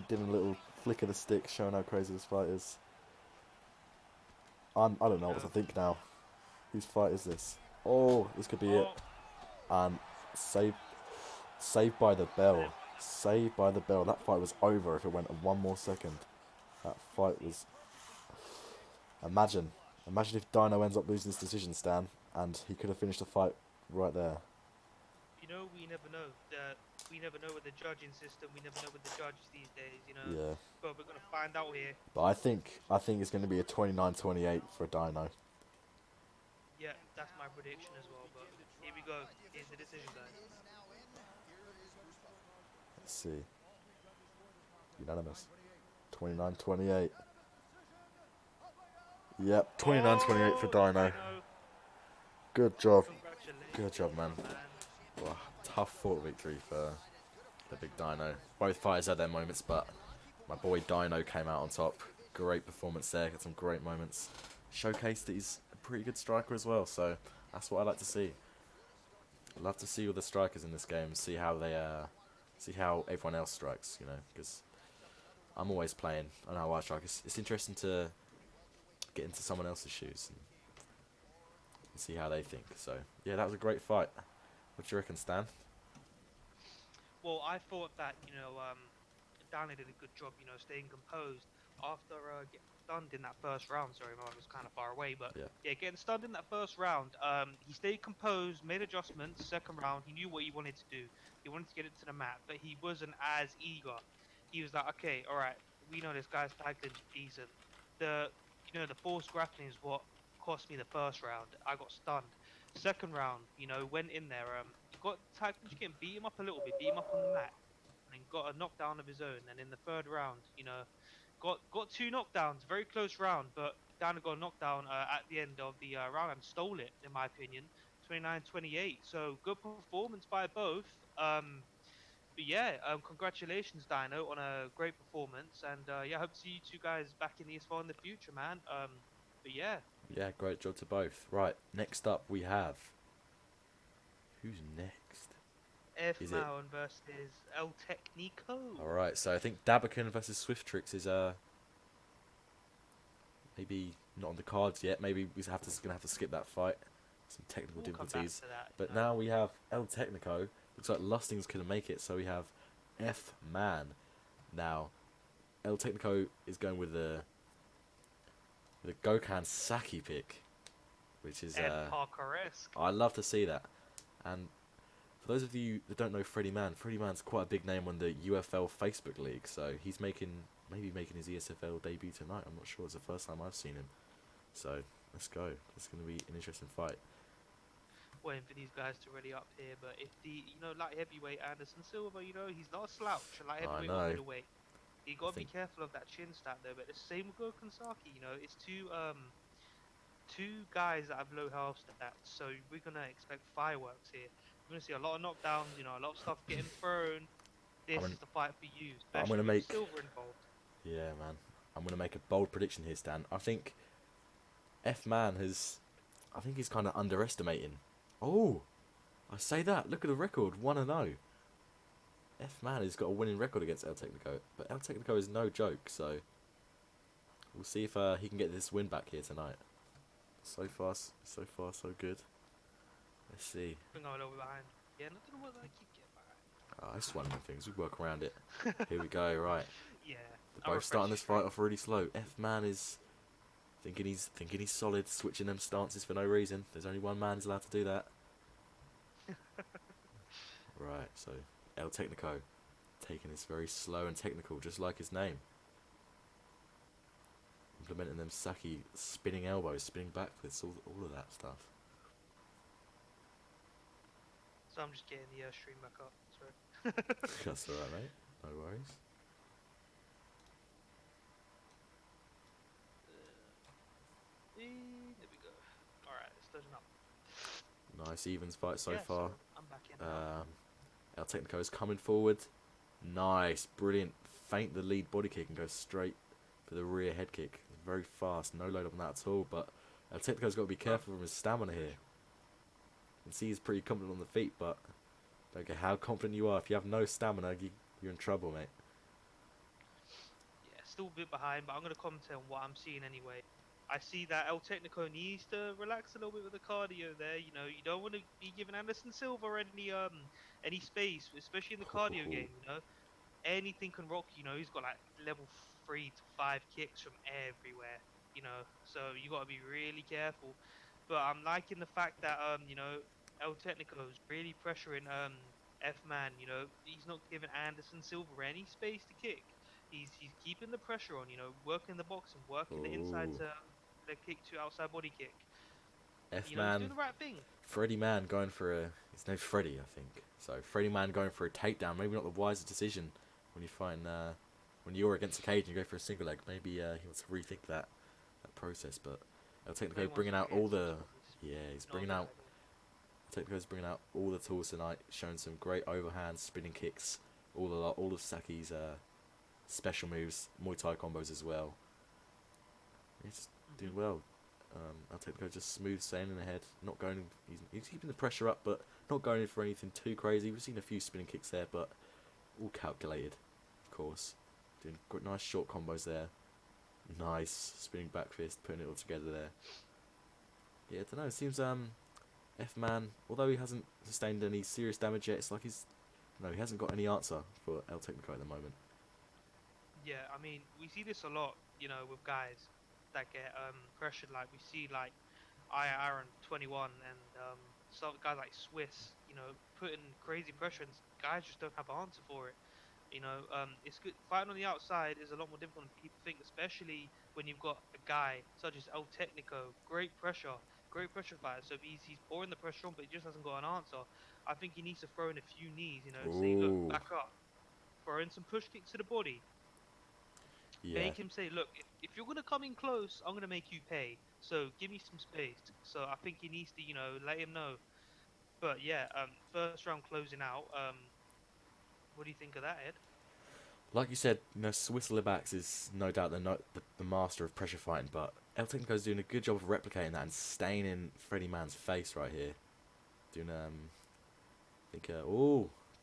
giving a little flick of the stick, showing how crazy this fight is. I don't know what to think now. Whose fight is this? Oh, this could be it. And saved by the bell. Saved by the bell. That fight was over if it went one more second. That fight was... Imagine if Dino ends up losing this decision, Stan, and he could have finished the fight right there. You know, we never know. We never know with the judging system. We never know with the judges these days. You know. Yeah. But we're gonna find out here. But I think it's going to be a 29-28 for Dino. Yeah, that's my prediction as well. But here we go. Here's the decision, guys. Let's see. Unanimous. 29-28. Yep, 29-28 for Dino. Good job. Good job, man. Wow, tough fought victory for the big Dino. Both fighters had their moments, but my boy Dino came out on top. Great performance there. Got some great moments. Showcased that he's a pretty good striker as well. So that's what I like to see. I love to see all the strikers in this game. See how everyone else strikes. You know, because I'm always playing on how I strike. It's interesting to get into someone else's shoes and see how they think. So yeah, that was a great fight. What do you reckon, Stan? Well, I thought that Dino did a good job. You know, staying composed after stunned in that first round. Sorry, I was kind of far away, but Yeah. yeah, getting stunned in that first round. He stayed composed, made adjustments. Second round, he knew what he wanted to do. He wanted to get it to the mat, but he wasn't as eager. He was like, okay, all right, we know this guy's tactic's decent. The the forced grappling is what cost me the first round. I got stunned. Second round, went in there. He got tactics again, beat him up a little bit, beat him up on the mat, and got a knockdown of his own. And in the third round, got two knockdowns, very close round, but Dana got a knockdown at the end of the round and stole it, in my opinion, 29-28. So good performance by both. But yeah, congratulations, Dino, on a great performance, and yeah, hope to see you two guys back in the ESFL in the future, man. But yeah, Yeah, great job to both. Right, next up we have. Who's next? F Is it? Maon versus El Tecnico. Alright, so I think Dabakan versus Swift is maybe not on the cards yet. Maybe gonna have to skip that fight. Some technical We'll come back difficulties. to that, But now we have El Tecnico. Looks like Lusting's couldn't make it, so we have F Man. Now, El Tecnico is going with the Gokhan Saki pick, which is And Parker-esque. I love to see that. And for those of you that don't know Freddie Man's quite a big name on the UFL Facebook League, so he's maybe making his ESFL debut tonight. I'm not sure. It's the first time I've seen him. So let's go. It's going to be an interesting fight. Waiting for these guys to really up here, but if the light heavyweight Anderson Silva, he's not a slouch. Light I heavyweight or know. middleweight. You got to be think careful of that chin stat though. But the same with Gokhan Saki. It's two guys that have low health stats, so we're gonna expect fireworks here. We're gonna see a lot of knockdowns. A lot of stuff getting thrown. This I'm is the fight for you, I'm especially gonna with make Silver involved. yeah, man. I'm gonna make a bold prediction here, Stan. I think I think he's kind of underestimating. Oh, I say that. Look at the record, 1-0. F Man has got a winning record against El Tecnico, but El Tecnico is no joke. So we'll see if he can get this win back here tonight. So far, so good. Let's see. Bring a little bit behind. Yeah, nothing what I keep getting behind. Oh, it's one of the things. We work around it. Here we go. Right. Yeah. They're both starting this fight off really slow. F Man is thinking he's solid, switching them stances for no reason. There's only one man who's allowed to do that. Right. So El Tecnico taking this very slow and technical, just like his name. Implementing them Saki spinning elbows, spinning backwards, all of that stuff. So I'm just getting the stream back up. Sorry. That's alright, mate. No worries. There we go. Alright, it's loading up. Nice evens fight so Yeah, far. I'm back in now. El Tecnico is coming forward. Nice, brilliant. Feint the lead body kick and go straight for the rear head kick. Very fast, no load up on that at all. But El Tecnico's got to be careful from his stamina here. You can see he's pretty confident on the feet, but don't care how confident you are. If you have no stamina, you're in trouble, mate. Yeah, still a bit behind, but I'm going to comment on what I'm seeing anyway. I see that El Tecnico needs to relax a little bit with the cardio there. You don't want to be giving Anderson Silva any space, especially in the cardio game. Anything can rock. He's got like level 3 to 5 kicks from everywhere. So you got to be really careful. But I'm liking the fact that El Tecnico is really pressuring F Man. He's not giving Anderson Silva any space to kick. He's keeping the pressure on. Working the boxing, working the inside to the kick to outside body kick. F He's Man, doing the right thing. Freddie Man going for his name's Freddie, I think. So Freddie Man going for a takedown, maybe not the wisest decision when you find when you're against a cage and you go for a single leg. Maybe he wants to rethink that process. But El Tecnico bringing out all the he's bringing out. Tecnico's bringing out all the tools tonight, showing some great overhands, spinning kicks, all of Saki's special moves, Muay Thai combos as well. He's doing well. El Tecnico just smooth sailing ahead, not going. He's keeping the pressure up, but not going in for anything too crazy. We've seen a few spinning kicks there, but all calculated, of course. Doing nice short combos there. Nice spinning back fist, putting it all together there. Yeah, I don't know. It seems F Man, although he hasn't sustained any serious damage yet, it's like he hasn't got any answer for El Tecnico at the moment. Yeah, I mean, we see this a lot, with guys. that get pressured. Like we see like I Aaron 21 and some guys like Swiss, putting crazy pressure, and guys just don't have an answer for it. It's good. Fighting on the outside is a lot more difficult than people think, especially when you've got a guy such as El Technico, great pressure fighter. So if he's pouring the pressure on, but he just hasn't got an answer, I think he needs to throw in a few knees. Say, look, Ooh, back up, throw in some push kicks to the body, yeah. make him say, look, if you're gonna come in close, I'm gonna make you pay. So give me some space. So I think he needs to, let him know. But yeah, first round closing out. What do you think of that, Ed? Like you said, Swiss Libax is no doubt the master of pressure fighting, but El Tecnico's doing a good job of replicating that and staying in Freddie Man's face right here. Doing I think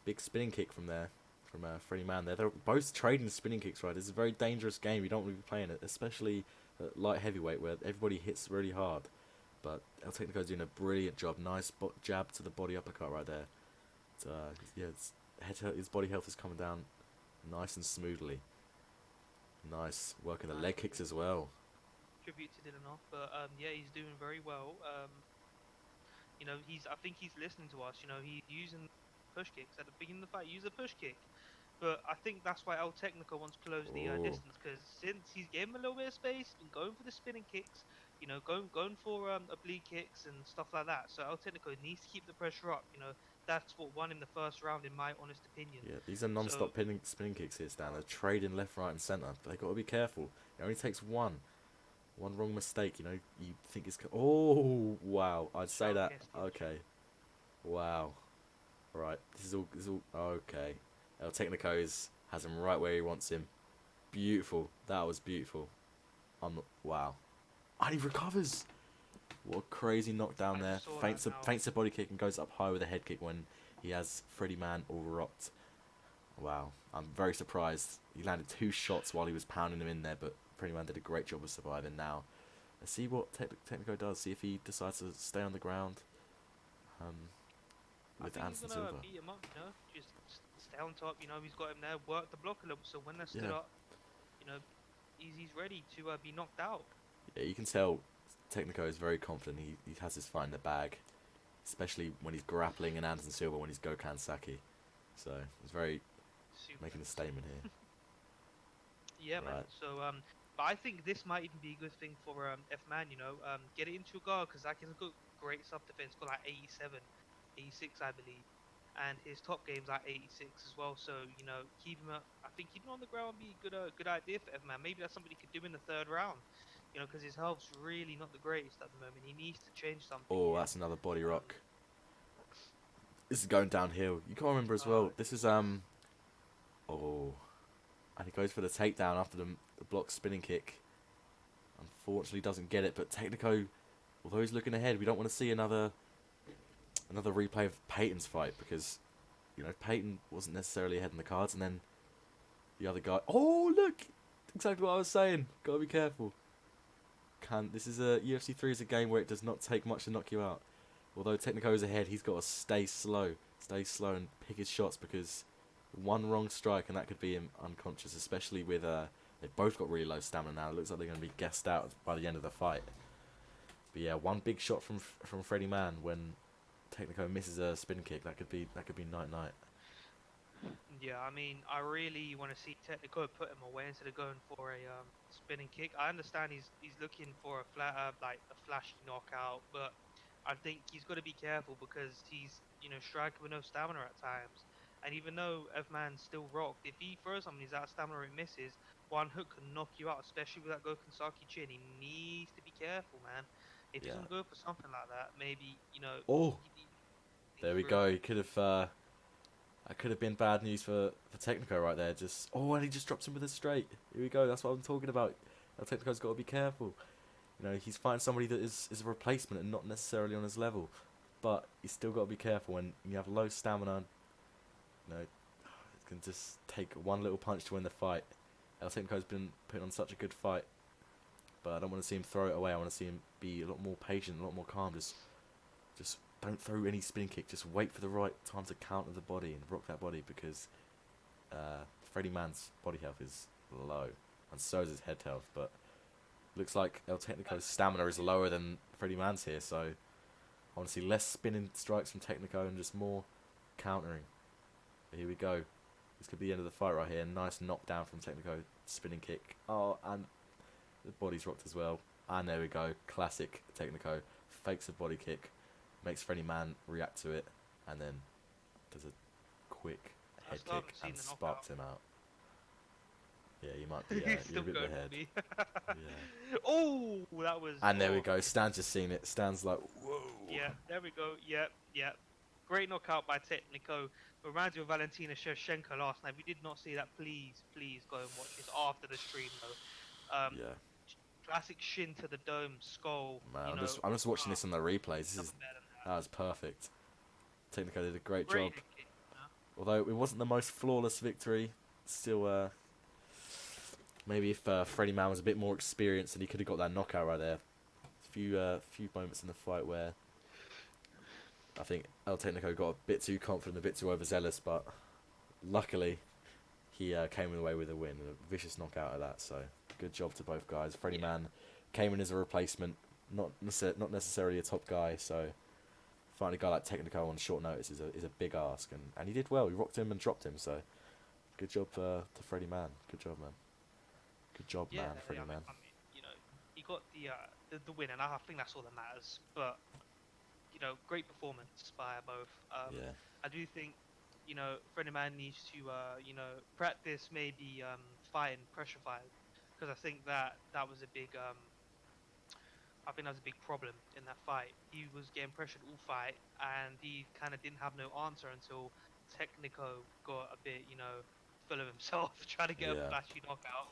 big spinning kick from there, from Freddie Man there. They're both trading spinning kicks, right? It's a very dangerous game. You don't want to be playing it, especially at light heavyweight where everybody hits really hard. But El Tecnico's doing a brilliant job. Nice jab to the body uppercut right there. His body health is coming down nice and smoothly. Nice working the leg Nice. kicks as well. Tribute to Dylan off, but yeah, he's doing very well. I think he's listening to us. He's using push kicks at the beginning of the fight. Use a push kick, but I think that's why El Technico wants to close the Oh, distance, because since he's gave him a little bit of space and going for the spinning kicks, going for oblique kicks and stuff like that. So El Technico needs to keep the pressure up. That's what won him the first round, in my honest opinion. yeah, these are So non-stop spinning kicks here, Stan. They're trading left, right, and centre. But they got to be careful. It only takes one wrong mistake. You think it's. Oh, wow! I'd say sharp that. Kestic. Okay, wow. Right, this is all okay. El Tecnico has him right where he wants him. Beautiful. That was beautiful. Wow. And he recovers. What a crazy knockdown I there. just saw that Faints now. a body kick and goes up high with a head kick when he has Freddie Man all rocked. Wow. I'm very surprised. He landed 2 shots while he was pounding him in there, but Freddie Man did a great job of surviving. Now, let's see what Technico does. See if he decides to stay on the ground um, I with think he's Anderson gonna Silva. beat him up, just stay on top. He's got him there, work the block a little. So when they're stood Yeah. up, you know, he's ready to be knocked out. Yeah, you can tell Technico is very confident. He has his fight in the bag, especially when he's grappling and Anderson Silva when he's Gokhan Saki. So he's very Super. making a statement here. Yeah, man. Right. So but I think this might even be a good thing for F Man. Get it into a guard, because that can go great self defense. Got like 87, 86, I believe. And his top game's like 86 as well. So keep him up. I think keeping him on the ground would be a good idea for F Man. Maybe that's something he could do in the third round. Because his health's really not the greatest at the moment. He needs to change something Oh, here. that's another body Um, rock. This is going downhill. You can't remember as well. This is Jesus. Oh, and he goes for the takedown after the block spinning kick. Unfortunately, doesn't get it. But Technico, although he's looking ahead, we don't want to see another replay of Peyton's fight because Peyton wasn't necessarily ahead in the cards, and then the other guy. Oh, look, exactly what I was saying. Gotta be careful. This is a UFC 3 is a game where it does not take much to knock you out. Although Technico is ahead, he's got to stay slow and pick his shots because one wrong strike and that could be him unconscious. Especially with they've both got really low stamina now. It looks like they're going to be gassed out by the end of the fight. But yeah, one big shot from Freddie Man when Technico misses a spin kick. That could be night night. Yeah, I mean, I really want to see Technico put him away instead of going for a spinning kick. I understand he's looking for a like a flashy knockout, but I think he's got to be careful because he's striking with no stamina at times. And even though F-Man's still rocked, if he throws something he's out of stamina or it misses, one hook can knock you out, especially with that Gokansaki chin. He needs to be careful, man. If he's Yeah. gonna go for something like that, maybe Oh, think there we through. go. He could have. That could have been bad news for Technico right there. And he just drops him with a straight. Here we go. That's what I'm talking about. Now Technico's got to be careful. He's fighting somebody that is a replacement and not necessarily on his level. But you still got to be careful when you have low stamina. It can just take one little punch to win the fight. El Technico's been putting on such a good fight. But I don't want to see him throw it away. I want to see him be a lot more patient, a lot more calm. Just don't throw any spin kick. Just wait for the right time to counter the body and rock that body because Freddie Man's body health is low, and so is his head health. But Looks like El Technico's stamina is lower than Freddie Man's here, so I want to see less spinning strikes from Technico and just more countering. But here we go. This could be the end of the fight right here. Nice knockdown from Technico. Spinning kick. Oh, and the body's rocked as well. And there we go. Classic Technico. Fakes a body kick. Makes Freddie Man react to it. And then does a quick I head still kick haven't seen and the knockout. sparked him out. Yeah, you might be. He's You're still a bit going ahead. for me. Yeah. Oh, that was. And there we Oh, go. Stan's just seen it. Stan's like, whoa. yeah, there we go. Yep, yep. Great knockout by Technico. Reminds me of Valentina Shevchenko last night. If you did not see that, please go and watch this after the stream, though. Yeah, Classic shin to the dome, skull. man. You I'm know, just, I'm just watching this on the replays. This is nothing better than that was perfect. Technico did a great that. Great job. head kick, you know? Although it wasn't the most flawless victory, still, maybe if Freddie Man was a bit more experienced and he could have got that knockout right there. Few moments in the fight where I think El Technico got a bit too confident, a bit too overzealous, but luckily he came away with a win, a vicious knockout of that. So good job to both guys. Freddie Man came in as a replacement, not necessarily a top guy. So finding a guy like Technico on short notice is a big ask, and he did well. He rocked him and dropped him. So good job to Freddie Man. Good job, man. Good job, Yeah, man, Freddie Man. I mean, you know, he got the win, and I think that's all that matters. But you know, great performance by both. Yeah. I do think, you know, Freddie Man needs to, you know, practice maybe fighting pressure fight, because I think that was a big, I think that was a big problem in that fight. He was getting pressured all fight, and he kind of didn't have no answer until Technico got a bit, you know, full of himself, trying to get a Yeah. flashy knockout.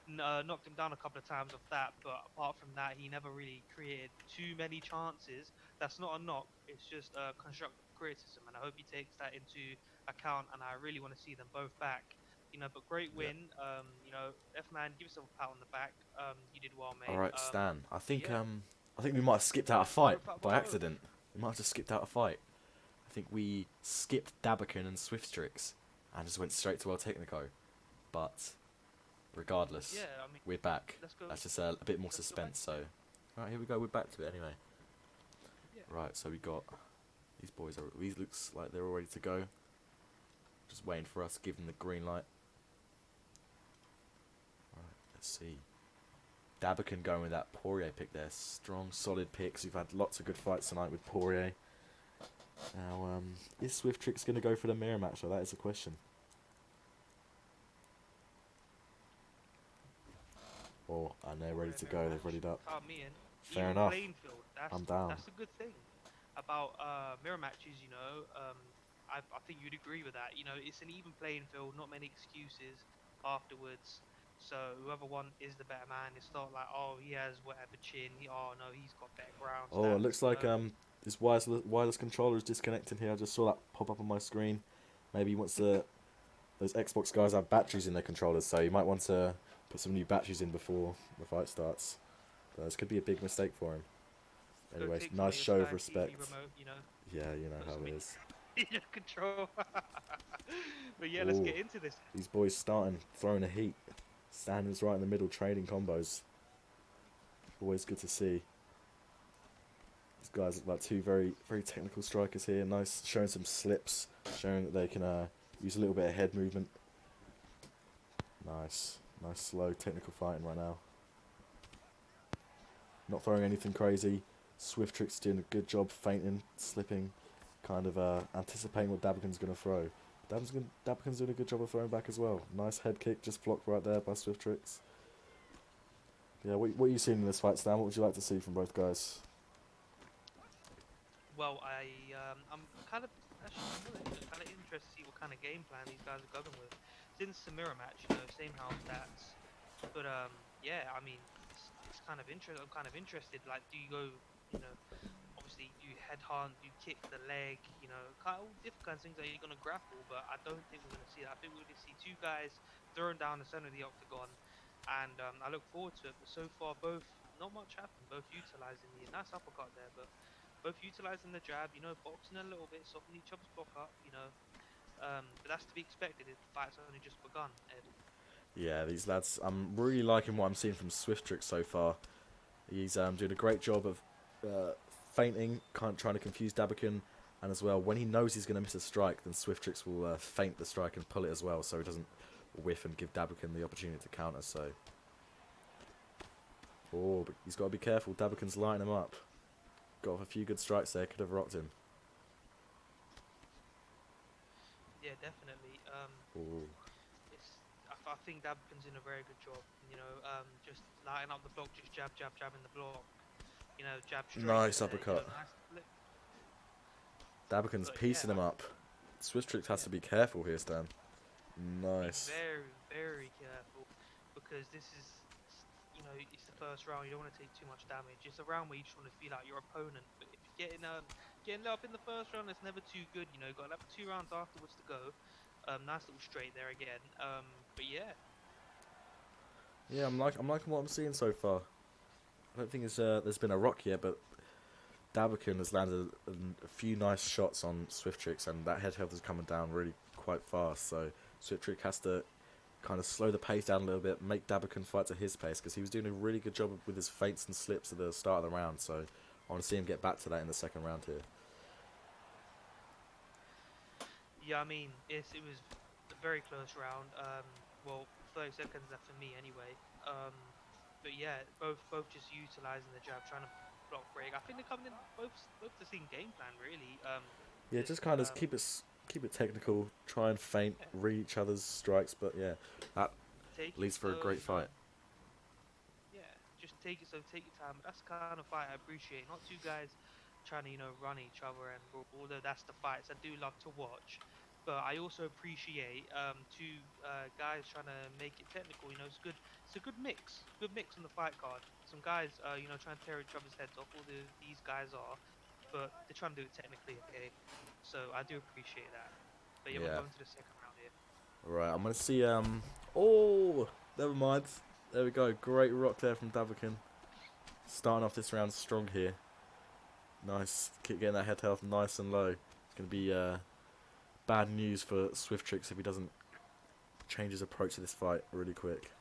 Knocked him down a couple of times off that, but apart from that, he never really created too many chances. That's not a knock; it's just constructive criticism, and I hope he takes that into account. And I really want to see them both back. You know, but great Yeah. win. You know, F man, give yourself a pat on the back. You did well, All mate. right, Stan. Yeah, I think we might have skipped out a fight both out by both. accident. We might have just skipped out a fight. I think we skipped Dabakin and Swiftstrix and just went straight to El Technico. But regardless, Yeah, I mean, we're back. let's go. That's just a bit more Let's go back suspense. So, right, here we go. We're back to it anyway. Yeah. Right, so we got these boys. These looks like they're all ready to go. Just waiting for us, give them the green light. Right, let's see. Dabakin going with that Poirier pick there. Strong, solid picks. We've had lots of good fights tonight with Poirier. Now, is Swifttrix going to go for the mirror match? Or that is the question. Oh, and they're ready to go. They've readied up. Count me in. Fair Even enough. playing field. I'm down. That's a good thing about mirror matches. You know, I think you'd agree with that. You know, it's an even playing field. Not many excuses afterwards. So whoever won is the better man. It's not like, oh, he has whatever chin. Oh no, he's got better ground. Oh, it stats, looks you like know. this wireless controller is disconnecting here. I just saw that pop up on my screen. Maybe he wants to. Those Xbox guys have batteries in their controllers, so you might want to put some new batteries in before the fight starts. But this could be a big mistake for him. Go Anyways, take some nice your show of Sky TV respect. remote, you know, Yeah, you know put how some it in is. your control. But yeah, let's Ooh, get into this. these boys starting, throwing a heat. Sanders right in the middle, trading combos. Always good to see. These guys look like two very technical strikers here. Nice, showing some slips, showing that they can use a little bit of head movement. Nice slow technical fighting right now. Not throwing anything crazy. Swifttrix doing a good job feinting, slipping, kind of anticipating what Dabakin's going to throw. Dabakin's doing a good job of throwing back as well. Nice head kick, just blocked right there by Swifttrix. Yeah, what are you seeing in this fight, Stan? What would you like to see from both guys? Well, I'm kind of actually kind of interested to see what kind of game plan these guys are going with. Since the mirror match, you know, same house stats, but yeah, I mean, it's kind of interesting. I'm kind of interested. Like, do you go, you know, obviously you head hunt, you kick the leg, you know, kind of all different kinds of things that you're gonna grapple. But I don't think we're gonna see that. I think we're gonna see two guys throwing down the center of the octagon, and I look forward to it. But so far, both not much happened. Both utilizing the nice uppercut there, but both utilizing the jab, you know, boxing a little bit, softening each other's block up, you know. But that's to be expected if the fight's only just begun, Ed. Yeah, these lads, I'm really liking what I'm seeing from Swifttrix so far. He's doing a great job of feinting, trying to confuse Dabakin, and as well, when he knows he's going to miss a strike, then Swiftrix will feint the strike and pull it as well, so he doesn't whiff and give Dabakin the opportunity to counter. So, oh, but he's got to be careful. Dabakin's lining him up. Got off a few good strikes there. Could have rocked him. Yeah, definitely. Oh, I think Dabkin's in a very good job. Just lighting up the block, just jab, jab, jab in the block. Jab straight. nice uppercut. Nice flip. Dabakin's But piecing yeah, him up. Swiftrix has to be careful here, Stan. be Nice. very, very careful because this is, it's the first round. You don't want to take too much damage. It's a round where you just want to feel like your opponent. But if you're getting lit up in the first round, it's never too good. Got another 2 rounds afterwards to go. Nice little straight there again. But yeah. Yeah, I'm liking what I'm seeing so far. I don't think there's been a rock yet, but Dabakin has landed a few nice shots on Swiftrix, and that head health is coming down really quite fast. So Swiftrix has to kind of slow the pace down a little bit, make Dabakin fight to his pace, because he was doing a really good job with his feints and slips at the start of the round. So I want to see him get back to that in the second round here. Yeah, I mean, it was a very close round. Well, 30 seconds left for me anyway. But yeah, both just utilizing the jab, trying to block break. I think they're coming in both the same game plan really. Yeah, just kind of keep it technical, try and feint, Yeah, read each other's strikes, but yeah, that take it leads for a slow, great fight. yeah, just take it slow, take your time. That's the kind of fight I appreciate. Not two guys trying to run each other, and although that's the fights I do love to watch. But I also appreciate two guys trying to make it technical. It's good. It's a good mix on the fight card. Some guys, trying to tear each other's heads off. These guys are, but they're trying to do it technically. Okay, so I do appreciate that. But yeah, we're Yeah. going to the second round here. Right, I'm gonna see. Oh, never mind. There we go. Great rock there from Dabakin. Starting off this round strong here. Nice, keep getting that head health nice and low. It's gonna be bad news for Swiftrix if he doesn't change his approach to this fight really quick.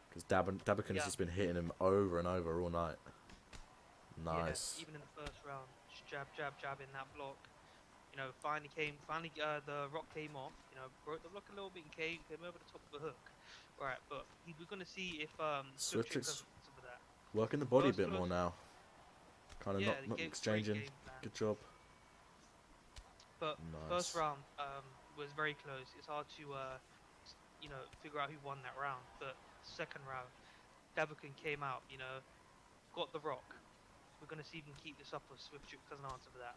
Because Dabakin has Yeah, just been hitting him over and over all night. yeah. Nice. Even in the first round, just jab, jab, jab in that block. Finally, the rock came off. Broke the block a little bit and came over the top of the hook. Right, but we're gonna see if Swift Swiftrix has some of that. working the body a First bit more close, now. Kind of yeah, not great exchanging. game plan. Good job. But first Nice. round was very close. It's hard to figure out who won that round. But second round, Dabakin came out. Got the rock. We're gonna see if we can keep this up. Or Swift doesn't answer for that.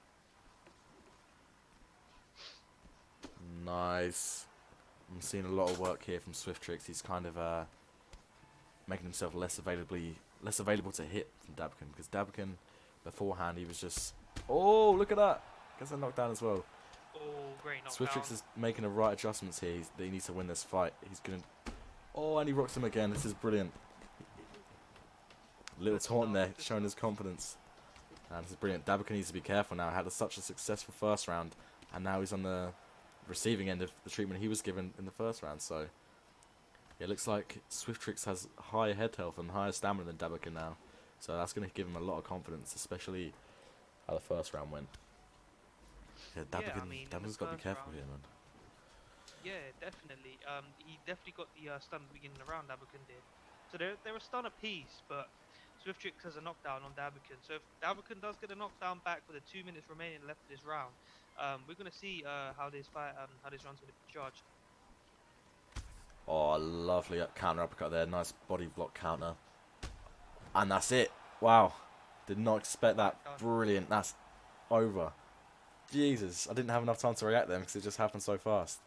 Nice. I'm seeing a lot of work here from Swiftrix. He's kind of making himself less available to hit from Dabakin, because Dabakin beforehand he was just, oh, look at that, gets a knockdown as well. Oh, great knockdown. Swiftrix is making the right adjustments here. That he needs to win this fight. He's gonna, oh, and he rocks him again. This is brilliant. Little Good taunt stuff, there, good showing stuff. his confidence. And this is brilliant. Dabakin needs to be careful now. Had such a successful first round, and now he's on the receiving end of the treatment he was given in the first round. So yeah, it looks like Swiftrix has higher head health and higher stamina than Dabakin now. So that's going to give him a lot of confidence, especially how the first round went. Yeah, Yeah, I mean, in the Dabakin's got to be first careful round, here, man. yeah, definitely. He definitely got the stun at the beginning of the round. Dabakin did. So they're a stun apiece, but Swifttrix has a knockdown on Dabakin. So if Dabakin does get a knockdown back with the 2 minutes remaining left of this round, we're gonna see how this round's gonna be judged. Oh, lovely counter uppercut there. Nice body block counter. And that's it. Wow. Did not expect that. Done. Brilliant. That's over. Jesus. I didn't have enough time to react then because it just happened so fast.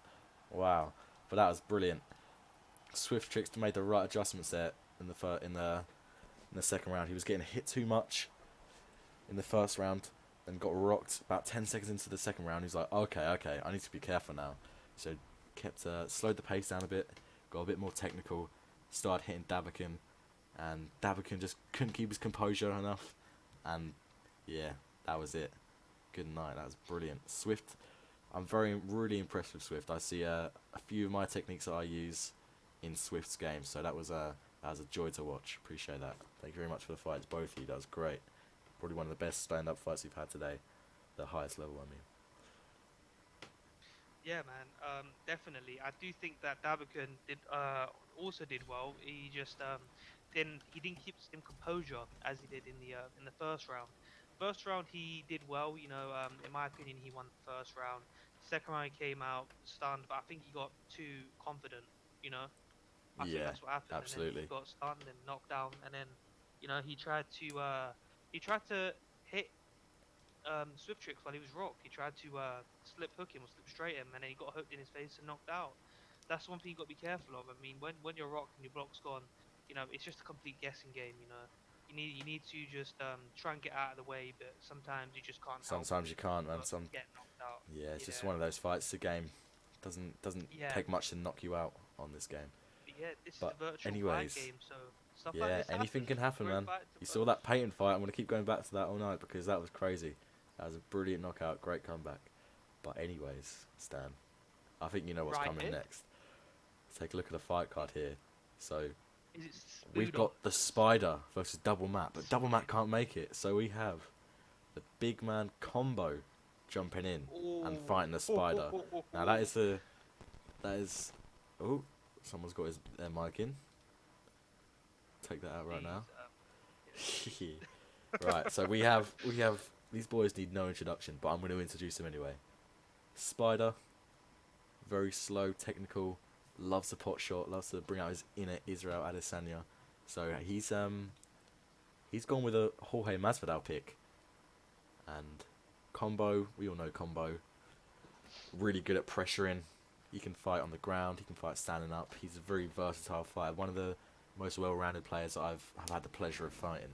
Wow. But that was brilliant. Swiftrix made the right adjustments there in the second round. He was getting hit too much in the first round and got rocked about 10 seconds into the second round. He's like, okay, I need to be careful now. So kept slowed the pace down a bit, got a bit more technical, started hitting Dabakin, and Dabakin just couldn't keep his composure enough, and yeah, that was it. Good night. That was brilliant. Swift, I'm really impressed with Swift. I see a few of my techniques that I use in Swift's game, so that was a That was a joy to watch. Appreciate that. Thank you very much for the fights, both of you. That was great. Probably one of the best stand-up fights we've had today. The highest level, I mean. Yeah, man. Definitely. I do think that Dabican did also did well. He just didn't keep the same composure as he did in the first round. First round he did well. In my opinion, he won the first round. Second round he came out stunned, but I think he got too confident. You know, I think Yeah, that's what happened, and then he absolutely. got stunned and knocked down, and then he tried to hit Swift tricks while he was rocked. He tried to slip hook him or slip straight him, and then he got hooked in his face and knocked out. That's one thing you got to be careful of. I mean, when you're rocked and your block's gone, it's just a complete guessing game. You need to just try and get out of the way, but sometimes you just can't help Sometimes you can't, man. but get knocked out. Yeah, it's just Yeah, one of those fights. The game doesn't yeah, take much to knock you out on this game. but yeah. This is But a virtual fight anyways, game, so stuff like yeah, this anything happens. can happen, Great man. fight to You saw both. that Payton fight. I'm gonna keep going back to that all night because that was crazy. That was a brilliant knockout, great comeback. But anyways, Stan, I think you know what's Right coming here, next. Let's take a look at the fight card here. So is it we've Spudo? got the Spider versus Double Matt, but Double Matt can't make it. So we have the big man combo jumping in and Oh, fighting the Spider. Now that is oh, someone's got their mic in. Take that out right Jeez, now. yeah. Right, so we have these boys need no introduction, but I'm going to introduce them anyway. Spider, very slow, technical, loves the pot shot, loves to bring out his inner Israel Adesanya. So he's gone with a Jorge Masvidal pick. And Combo, we all know Combo, really good at pressuring. He can fight on the ground, he can fight standing up. He's a very versatile fighter, one of the most well-rounded players that have had the pleasure of fighting.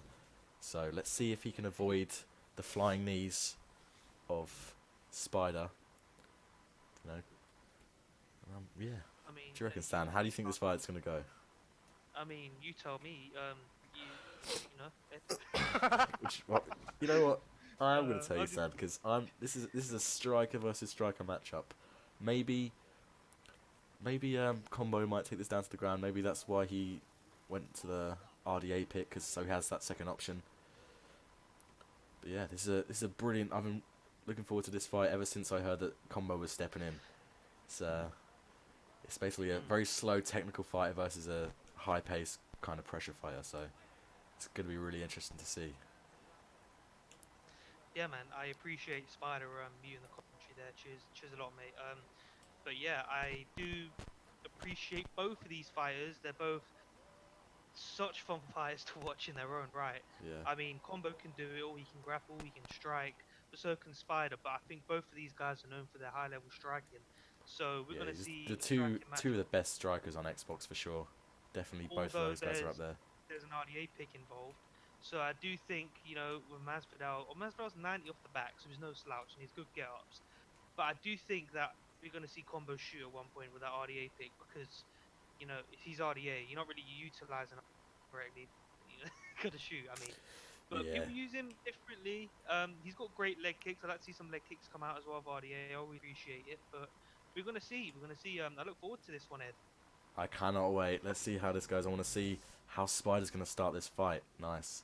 So let's see if he can avoid the flying knees of Spider. You know, yeah. I mean, Do you reckon, Stan? How do you think this fight's gonna go? you tell me. You know. Well, you know what? I am gonna tell you, I'm just, Stan, because this is a striker versus striker matchup. Maybe Combo might take this down to the ground. Maybe that's why he went to the RDA pick, because so he has that second option. But yeah, this is a brilliant. I've been looking forward to this fight ever since I heard that Combo was stepping in. It's it's basically a very slow technical fighter versus a high pace kind of pressure fighter. So it's gonna be really interesting to see. yeah, man. I appreciate Spider you in the commentary there. Cheers a lot, mate. But yeah, I do appreciate both of these fighters. They're both such fun fighters to watch in their own right. Yeah. I mean, Combo can do it all. He can grapple, he can strike, but so can Spider. But I think both of these guys are known for their high level striking. So we're Yeah, gonna he's the see a striking two of the matchup. best strikers on Xbox for sure. Definitely both of Although those guys are up there. there's an RDA pick involved. So I do think, with Masvidal's 90 off the back, so he's no slouch and he's good get ups. But I do think that we're going to see Combo shoot at one point with that RDA pick because, if he's RDA, you're not really utilizing him correctly. Got to shoot, I mean. But Yeah. people use him differently. He's got great leg kicks. I'd like to see some leg kicks come out as well of RDA. I always appreciate it. But we're going to see. We're going to see. I look forward to this one, Ed. I cannot wait. Let's see how this goes. I want to see how Spider's going to start this fight. Nice.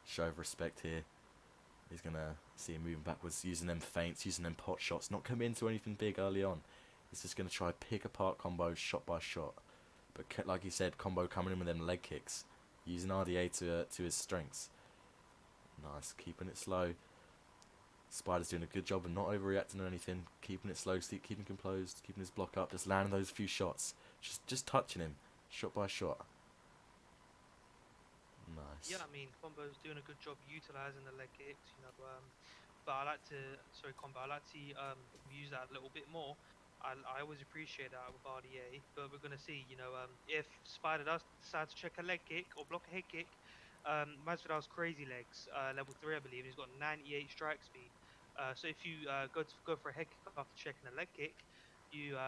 Show of respect here. He's going to see him moving backwards, using them feints, using them pot shots, not coming into anything big early on. He's just going to try pick apart Combo shot by shot. But like you said, Combo coming in with them leg kicks, using RDA to his strengths. Nice. Keeping it slow. Spider's doing a good job of not overreacting or anything, keeping it slow, keeping composed, keeping his block up, just landing those few shots, just touching him, shot by shot. Nice. Yeah, I mean, Combo's doing a good job utilizing the leg kicks, but I like to, sorry, Combo, I like to use that a little bit more. I always appreciate that with RDA, but we're going to see, if Spider does decide to check a leg kick or block a head kick, Masvidal's crazy legs, level 3, I believe, he's got 98 strike speed. So if you go for a head kick after checking a leg kick, you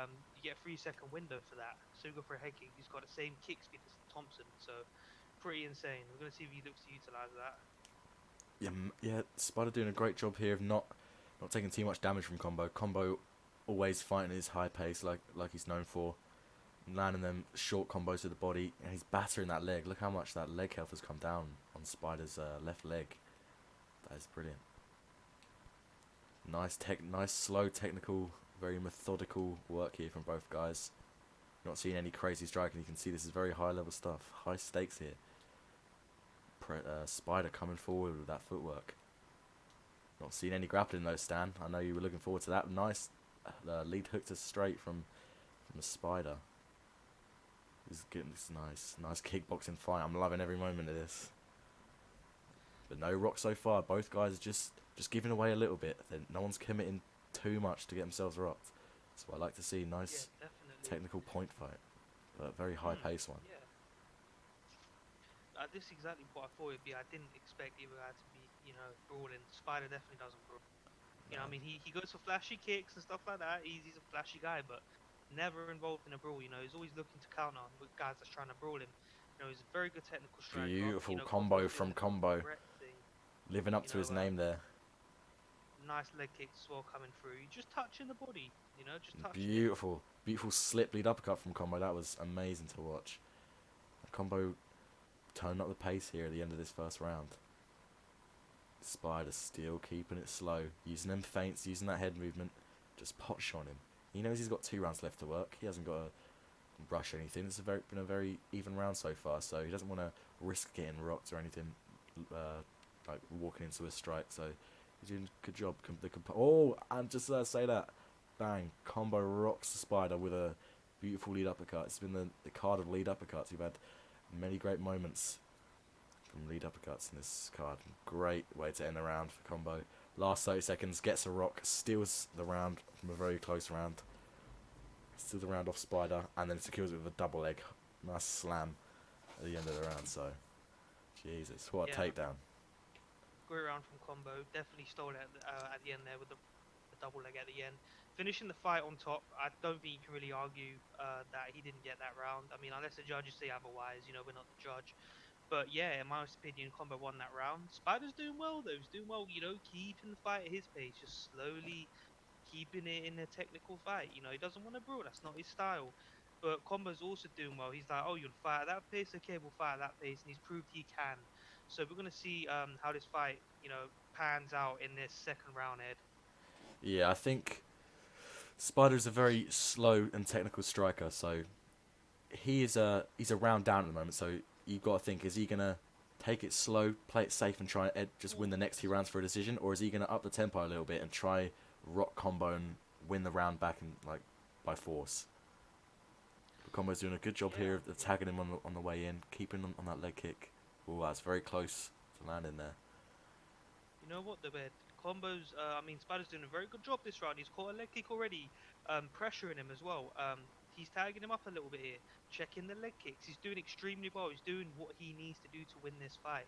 get a 3 second window for that. So you go for a head kick, he's got the same kick speed as Thompson, so pretty insane. We're gonna see if he looks to utilize that. Yeah, yeah. Spider doing a great job here of not taking too much damage from Combo. Combo always fighting at his high pace, like he's known for. landing them short combos to the body, and he's battering that leg. Look how much that leg health has come down on Spider's left leg. That is brilliant. Nice slow technical, very methodical work here from both guys. Not seeing any crazy striking. You can see this is very high level stuff, high stakes here. Spider coming forward with that footwork. Not seeing any grappling though, Stan. I know you were looking forward to that. Nice lead hook to straight from the Spider. This is nice kickboxing fight. I'm loving every moment of this. But no rock so far. Both guys are just giving away a little bit. No one's committing too much to get themselves rocked. That's what I like to see. Nice definitely. technical point fight, but very high pace one. Yeah. This is exactly what I thought it'd be. I didn't expect either guy to be, brawling. Spider definitely doesn't brawl. No. I mean, he goes for flashy kicks and stuff like that. He's a flashy guy, but never involved in a brawl. He's always looking to counter with guys that's trying to brawl him. He's a very good technical striker. Beautiful combo from Combo. Living up to his name there. Nice leg kicks as well coming through. Just touching the body, just touching Beautiful slip lead uppercut from Combo. That was amazing to watch. Combo turning up the pace here at the end of this first round. Spider still keeping it slow, using them feints, using that head movement, just pot shot him. He knows he's got 2 rounds left to work. He hasn't got to rush anything. It's been a very even round so far, so he doesn't want to risk getting rocked or anything, like walking into a strike. So he's doing a good job. Oh, and just say that, bang! Combo rocks the Spider with a beautiful lead uppercut. It's been the card of lead uppercuts. We've had many great moments from lead uppercuts in this card. Great way to end the round for Combo. Last 30 seconds, gets a rock, steals the round from a very close round. Steals the round off Spider, and then secures it with a double leg. Nice slam at the end of the round, so... Jesus, what a takedown. Great round from Combo. Definitely stole it at the end there with the double leg at the end. Finishing the fight on top, I don't think you can really argue that he didn't get that round. I mean, unless the judges say otherwise, we're not the judge. But yeah, in my opinion, Combo won that round. Spider's doing well though. He's doing well, keeping the fight at his pace, just slowly keeping it in a technical fight. He doesn't want to brawl. That's not his style. But Combo's also doing well. He's like, oh, you'll fight at that pace? Okay, we'll fight at that pace. And he's proved he can. So we're going to see how this fight, pans out in this second round, Ed. Yeah, I think Spider's a very slow and technical striker, so he's a round down at the moment, so you've got to think, is he going to take it slow, play it safe and try and just win the next 2 rounds for a decision, or is he going to up the tempo a little bit and try rock Combo and win the round back in, by force? But Combo's doing a good job here of tagging him on the way in, keeping him on that leg kick. Oh, that's very close to landing there. You know what, the bed Combo's Spider's doing a very good job this round. He's caught a leg kick already, pressuring him as well. He's tagging him up a little bit here, checking the leg kicks. He's doing extremely well. He's doing what he needs to do to win this fight.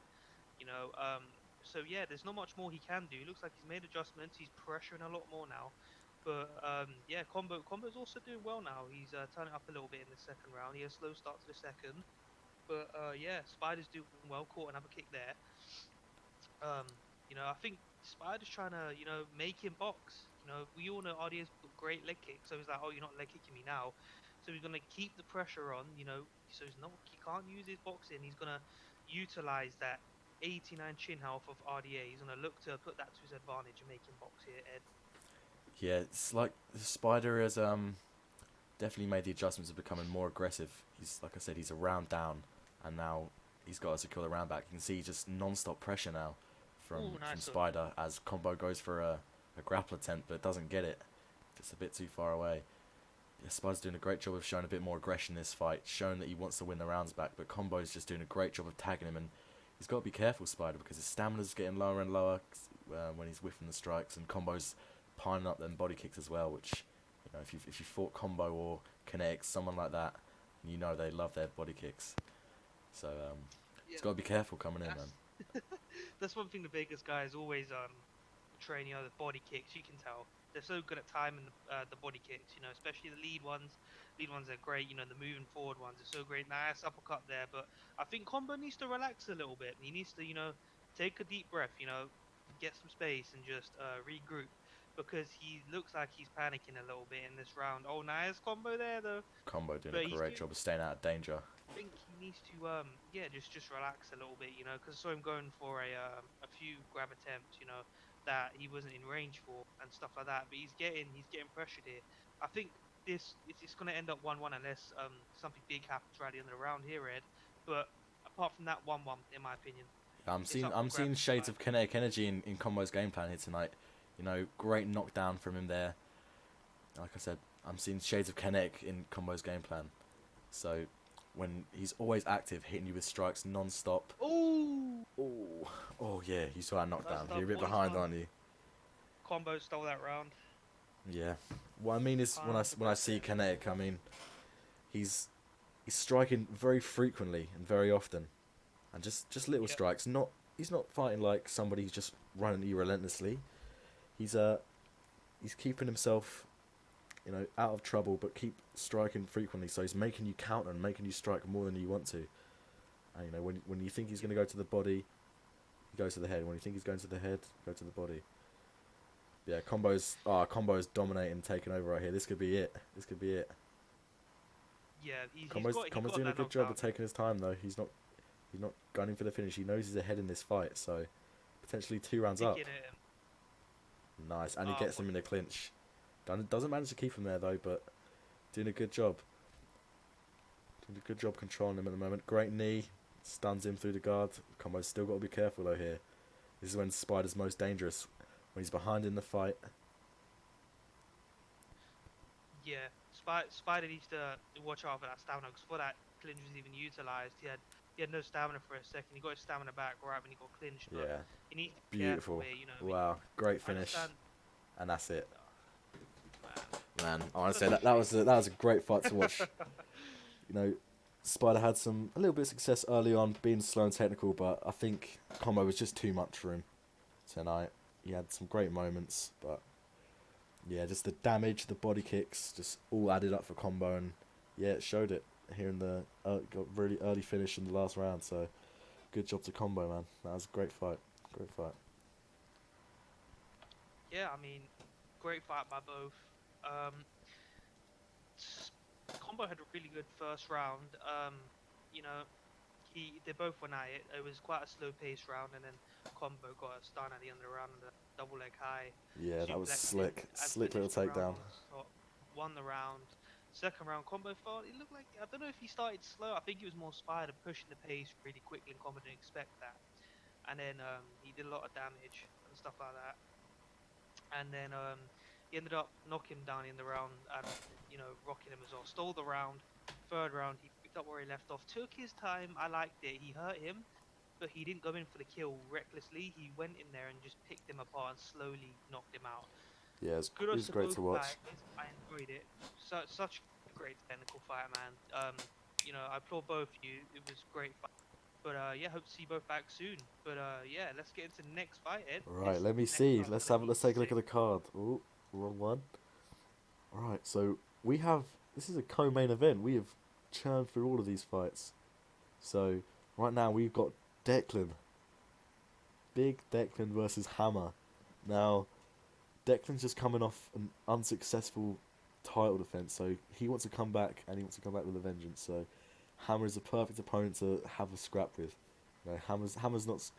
So yeah, there's not much more he can do. It looks like he's made adjustments. He's pressuring a lot more now. But yeah, Combo's also doing well now. He's turning up a little bit in the second round. He has a slow start to the second. But yeah, Spider's doing well. Caught another kick there. I think Spider's trying to, make him box. We all know RDA's got great leg kicks, so he's like, oh, you're not leg kicking me now. So he's gonna keep the pressure on, so he can't use his boxing. He's gonna utilize that 89 chin health of RDA. He's gonna look to put that to his advantage and make him box here, Ed. Yeah, it's like the Spider has definitely made the adjustments of becoming more aggressive. He's, like I said, he's a round down, and now he's got to secure the round back. You can see just non-stop pressure now from Spider as Combo goes for a grapple attempt, but doesn't get it. Just a bit too far away. Yeah, Spider's doing a great job of showing a bit more aggression in this fight, showing that he wants to win the rounds back, but Combo's just doing a great job of tagging him, and he's got to be careful, Spider, because his stamina's getting lower and lower when he's whiffing the strikes, and Combo's piling up them body kicks as well, which, if you fought Combo or Kinetics, someone like that, they love their body kicks. So he's got to be careful coming in, man. That's one thing the Vegas guys always train, the body kicks. You can tell they're so good at timing the body kicks, especially the lead ones. Lead ones are great, the moving forward ones are so great. Nice uppercut there, but I think Combo needs to relax a little bit. He needs to, take a deep breath, get some space and just regroup. because he looks like he's panicking a little bit in this round. Oh, nice combo there though. Combo doing a But he's great doing. job of staying out of danger. I think he needs to yeah, just relax a little bit, you know, because I saw him going for a few grab attempts, you know, that he wasn't in range for and stuff like that. But he's getting pressured here. I think it's going to end up 1-1 unless something big happens right at the end of the round here, Ed. But apart from that 1-1, in my opinion, it's up for I'm seeing grabs. shades of kinetic energy in Combo's game plan here tonight. You know, great knockdown from him there. Like I said, I'm seeing shades of kinetic in Combo's game plan. So when he's always active, hitting you with strikes non-stop. Oh, Oh, oh yeah, you saw that knockdown. that's the You're a bit voice behind, on. aren't you? Combo stole that round. Yeah. What I mean is, when I 100%. see kinetic, I mean he's striking very frequently and very often, and just little Yep. strikes. Not he's not fighting like somebody who's just running at you relentlessly. He's he's keeping himself, you know, out of trouble, but keep striking frequently. So he's making you counter and making you strike more than you want to. And you know, when you think he's going to go to the body, he goes to the head. When you think he's going to the head, go to the body. Yeah, combos dominating, taking over right here. This could be it. This could be it. Yeah, he Combo's got doing a that good job of knockdown. taking his time though. He's not gunning for the finish. He knows he's ahead in this fight, so potentially 2 rounds Picking up. at him. Nice, and he Oh, gets him in the clinch. Doesn't manage to keep him there though, but doing a good job. Doing a good job controlling him at the moment. Great knee, stuns him through the guard. Combo's still got to be careful though here. This is when Spider's most dangerous, when he's behind in the fight. yeah. Spider needs to watch out for that stamina because before that clinch was even utilized, he had no stamina for a second. He got his stamina back right when he got clinched, but Yeah, he needs to be careful beautiful. here. You know, I mean, Wow, great I finish, understand. and that's it. Man, Man, I want to such say a that was a great fight to watch. You know, Spider had a little bit of success early on, being slow and technical, but I think Combo was just too much for him tonight. He had some great moments, but yeah, just the damage, the body kicks, just all added up for Combo, and yeah, it showed it here in the got really early finish in the last round. So good job to Combo, man. That was a great fight. Great fight. yeah, I mean, great fight by both. Um, Combo had a really good first round. You know, they both went at it. It was quite a slow paced round, and then Combo got a stun at the end of the round, and a double leg high, Yeah, that was suplexed him slick. and Slick little finished the round takedown. on the spot. Won the round. Second round, Combo felt it looked like I don't know if he started slow. I think it was more Spider pushing the pace really quickly, and Combo didn't expect that. And then he did a lot of damage and stuff like that. And then he ended up knocking him down in the round and rocking him as well. Stole the round. Third round, he picked up where he left off. Took his time. I liked it. He hurt him, but he didn't go in for the kill recklessly. He went in there and just picked him apart and slowly knocked him out. Yeah, it Kudos was to great both to watch. guys. I enjoyed it. Such a great technical fight, man. I applaud both of you. It was a great fight. But yeah, hope to see you both back soon. But yeah, let's get into the next fight, Ed. Right, This let me next see. fight's gonna be Let's take a look at sick. the card. Oh, wrong one. Alright, so we have this is a co-main event. We have churned through all of these fights. So right now we've got Declan. Big Declan versus Hammer. Now, Declan's just coming off an unsuccessful title defense, so he wants to come back and he wants to come back with a vengeance. So Hammer is the perfect opponent to have a scrap with. You know, Hammer's not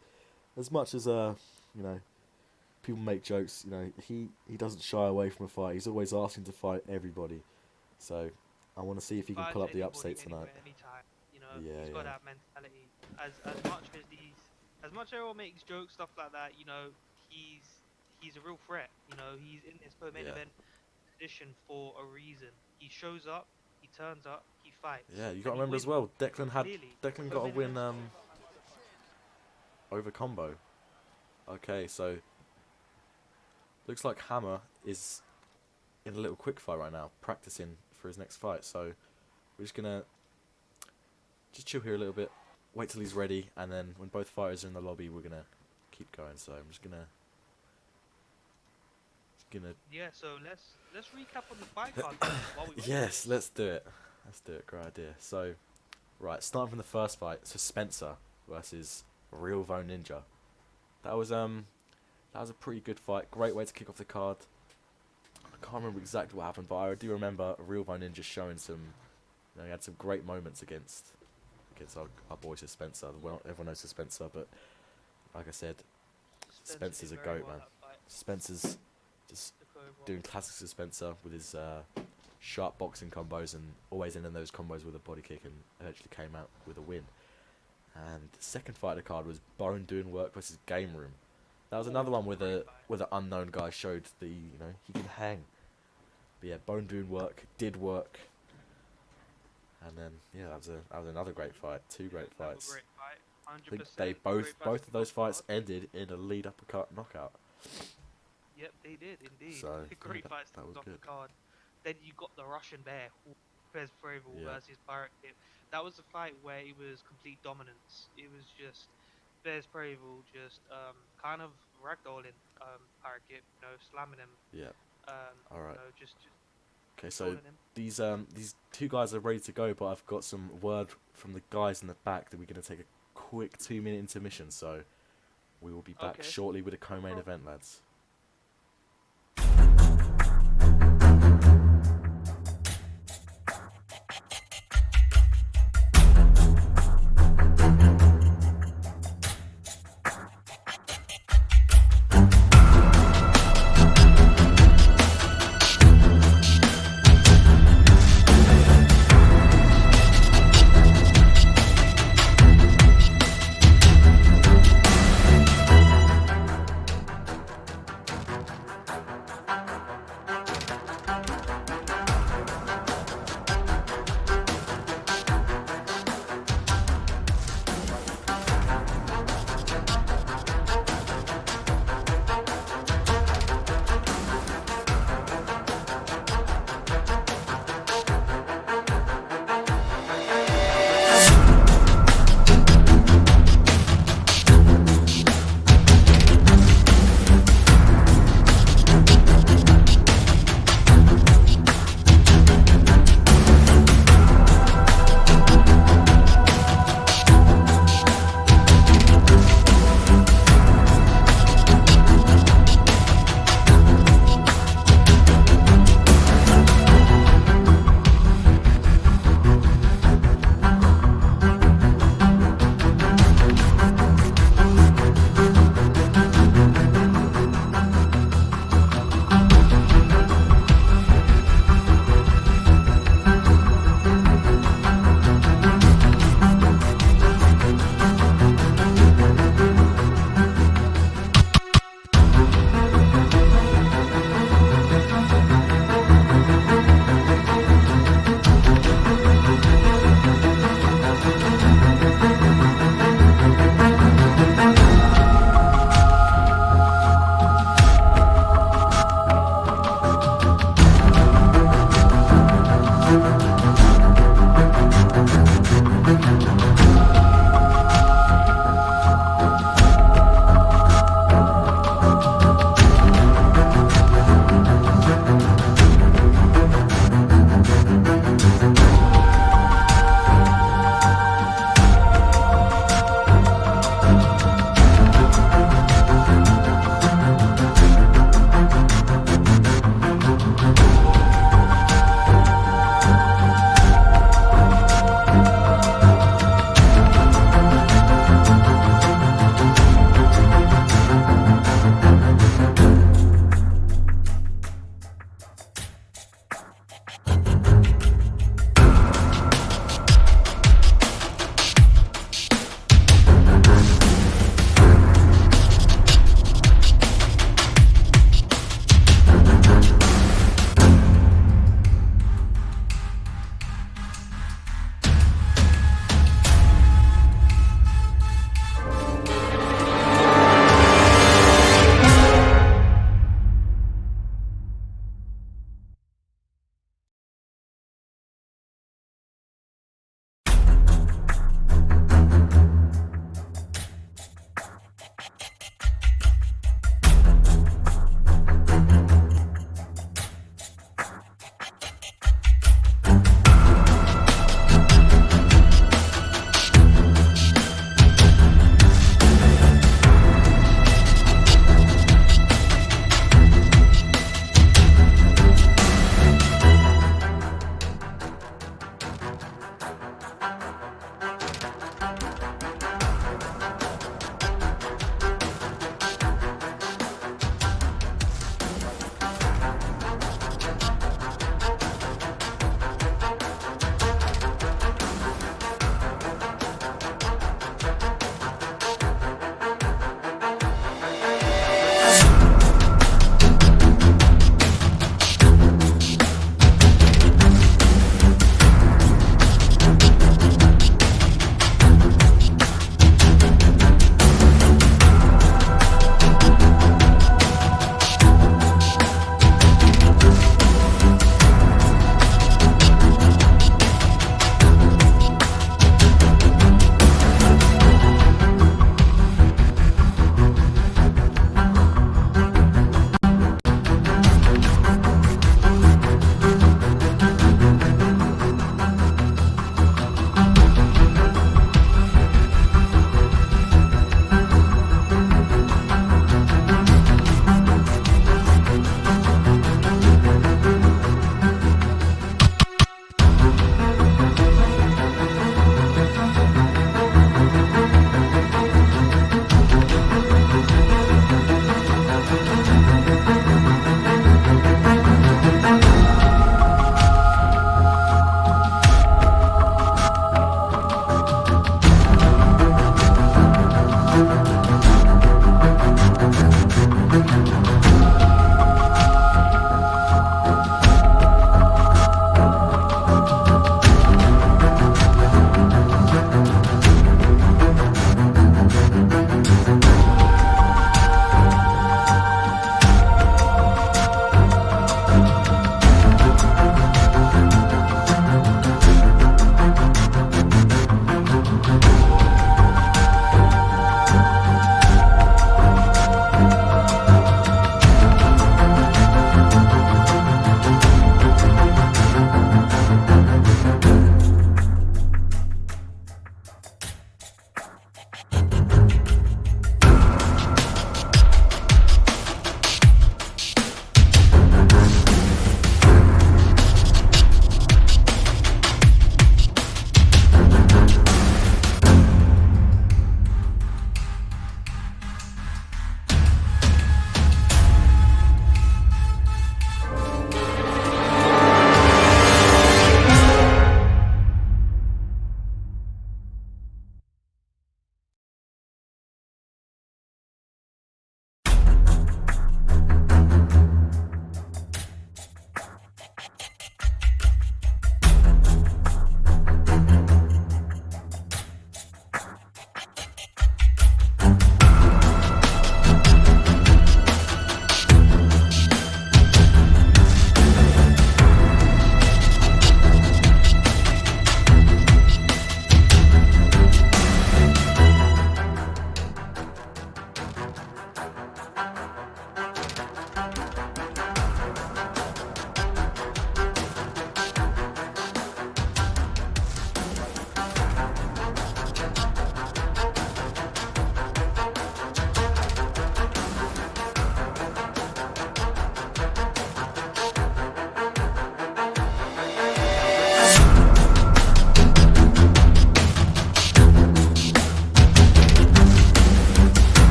as much as you know, people make jokes. You know, he doesn't shy away from a fight. He's always asking to fight everybody. So I want to see if he can pull Fights up the anybody, upset tonight. anywhere, anytime. Yeah, He's got yeah, that mentality. As much as everyone makes jokes, stuff like that, he's a real threat. He's in this main yeah, event position for a reason. He shows up, he turns up, he fights, yeah. You got and to he remember as wins. well. Clearly, Declan got a co-main win event. over Combo. Okay, so looks like Hammer is in a little quick fight right now, practicing for his next fight. So we're just gonna just chill here a little bit, wait till he's ready, and then when both fighters are in the lobby, we're gonna keep going. So I'm just gonna. Yeah, so let's recap on the fight card then, while we wait for Yes, this. let's do it. Let's do it. Great idea. So, right, starting from the first fight, so Spencer versus Real Vo Ninja. That was a pretty good fight. Great way to kick off the card. I can't remember exactly what happened, but I do remember Real Bone Ninja showing some. He had some great moments against our boy Spencer. Well, everyone knows Spencer, but like I said, Spencer's a goat, man. Spencer's just doing classics of Spencer with his sharp boxing combos and always ending those combos with a body kick, and eventually came out with a win. And the second fight of the card was Bone doing work versus Game Room. That was another one where the unknown guy showed the he can hang. But yeah, Bone doing work did work. And then that was another great fight. Two great fights. I think they both of those fights ended in a lead uppercut knockout. Yep, they did indeed. So Great fights that was off good. the card. Then you got the Russian Bear, Fez Fravel versus Pirate Kid. That was a fight where it was complete dominance. It was just Fez Fravel just kind of ragdolling Pirate Kid, slamming him. Yeah. All right. Just okay, so these two guys are ready to go, but I've got some word from the guys in the back that we're going to take a quick 2-minute intermission. So we will be back shortly with a co-main event, lads.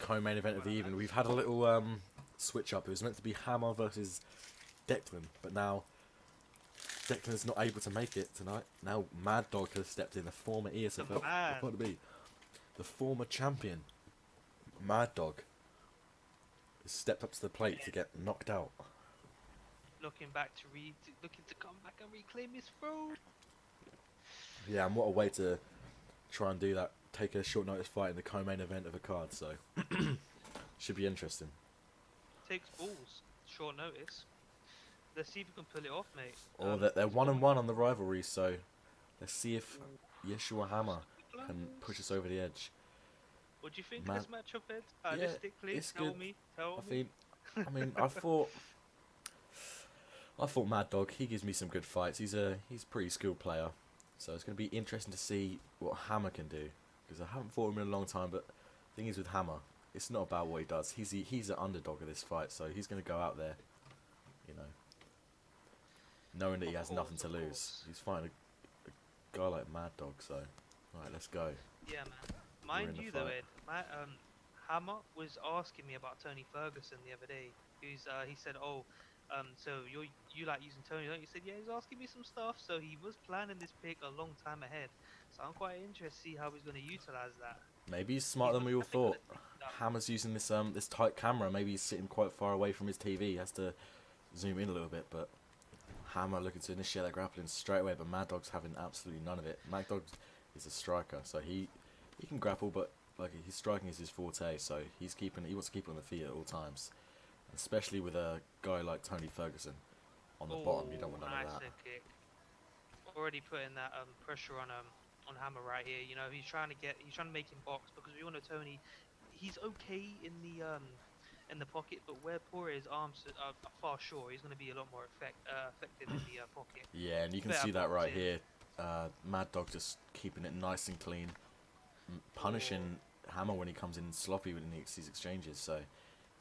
co-main event of the evening. We've had a little switch up. It was meant to be Hammer versus Declan, but now Declan's not able to make it tonight. Now MadDogg has stepped in, the former ESFL, man. the former champion. MadDogg has stepped up to the plate to get knocked out. Looking to come back and reclaim his throne. Yeah, and what a way to try and do that. Take a short notice fight in the co-main event of a card, so should be interesting. Takes balls. Short notice. Let's see if we can pull it off, mate. Or they're 1-1 on the rivalry, so let's see if Yeshua Hammer can push us over the edge. What do you think of this matchup, Ed? Yeah, Realistically, it's tell good. me. I thought MadDogg, he gives me some good fights. He's a pretty skilled player, so it's going to be interesting to see what Hammer can do, because I haven't fought him in a long time. But the thing is with Hammer, it's not about what he does. He's an underdog of this fight, so he's going to go out there, you know, knowing that he has nothing to lose. He's fighting a guy like MadDogg, so alright, let's go. Yeah, man. Mind you, though, Ed, Hammer was asking me about Tony Ferguson the other day. He said, "Oh, so you like using Tony, don't you?" He said, "Yeah." He's asking me some stuff, so he was planning this pick a long time ahead. So I'm quite interested to see how he's going to utilize that. Maybe he's smarter than we all thought. Hammer's using this tight camera. Maybe he's sitting quite far away from his TV. He has to zoom in a little bit, but Hammer looking to initiate that grappling straight away, but MadDogg's having absolutely none of it. MadDogg is a striker, so he can grapple, but like his striking is his forte, so he wants to keep it on the feet at all times. Especially with a guy like Tony Ferguson on the bottom, you don't want none of that. Kick. Already putting that pressure on Hammer right here. You know, he's trying to make him box, because we all know Tony, he's okay in the pocket, but where Poirier's arms are far short, he's going to be a lot more effective in the pocket. Yeah, and you can see that right here. MadDogg just keeping it nice and clean, punishing Hammer when he comes in sloppy with these exchanges. So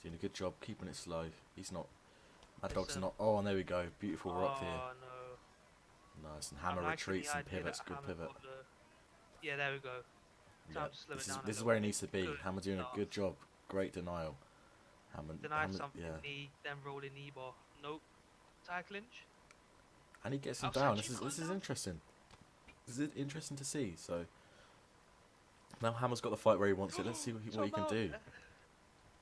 doing a good job keeping it slow. He's not. MadDogg's not. Oh, and there we go. Beautiful rock here. Oh no. Nice, and Hammer retreats and pivots. Good pivot. Yeah, there we go. Yeah, this is where he needs to be. Hammer doing a good job. Great denial. Denied something, knee, then rolling knee bar. Nope. Tie clinch. And he gets him down. This is interesting. This is interesting to see. So now Hammer's got the fight where he wants it. Let's see what he can do.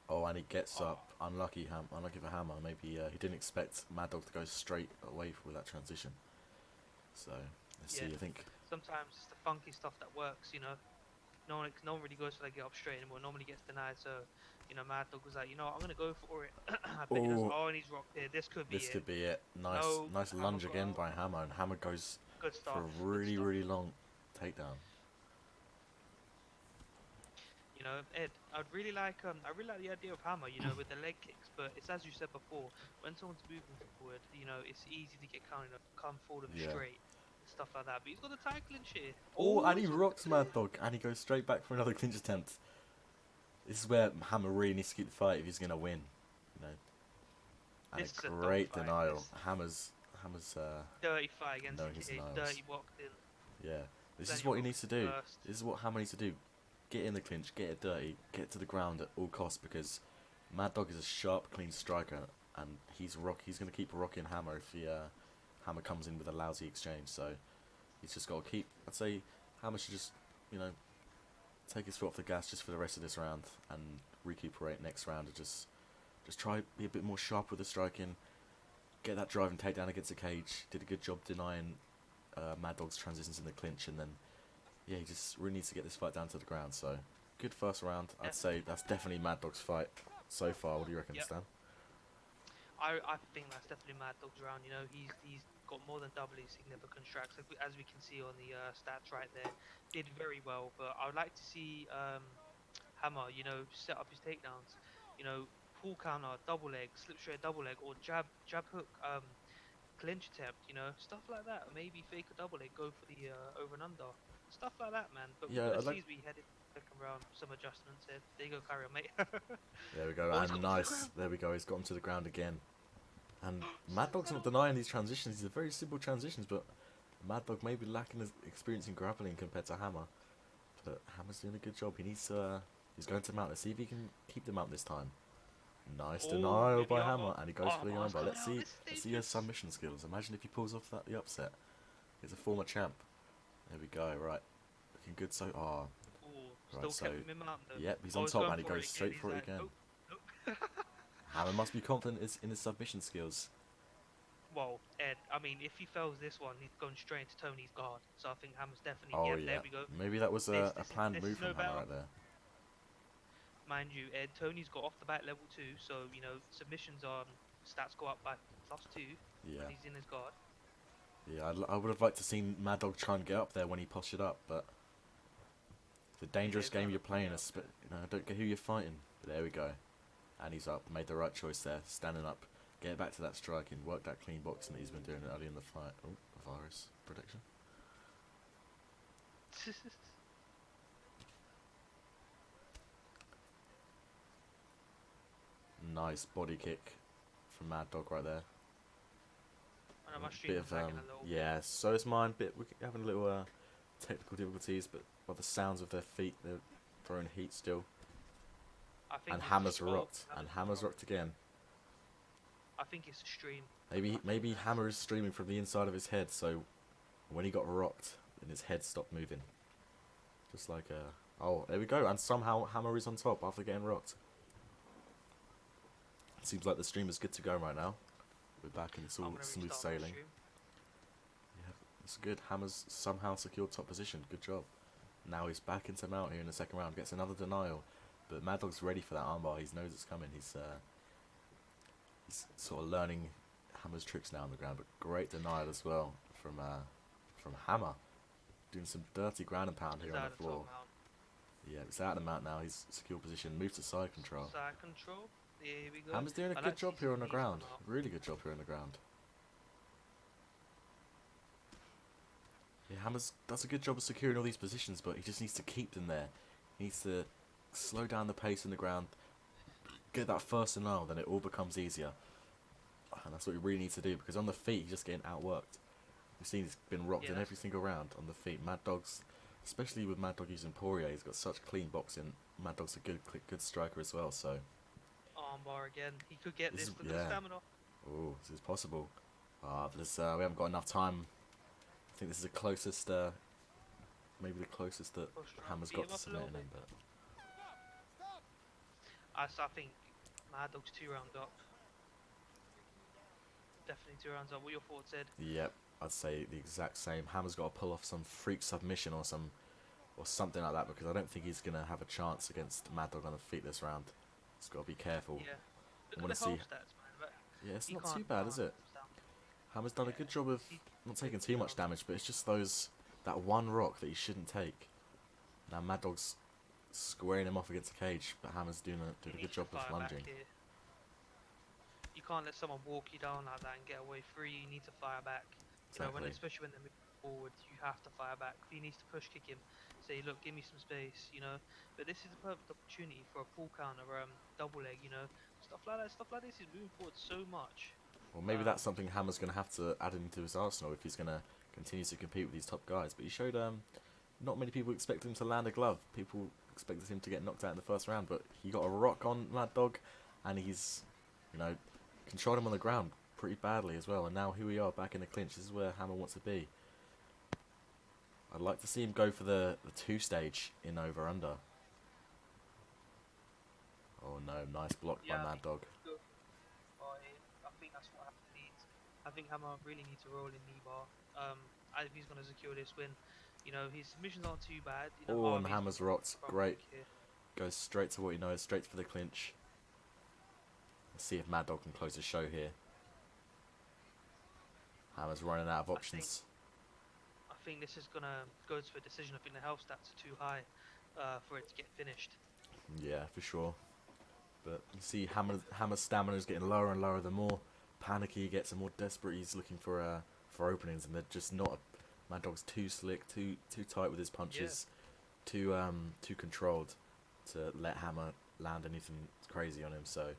Oh, and he gets up. Unlucky for Hammer. Maybe he didn't expect MadDogg to go straight away with that transition. So let's see. I think sometimes it's the funky stuff that works. You know, no one really goes for that get up straight anymore. Normally gets denied. So you know, MadDogg was like, I'm gonna go for it. And he's rocked here. This could be it. Nice lunge again by Hammer, and Hammer goes for a really long takedown. You know, Ed, I really like the idea of Hammer, you know, with the leg kicks, but it's as you said before, when someone's moving forward, you know, it's easy to get come forward and straight, stuff like that. But he's got a tie clinch here. Oh, and he rocks MadDogg, and he goes straight back for another clinch attempt. This is where Hammer really needs to keep the fight if he's gonna win, you know. And This a is a great dog fight, denial. this. Hammer's Dirty fight against no, his his nose. dirty walked in. Yeah, this Then is you what he rock needs to do. first. This is what Hammer needs to do. Get in the clinch, get it dirty, get to the ground at all costs, because MadDogg is a sharp, clean striker, and he's going to keep rocking Hammer if Hammer comes in with a lousy exchange. So he's just got to keep. I'd say Hammer should just, you know, take his foot off the gas just for the rest of this round and recuperate next round, and just try be a bit more sharp with the striking, get that driving takedown against the cage. Did a good job denying MadDogg's transitions in the clinch, and then he just really needs to get this fight down to the ground. So good first round. I'd say that's definitely MadDogg's fight so far. What do you reckon, Stan? I think that's definitely MadDogg's round. You know, he's got more than doubly significant strikes, as we can see on the stats right there. Did very well, but I would like to see Hammer, you know, set up his takedowns. You know, pull counter, double leg, slip straight double leg, or jab hook, clinch attempt. You know, stuff like that. Maybe fake a double leg, go for the over and under. Stuff like that, man. But yeah, as we headed second round, some adjustments here. There you go, carry on, mate. There we go, and nice. There we go. He's got him to the ground again. And MadDogg's not denying these transitions. These are very simple transitions, but MadDogg may be lacking his experience in grappling compared to Hammer. But Hammer's doing a good job. He needs to He's going to mount. Let's see if he can keep the mount this time. Nice Oh, denial with the by armor. Hammer, and he goes for the Armor's armbar. coming out. This is Let's see his dangerous. submission skills. Imagine if he pulls off the upset. He's a former champ. There we go. Right, looking good. So, Oh, right. still So, kept him in mount though. yep, he's Oh, on he's top, going and he for goes it straight again. for He's it again. like, nope. Hammer must be confident in his submission skills. Well, Ed, I mean, if he fails this one, he's going straight into Tony's guard. So I think Hammer's definitely. Oh Yep, there yeah, we go. maybe that was This, a this is planned this move is from no Hammer better. right there. Mind you, Ed, Tony's got off the bat level 2, so you know submissions are stats go up by +2 Yeah, when he's in his guard. yeah. I would have liked to seen MadDogg try and get up there when he postured up, but it's a dangerous Yeah, game you're gonna playing. push it up. I don't get who you're fighting. But there we go, and he's up. Made the right choice there, standing up, get back to that striking, work that clean boxing that he's been doing early in the fight. Oh, virus protection. Nice body kick from MadDogg right there. I know my Bit stream of is lagging a little bit. yeah, so is mine. We're having a little technical difficulties, but by the sounds of their feet, they're throwing heat still. I think And it's Hammer's well, rocked, and Hammer's rocked again. I think it's a stream. Maybe Hammer is streaming from the inside of his head, so when he got rocked, then his head stopped moving. Just like oh, there we go, and somehow Hammer is on top after getting rocked. Seems like the stream is good to go right now. We're back and it's I'm all gonna smooth restart my sailing. stream. Yeah, it's good. Hammer's somehow secured top position. Good job. Now he's back into mount here in the second round. Gets another denial, but MadDogg's ready for that armbar. He knows it's coming. He's sort of learning Hammer's tricks now on the ground. But great denial as well from Hammer, doing some dirty ground and pound He's here on out the of floor. top mount. Yeah, it's out of the mount now. He's secure position. Move to side control. Side control. Here we go. Hammer's doing a I'd good like to job see here some on the knees ground. come out. Really good job here on the ground. Yeah, Hammers does a good job of securing all these positions, but he just needs to keep them there. He needs to slow down the pace in the ground, get that first denial, then it all becomes easier. And that's what he really needs to do, because on the feet he's just getting outworked. We've seen he's been rocked Yeah, in that's every single round on the feet. MadDogg's, especially with MadDogg using Poirier, he's got such clean boxing. MadDogg's a good striker as well, so... Armbar again. He could get This this is- for the yeah. stamina. Oh, this is possible. We haven't got enough time. I think this is the closest, maybe the closest that Push try and Hammer's beat got him to up a little submitting him, bit. but I think MadDogg's 2 rounds up. Definitely 2 rounds up. What your thoughts, Ed? yep, I'd say the exact same. Hammer's got to pull off some freak submission or something like that, because I don't think he's gonna have a chance against MadDogg on the feet this round. He's got to be careful. Yeah. I Look wanna at the see- health stats, man. But Yeah, it's he not can't- too bad, is can't it? stand. Hammer's done a good job of He- not taking too much damage, but it's just that one rock that he shouldn't take. Now MadDogg's squaring him off against the cage, but Hammer's doing a he good needs job to of fire back lunging. here. You can't let someone walk you down like that and get away free. You need to fire back. You know, Exactly. especially when they're moving forward, you have to fire back. He needs to push kick him. Say, look, give me some space. You know, but this is the perfect opportunity for a pull counter, double leg. You know, stuff like that. Stuff like this is moving forward so much. Well, maybe that's something Hammer's going to have to add into his arsenal if he's going to continue to compete with these top guys. But he showed not many people expected him to land a glove. People expected him to get knocked out in the first round, but he got a rock on MadDogg, and he's, controlled him on the ground pretty badly as well. And now here we are back in the clinch. This is where Hammer wants to be. I'd like to see him go for the 2-stage in over-under. Oh no, nice block by MadDogg. I think that's what Hammer needs. I think Hammer really needs to roll in knee bar. If he's going to secure this win, his submissions aren't too bad. Oh, and Harvey's Hammer's rocked. front Great. kick here. Goes straight to what he knows, straight for the clinch. Let's see if MadDogg can close the show here. Hammer's running out of options. I think this is going to go to a decision. I think the health stats are too high for it to get finished. Yeah, for sure. But you see Hammer's stamina is getting lower and lower. The more panicky he gets, the more desperate he's looking for openings, and they're just not. MadDogg's too slick, too tight with his punches, too controlled to let Hammer land anything crazy on him. So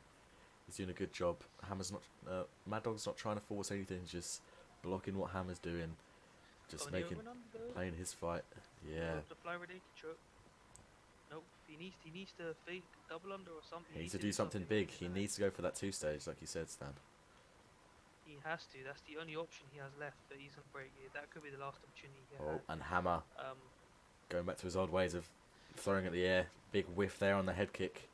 he's doing a good job. MadDogg's not trying to force anything, just blocking what Hammer's doing, just Oh, making Neil went under. playing his fight. Yeah. The fly ready, choke. Nope. He needs to fake double under or something. He needs to do something big. He needs to go for that 2-stage, like you said, Stan. He has to. That's the only option he has left. That he's gonna break it. That could be the last opportunity he Oh, had. and Hammer Um, going back to his old ways of throwing at the air. Big whiff there on the head kick.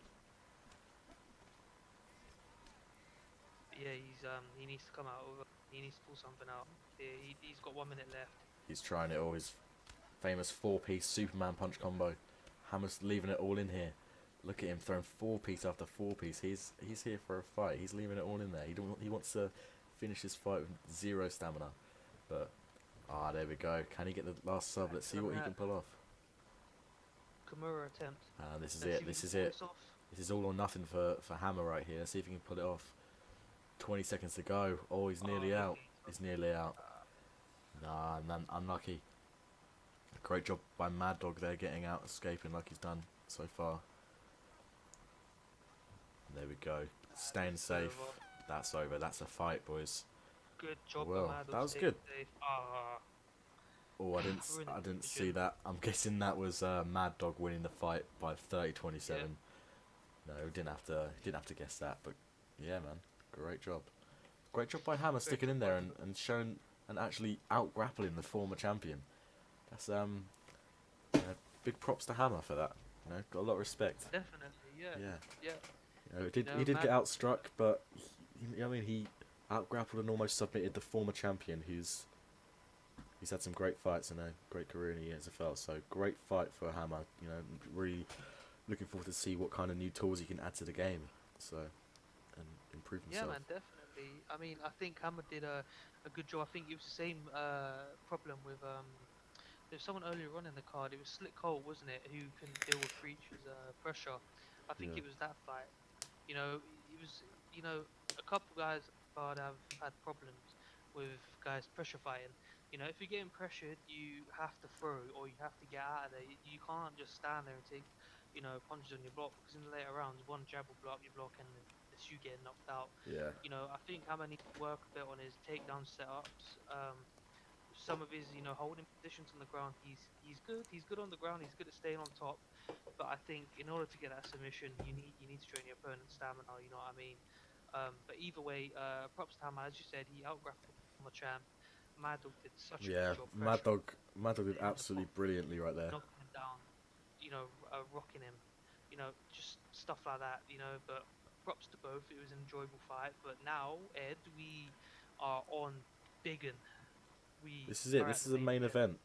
yeah, he needs to come out over. He needs to pull something out. Yeah, he's got 1 minute left. He's trying it all. His famous 4-piece Superman punch combo. Hammer's leaving it all in here. Look at him throwing 4-piece after 4-piece. He's here for a fight. He's leaving it all in there. He wants to finish his fight with 0 stamina. But there we go. Can he get the last sub? Let's see what he can pull off. Kimura attempt. This is Let's see it. if This he is can pull it. this off. This is all or nothing for Hammer right here. Let's see if he can pull it off. 20 seconds to go. Oh, he's nearly out. He's nearly out. Nah, man, unlucky. Great job by MadDogg there, getting out, escaping like he's done so far. There we go. Staying safe. over. That's over. That's a fight, boys. Good job, Well, MadDogg. that was Stayed good. safe. Oh, I didn't see that. I'm guessing that was MadDogg winning the fight by 30-27. Yeah. No, didn't have to guess that, but yeah, man, great job. Great job by Hammer sticking in there and showing and actually out grappling the former champion. That's big props to Hammer for that. You know, got a lot of respect. Definitely, yeah. Yeah. Yeah. You know, he did get outstruck, but he out grappled and almost submitted the former champion, who's had some great fights and a great career in the ESFL. So great fight for Hammer. You know, really looking forward to see what kind of new tools he can add to the game. So and improve himself. Yeah, man, definitely. I mean, I think Hammer did a good job. I think it was the same problem with there's someone earlier on in the card. It was Slick Cole, wasn't it, who can deal with Preacher's pressure. I think Yeah. it was that fight. You know, it was a couple guys card have had problems with guys pressure fighting. You know, if you're getting pressured, you have to throw or you have to get out of there. You can't just stand there and take punches on your block, because in the later rounds, one jab will blow up your block and it's you getting knocked out. Yeah. You know, I think Hammer needs to work a bit on his takedown setups. Some of his, holding positions on the ground, he's good. He's good on the ground. He's good at staying on top. But I think in order to get that submission, you need to train your opponent's stamina. You know what I mean? But either way, props to Hammer. As you said, he outgrappled the champ. MadDogg did such a good job. MadDogg did absolutely brilliantly right there. Knocking him down, rocking him, just stuff like that, but props to both. It was an enjoyable fight, but now, Ed, we are on Biggin. This is it. This is the main event.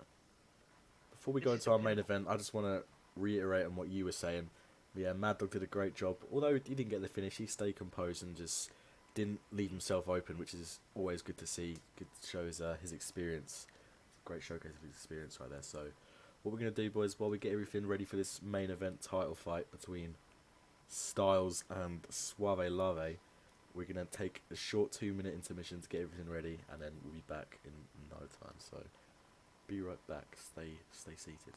Before we go into our main event, I just want to reiterate on what you were saying. Yeah, MadDogg did a great job. Although he didn't get the finish, he stayed composed and just didn't leave himself open, which is always good to see. Good to show his experience. It's a great showcase of his experience right there. So, what we're going to do, boys, while we get everything ready for this main event title fight between Stylez and Suave Lave, we're going to take a short 2-minute intermission to get everything ready, and then we'll be back in no time. So, be right back. Stay seated.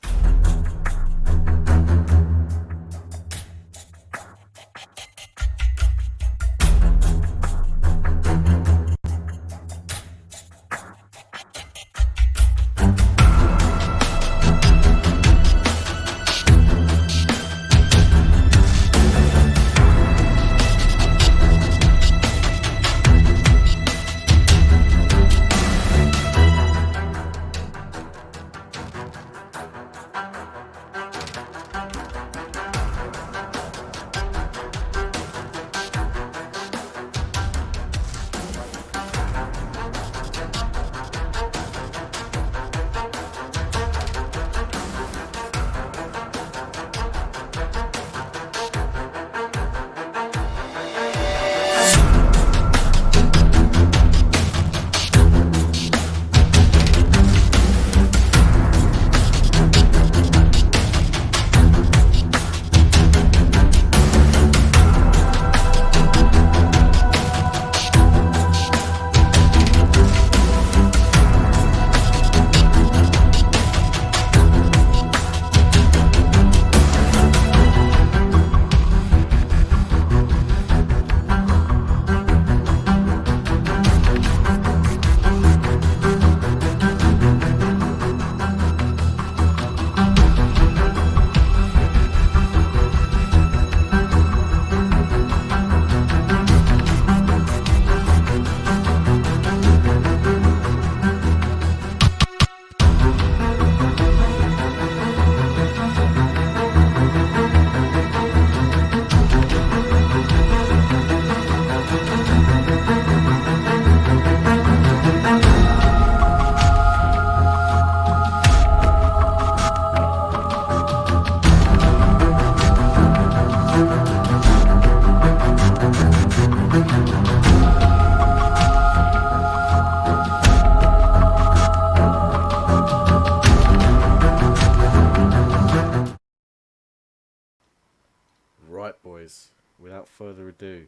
further ado,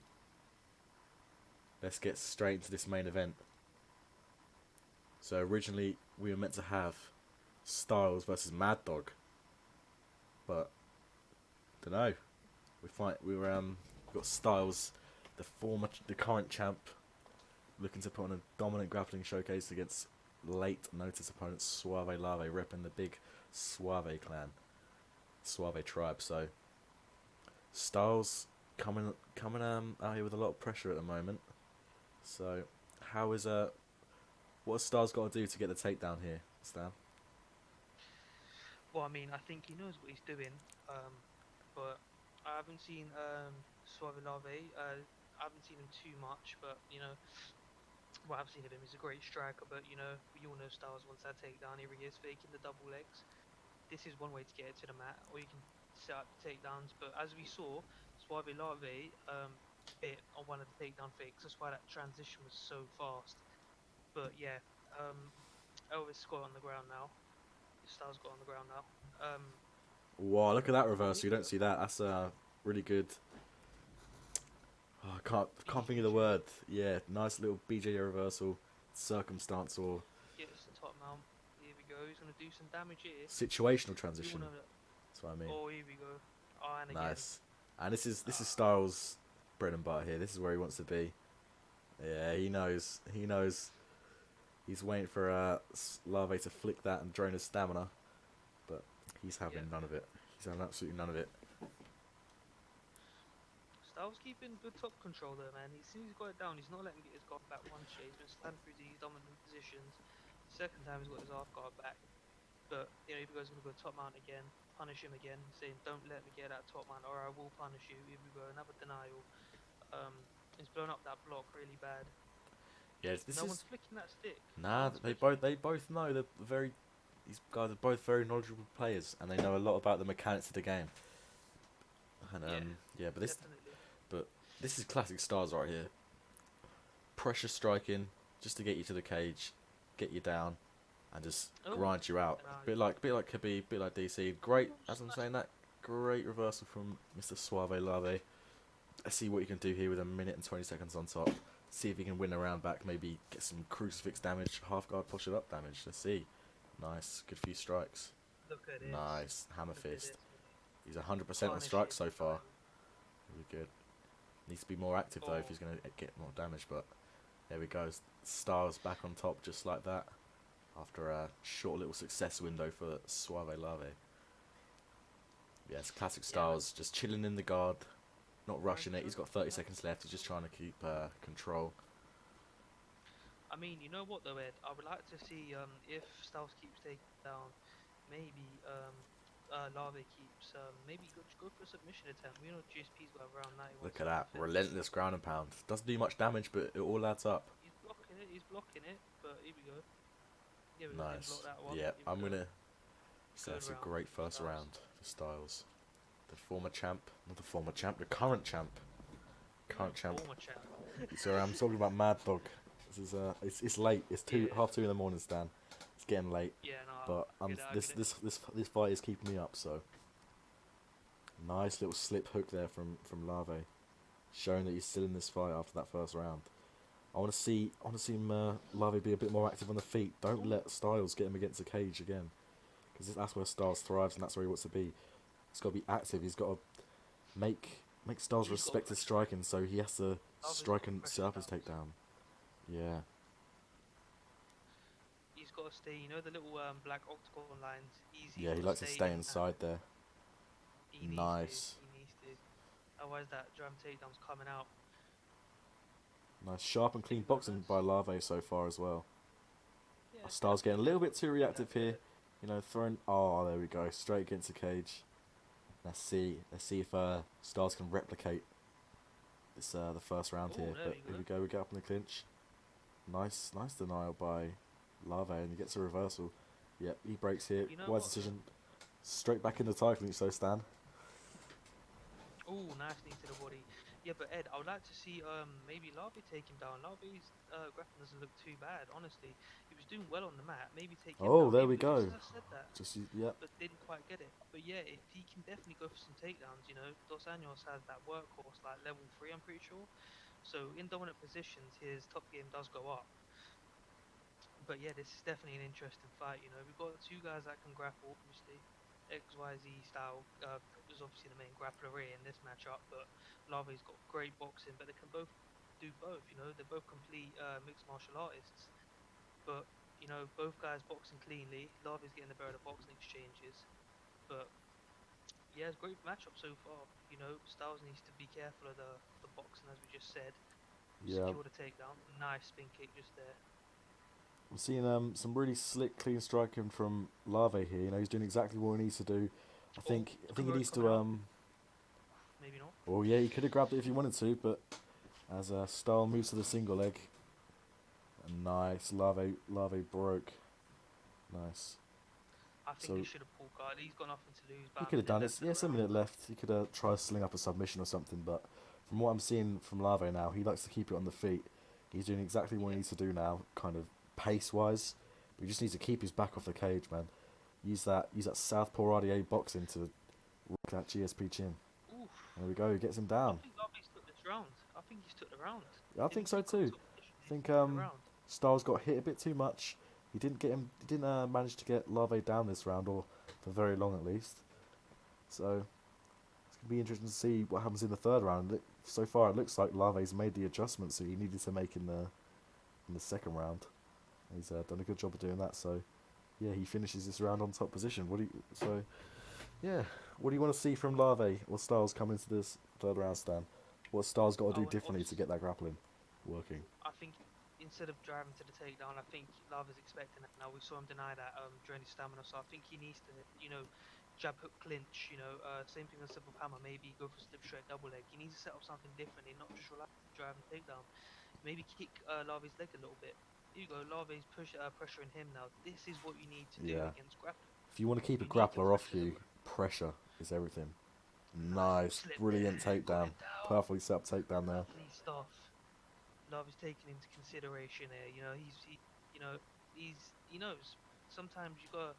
let's get straight into this main event. So originally we were meant to have Stylez versus MadDogg, but don't know. We got Stylez, the current champ, looking to put on a dominant grappling showcase against late notice opponent Suave Lave, repping the big Suave clan, Suave tribe. So Stylez coming out here with a lot of pressure at the moment. So how is what has Stylez got to do to get the takedown here, Stan? Well, I mean, I think he knows what he's doing, but I haven't seen Suave Lave. I haven't seen him too much, but what I've seen of him is a great striker. But we all know Styles wants that takedown. Here he is faking the double legs. This is one way to get it to the mat, or you can set up the takedowns. But as we saw, Suave Lave bit on one of the takedown fakes. That's why that transition was so fast. But yeah, Elvis got on the ground now. Styles got on the ground now. Wow, look at that reversal. You don't see that. That's really good. Oh, I can't think of the word. Yeah, nice little BJ reversal, circumstance or Gets the top mount. Here we go. He's gonna do some damage here. situational transition. That. That's what I mean. Oh, here we go. Oh, and again. Nice. And this is Styles' bread and butter here. This is where he wants to be. Yeah, he knows. He knows. He's waiting for Lave to flick that and drain his stamina, but he's having none of it. He's having absolutely none of it. Styles keeping good top control there, man. As soon as he's got it down, he's not letting him get his guard back one shade. He's been standing through these dominant positions. Second time he's got his half guard back. But, if he goes going to go top mount again, punish him again, saying, don't let me get that top mount or I will punish you. Here we go, another denial. He's blown up that block really bad. Yeah, No one's flicking that stick. Nah, they both know these guys are both very knowledgeable players and they know a lot about the mechanics of the game. And but this is classic Stars right here. Pressure striking just to get you to the cage, get you down, and just grind you out. Bit like Khabib, bit like DC. Great, as I'm saying that, great reversal from Mr. Suave Lave. Let's see what you can do here with a minute and 20 seconds on top. See if he can win a round back, maybe get some crucifix damage, half guard push it up damage. Let's see. Nice, good few strikes. Look at it. Nice, hammer fist. He's 100% on strikes so far. Really good. Needs to be more active though if he's going to get more damage, but there we go. Stars back on top just like that. After a short little success window for Suave Lave. Yes, classic Stars, just chilling in the guard. Not rushing it. He's got 30 seconds left. He's just trying to keep control. I mean, you know what though, Ed? I would like to see if Styles keeps taking down, maybe Lave keeps maybe go for a submission attempt. We know GSP's got around 91. Look at that relentless ground and pound. Doesn't do much damage, but it all adds up. He's blocking it. But here we go. Yeah, we nice. block that one. Yeah, I'm gonna. So that's a great first round for Styles. The former champ, not the former champ, the current champ. Current champ. So I'm talking about MadDogg. This is it's late. It's 2:30 in the morning, Stan. It's getting late. Yeah, no. But this fight is keeping me up. So nice little slip hook there from Lave, showing that he's still in this fight after that first round. I want to see Lave be a bit more active on the feet. Don't let Styles get him against the cage again, because that's where Styles thrives and that's where he wants to be. He's got to be active. He's got to make Styles respect his striking, so he has to strike and set up his takedown. Yeah. He's got to stay. The little black octagon lines. Yeah, he likes to stay inside there. Nice. He needs to. Otherwise, that drum takedown's coming out. Nice, sharp and clean boxing by Lave so far as well. Yeah, Styles getting a little bit too reactive here. Throwing. Oh, there we go. Straight against the cage. Let's see if Styles can replicate this the first round here. But here we go. We get up in the clinch. Nice denial by Lave, and he gets a reversal. Yep, he breaks here. Wise decision. Straight back in the tie clinch, so Stan. Oh, nice knee to the body. Yeah, but Ed, I would like to see maybe Lave take him down. Lave's grappling doesn't look too bad, honestly. He was doing well on the mat. Maybe take him down. There we go. Yep. but didn't quite get it. But yeah, if he can definitely go for some takedowns, Dos Anjos has that workhorse like level 3, I'm pretty sure. So in dominant positions, his top game does go up. But yeah, this is definitely an interesting fight. We've got two guys that can grapple, obviously. XYZ style is obviously the main grappler in this matchup, but Lave's got great boxing, but they can both do both. They're both complete mixed martial artists. But both guys boxing cleanly. Lave's getting the better of the boxing exchanges. But yeah, it's a great matchup so far. Styles needs to be careful of the boxing, as we just said. Yeah. Secure the takedown. Nice spin kick just there. I'm seeing some really slick, clean striking from Lave here. He's doing exactly what he needs to do. Oh, I think he convert needs coming to out. Maybe not. Well, yeah, he could have grabbed it if he wanted to, but as Style moves to the single leg, nice. Lave broke. Nice. I think he So should have pulled guard. He's got nothing to lose. he About a could have minute done it. left in Yeah, the it's a round. minute left. He could tried to sling up a submission or something, but from what I'm seeing from Lave now, he likes to keep it on the feet. He's doing exactly what he Yeah. needs to do now, kind of pace-wise. But he just needs to keep his back off the cage, man. Use that southpaw RDA boxing to rock that GSP chin. Oof. There we go. He gets him I down. think Lave's took this round. I think he's took the round. I think so He got too. top position. I He's think taken the round. Styles got hit a bit too much. He didn't get him. He didn't manage to get Lave down this round, or for very long at least. So it's gonna be interesting to see what happens in the third round. So far, it looks like Lave's made the adjustments that he needed to make in the second round. He's done a good job of doing that. So yeah, he finishes this round on top position. Yeah, what do you want to see from Lave or Styles coming into this third round, Stan? What Styles got to do Oh, and differently to get that grappling working? I think instead of driving to the takedown, I think Lava's expecting it now. We saw him deny that during his stamina, so I think he needs to, jab hook clinch. Same thing as Simple Hammer. Maybe go for slip straight double leg. He needs to set up something different and not just rely on driving takedown. Maybe kick Lava's leg a little bit. Here you go. Lava's pressuring him now. This is what you need to do Yeah. against grappling. If you want to keep a You need to grappler off pressure you, them. pressure is everything. Nice little Nice, slip brilliant there. Got takedown. him down. Perfectly set up takedown there. Lovely stuff. Love is taken into consideration here. He knows. Sometimes you got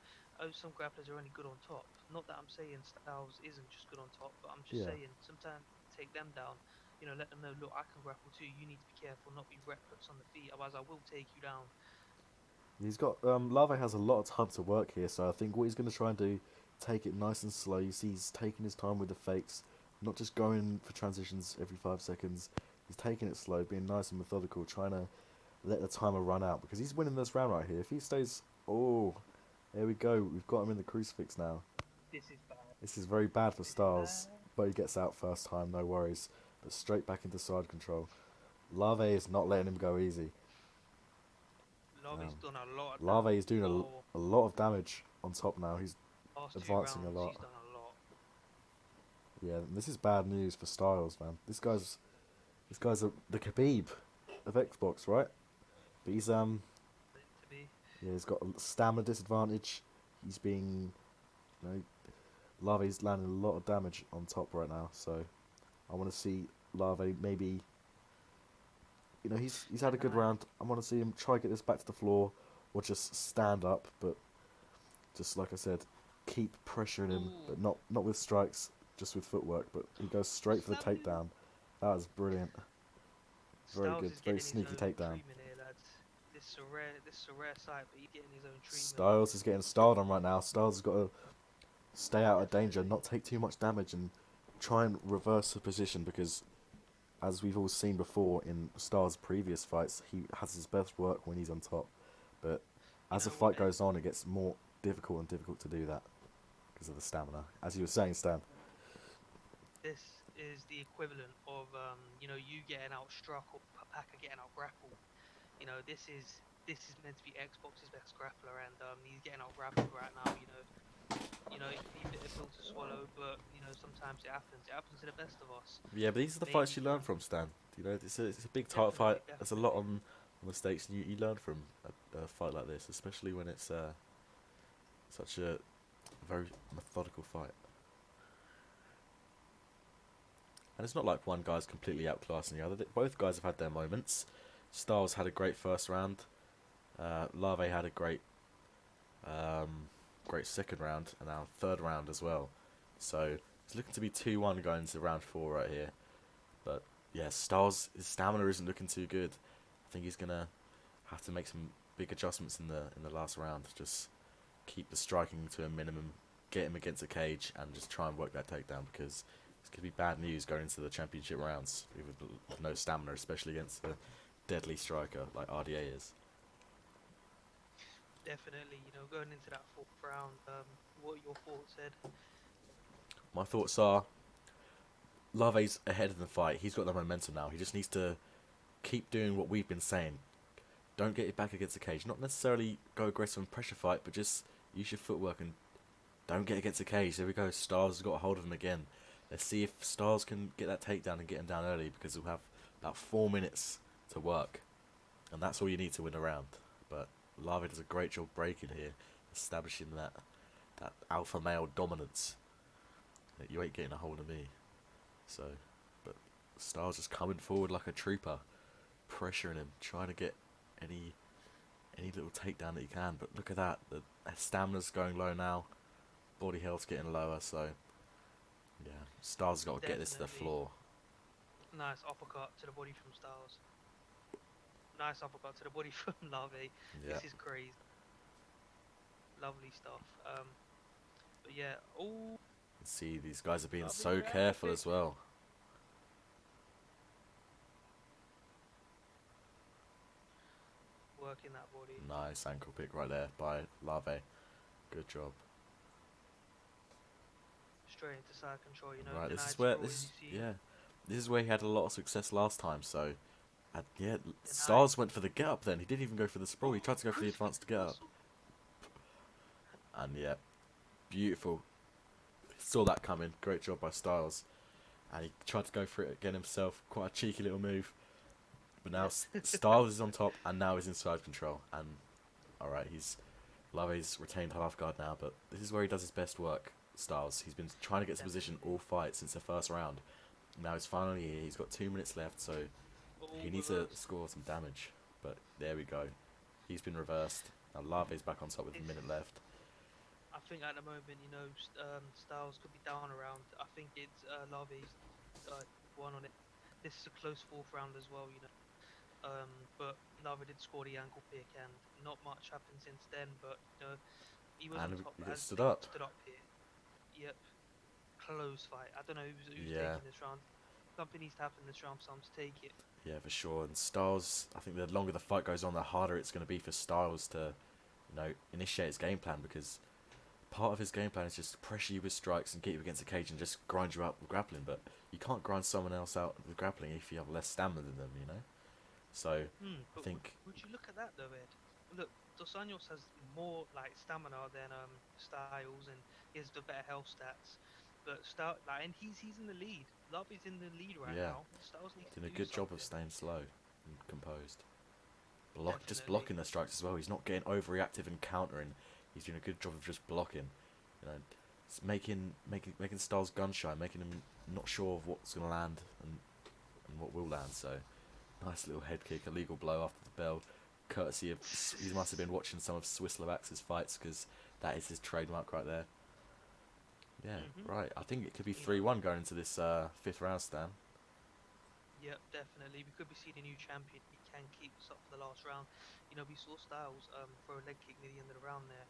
some grapplers are only good on top. Not that I'm saying Styles isn't just good on top, but I'm just Yeah. saying sometimes take them down. Let them know. Look, I can grapple too. You need to be careful, not be reckless on the feet. Otherwise, I will take you down. He's got Lave has a lot of time to work here, so I think what he's going to try and do, take it nice and slow. You see, he's taking his time with the fakes, not just going for transitions every 5 seconds. He's taking it slow, being nice and methodical, trying to let the timer run out because he's winning this round right here. If he stays, oh, there we go. We've got him in the crucifix now. This is bad. This is very bad for This is Styles, bad. but he gets out first time, no worries. But straight back into side control. Lave is not letting him go easy. Lave's done a lot of Lave damage. is doing Oh, a lot of damage on top now. He's last two advancing a rounds, lot. he's done a lot. Yeah, this is bad news for Styles, man. This guy's the Khabib of Xbox, right? But he's To be. yeah, he's got a stamina disadvantage. He's being, you know, Lave's landing a lot of damage on top right now. So I want to see Lave maybe. He's had a good round. I want to see him try get this back to the floor, or just stand up. But just like I said, keep pressuring him, but Ooh. not with strikes, just with footwork. But he goes straight for the Slam him. takedown. That was brilliant. Very Styles good. is Very getting his sneaky own takedown. treatment here, lads. This is a rare sight, but he's getting his own treatment. Styles is getting styled on right now. Styles has got to stay out of danger, Definitely. not take too much damage, and try and reverse the position because, as we've all seen before in Styles' previous fights, he has his best work when he's on top. But as the know fight what? goes on, it gets more difficult and difficult to do that because of the stamina. As you were saying, Stan. This is the equivalent of you getting out struck or Packer getting out grappled. This is meant to be Xbox's best grappler, and he's getting out grappled right now. It can be a pill to swallow, but sometimes it happens. It happens to the best of us. Yeah, but these are the Maybe fights you learn from, Stan. It's a big title definitely, fight. There's a lot definitely. on mistakes, and you learn from a fight like this, especially when it's such a very methodical fight. And it's not like one guy's completely outclassing the other. Both guys have had their moments. Styles had a great first round. Lave had a great great second round and now third round as well. So it's looking to be 2-1 going into round 4 right here. But yeah, Styles, his stamina isn't looking too good. I think he's gonna have to make some big adjustments in the last round. Just keep the striking to a minimum, get him against a cage, and just try and work that takedown, because it's gonna be bad news going into the championship rounds with no stamina, especially against a deadly striker like RDA is. Definitely, going into that fourth round, what your thoughts, Ed? My thoughts are Lave's ahead of the fight. He's got the momentum now. He just needs to keep doing what we've been saying. Don't get it back against the cage. Not necessarily go aggressive and pressure fight, but just use your footwork and don't get against the cage. There we go. Styles has got a hold of him again. Let's see if Styles can get that takedown and get him down early, because we'll have about 4 minutes to work. And that's all you need to win a round. But Lave does a great job breaking here, establishing that alpha male dominance. That you ain't getting a hold of me. So, but Styles just coming forward like a trooper, pressuring him, trying to get any little takedown that he can. But look at that, the stamina's going low now, body health's getting lower. So yeah, Styles has got to get this to the floor. Nice uppercut to the body from Styles. Nice uppercut to the body from Lave. Yeah. This is crazy. Lovely stuff. But yeah, oh. See, these guys are being Lave so out careful of it. as well. Working that body. Nice ankle pick right there by Lave. Good job. Straight into side control, Right, denied this is where sprawl, this is you see. yeah, this is where he had a lot of success last time. So, yeah, Styles went for the get up. Then he didn't even go for the sprawl. He tried to go for the advanced get up. And yeah, beautiful. Saw that coming. Great job by Styles. And he tried to go for it again himself. Quite a cheeky little move. But now Styles is on top, and now he's in side control. And alright, Lave's retained half guard now, but this is where he does his best work. Styles. He's been trying to get to position all fight since the first round. Now he's finally here. He's got 2 minutes left, so he needs to score some damage. But there we go. He's been reversed. Now Lave's back on top with a minute left. I think at the moment, Styles could be down around. I think it's Lave's one on it. This is a close fourth round as well, but Lave did score the ankle pick, and not much happened since then. But he was on top. He gets As stood they up. stood up here. Yep, close fight. I don't know who's Yeah. taking this round. Something needs to happen this round for someone to take it. Yeah, for sure. And Styles, I think the longer the fight goes on, the harder it's going to be for Styles to, initiate his game plan, because part of his game plan is just pressure you with strikes and get you against the cage and just grind you up with grappling. But you can't grind someone else out with grappling if you have less stamina than them, So I think Would you look at that though, Ed? Look, Dos Anjos has more stamina than Styles, and he has the better health stats. But and he's in the lead. Love is in the lead right Yeah. now. Styles needs to doing a do good job of something. staying slow and composed. Just Definitely. blocking the strikes as well. He's not getting overreactive and countering. He's doing a good job of just blocking. It's making Styles gun shy, making him not sure of what's going to land and what will land. So nice little head kick, a legal blow after the bell, courtesy of he must have been watching some of Swiss Lovax's fights, because that is his trademark right there. Yeah, right. I think it could be 3-1 going into this fifth round, Stan. Yep, definitely. We could be seeing a new champion. He can keep this up for the last round. We saw Styles throw a leg kick near the end of the round there,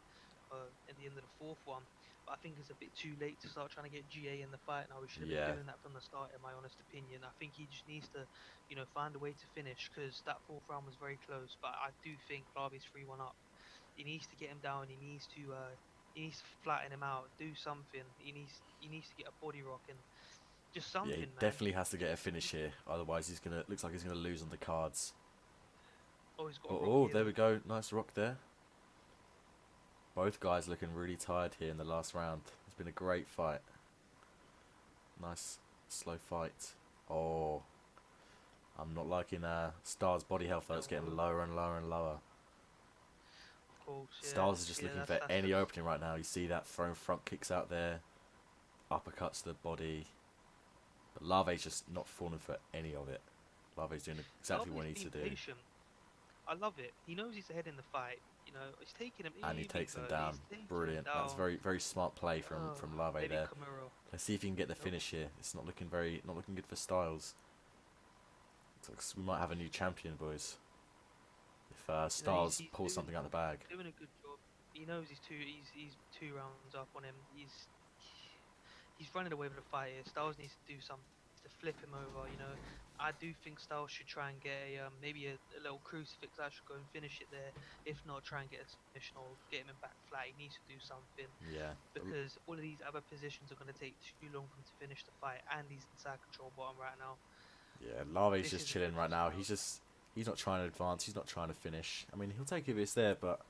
at the end of the fourth one. But I think it's a bit too late to start trying to get GA in the fight now. We should have been doing that from the start, in my honest opinion. I think he just needs to, find a way to finish, because that fourth round was very close. But I do think Blavi's 3-1 up. He needs to get him down. He needs to flatten him out. Do something. He needs to get a body rock and just something, Yeah, he man. definitely has to get a finish here. Otherwise, looks like he's gonna lose on the cards. Oh, he's got a rock Oh, here, there though. we go. Nice rock there. Both guys looking really tired here in the last round. It's been a great fight. Nice slow fight. Oh, I'm not liking Star's body health though. It's getting lower and lower and lower. Of course, yeah. Styles is just looking for that's any opening right now. You see that throwing front kicks out there, uppercuts to the body. But Lave's just not falling for any of it. Lave's doing exactly what he needs to do. Patient. I love it. He knows he's ahead in the fight. He's taking him And he easy, takes him bro. down. He's taking him Brilliant. That's down. very very smart play Oh, from Lave maybe there. Camaro. Let's see if he can get the Nope. finish here. It's not looking good for Stylez. We might have a new champion, boys. If Stylez He's pulls something out of the bag. doing a good job. He knows he's 2 rounds up on him. He's running away with the fight here. Styles needs to do something to flip him over. I do think Styles should try and get maybe a little crucifix. I should go and finish it there. If not, try and get a submission or get him in back flat. He needs to do something Yeah. because all of these other positions are going to take too long for him to finish the fight, and he's in side control bottom right now. Yeah, Lave's This just isn't chilling good right for now. Styles. He's not trying to advance. He's not trying to finish. I mean, he'll take it if it's there, but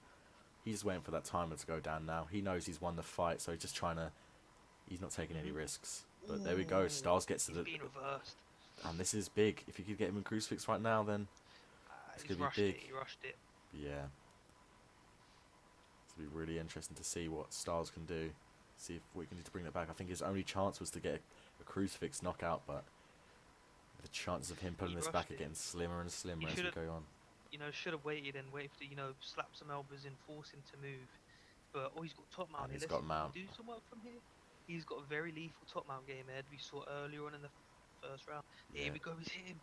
he's waiting for that timer to go down now. He knows he's won the fight, so he's just trying to. He's not taking any risks. But there we go. Styles gets to He's the. being reversed. And this is big. If you could get him in crucifix right now, then it's He's gonna rushed be big. it. He rushed it. Yeah. It's gonna be really interesting to see what Styles can do. See if we can need to bring that back. I think his only chance was to get a crucifix knockout, but the chances of him pulling He this rushed back are it. getting slimmer and slimmer as we go on. Should have waited and waited for slap some elbows in, force him to move. But he's got top mount And here. he's Let's got see if mount. he can do some work from here. He's got a very lethal top mount game Ed. We saw earlier on in the first round. Here we go, he's hit him.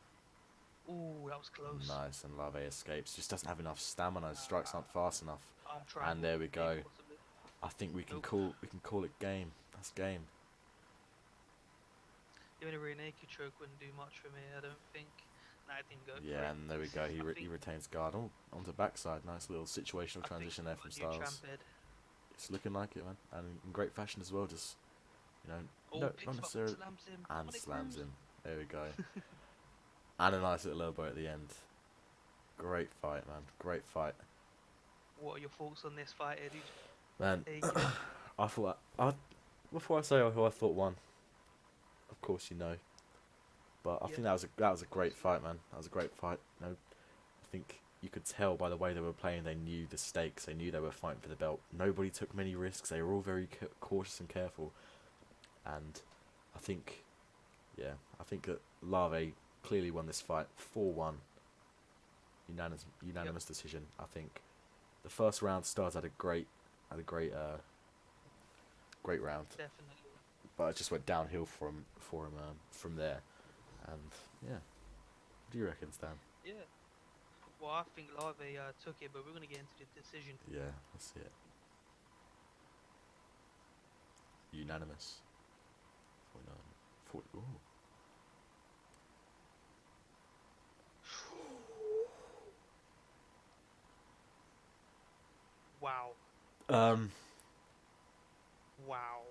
Ooh, that was close. Nice, and Lave escapes. Just doesn't have enough stamina. His strikes aren't fast enough. I'm trying. And there we go. Possibly. I think we can Nope. call it game. That's game. Even a rear naked choke wouldn't do much for me, I don't think. Nah, it didn't go for Yeah, it. and there we go. He retains guard. Oh, onto backside. Nice little situational transition there from We've got a new Styles. champ, Ed. It's looking like it, man, and in great fashion as well. Just Oh, no, picks not him up, necessarily, slams him. and On it slams goes. him. There we go. And a nice little elbow at the end. Great fight, man. Great fight, What are your thoughts on this fight, Ed? man. Take it. I thought before I say who I thought won, of course you know. But I think that was a great fight, man. That was a great fight. I think you could tell by the way they were playing. They knew the stakes. They knew they were fighting for the belt. Nobody took many risks. They were all very cautious and careful. And I think that Lave clearly won this fight 4-1. Unanimous decision. I think the first round Stars had a great round, Definitely. but it just went downhill for him from there. And yeah, what do you reckon, Stan? Yeah. Well, I think Larve took it, but we're going to get into the decision. Yeah, that's it. Unanimous. 49. 40. Ooh. Wow. Wow.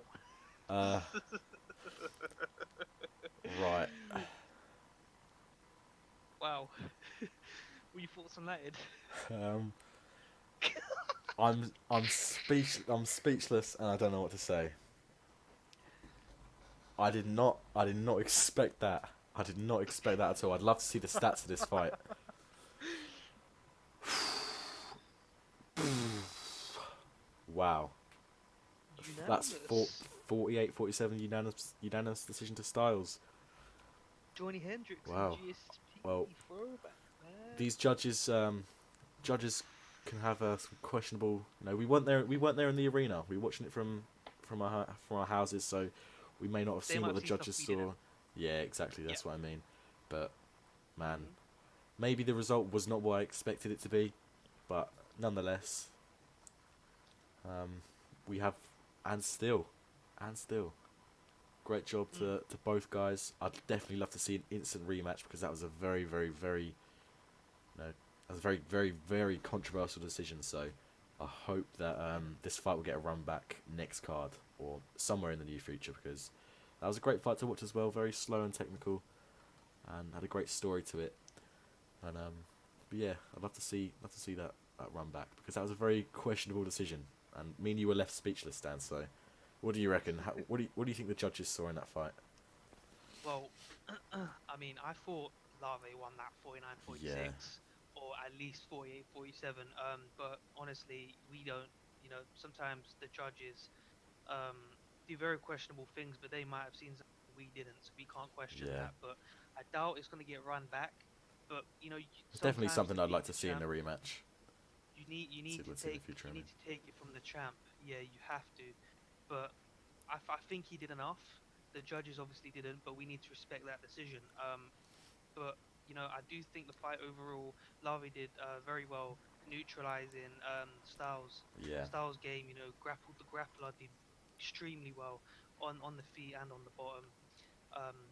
Right. Wow. What you thoughts on that, Ed? I'm speechless, and I don't know what to say. I did not expect that. I did not expect that at all. I'd love to see the stats of this fight. Wow. That's Unanimous. 48-47 unanimous decision to Styles. Johnny Hendricks. Wow. GSP Well, throwback, man. these judges can have some questionable. We weren't there in the arena. We were watching it from our houses, so we may not have They seen might what the have seen judges stuff we saw. didn't. Yeah, exactly. That's what I mean. But man, Mhm. maybe the result was not what I expected it to be, but nonetheless, we have and still, great job to both guys. I'd definitely love to see an instant rematch because that was a very, very, very, that was a very, very, very controversial decision. So I hope that this fight will get a run back next card or somewhere in the near future because that was a great fight to watch as well. Very slow and technical, and had a great story to it. And but yeah, I'd love to see that run back because that was a very questionable decision. And me and you were left speechless, Dan. So, what do you reckon? What do you think the judges saw in that fight? Well, I mean, I thought Larve won that 49-46, Yeah. or at least 48-47. But honestly, we don't. Sometimes the judges do very questionable things, but they might have seen something we didn't, so we can't question Yeah. that. But I doubt it's going to get run back. But It's definitely sometimes something to I'd beat like the to see in champ, the rematch. you See, need to let's see in the take future. you I need mean, to take it from the champ. Yeah, you have to. But I think he did enough. The judges obviously didn't, but we need to respect that decision. But I do think the fight overall, Lavi did very well neutralizing Styles. yeah. Styles' game, grappled the grappler did extremely well on the feet and on the bottom,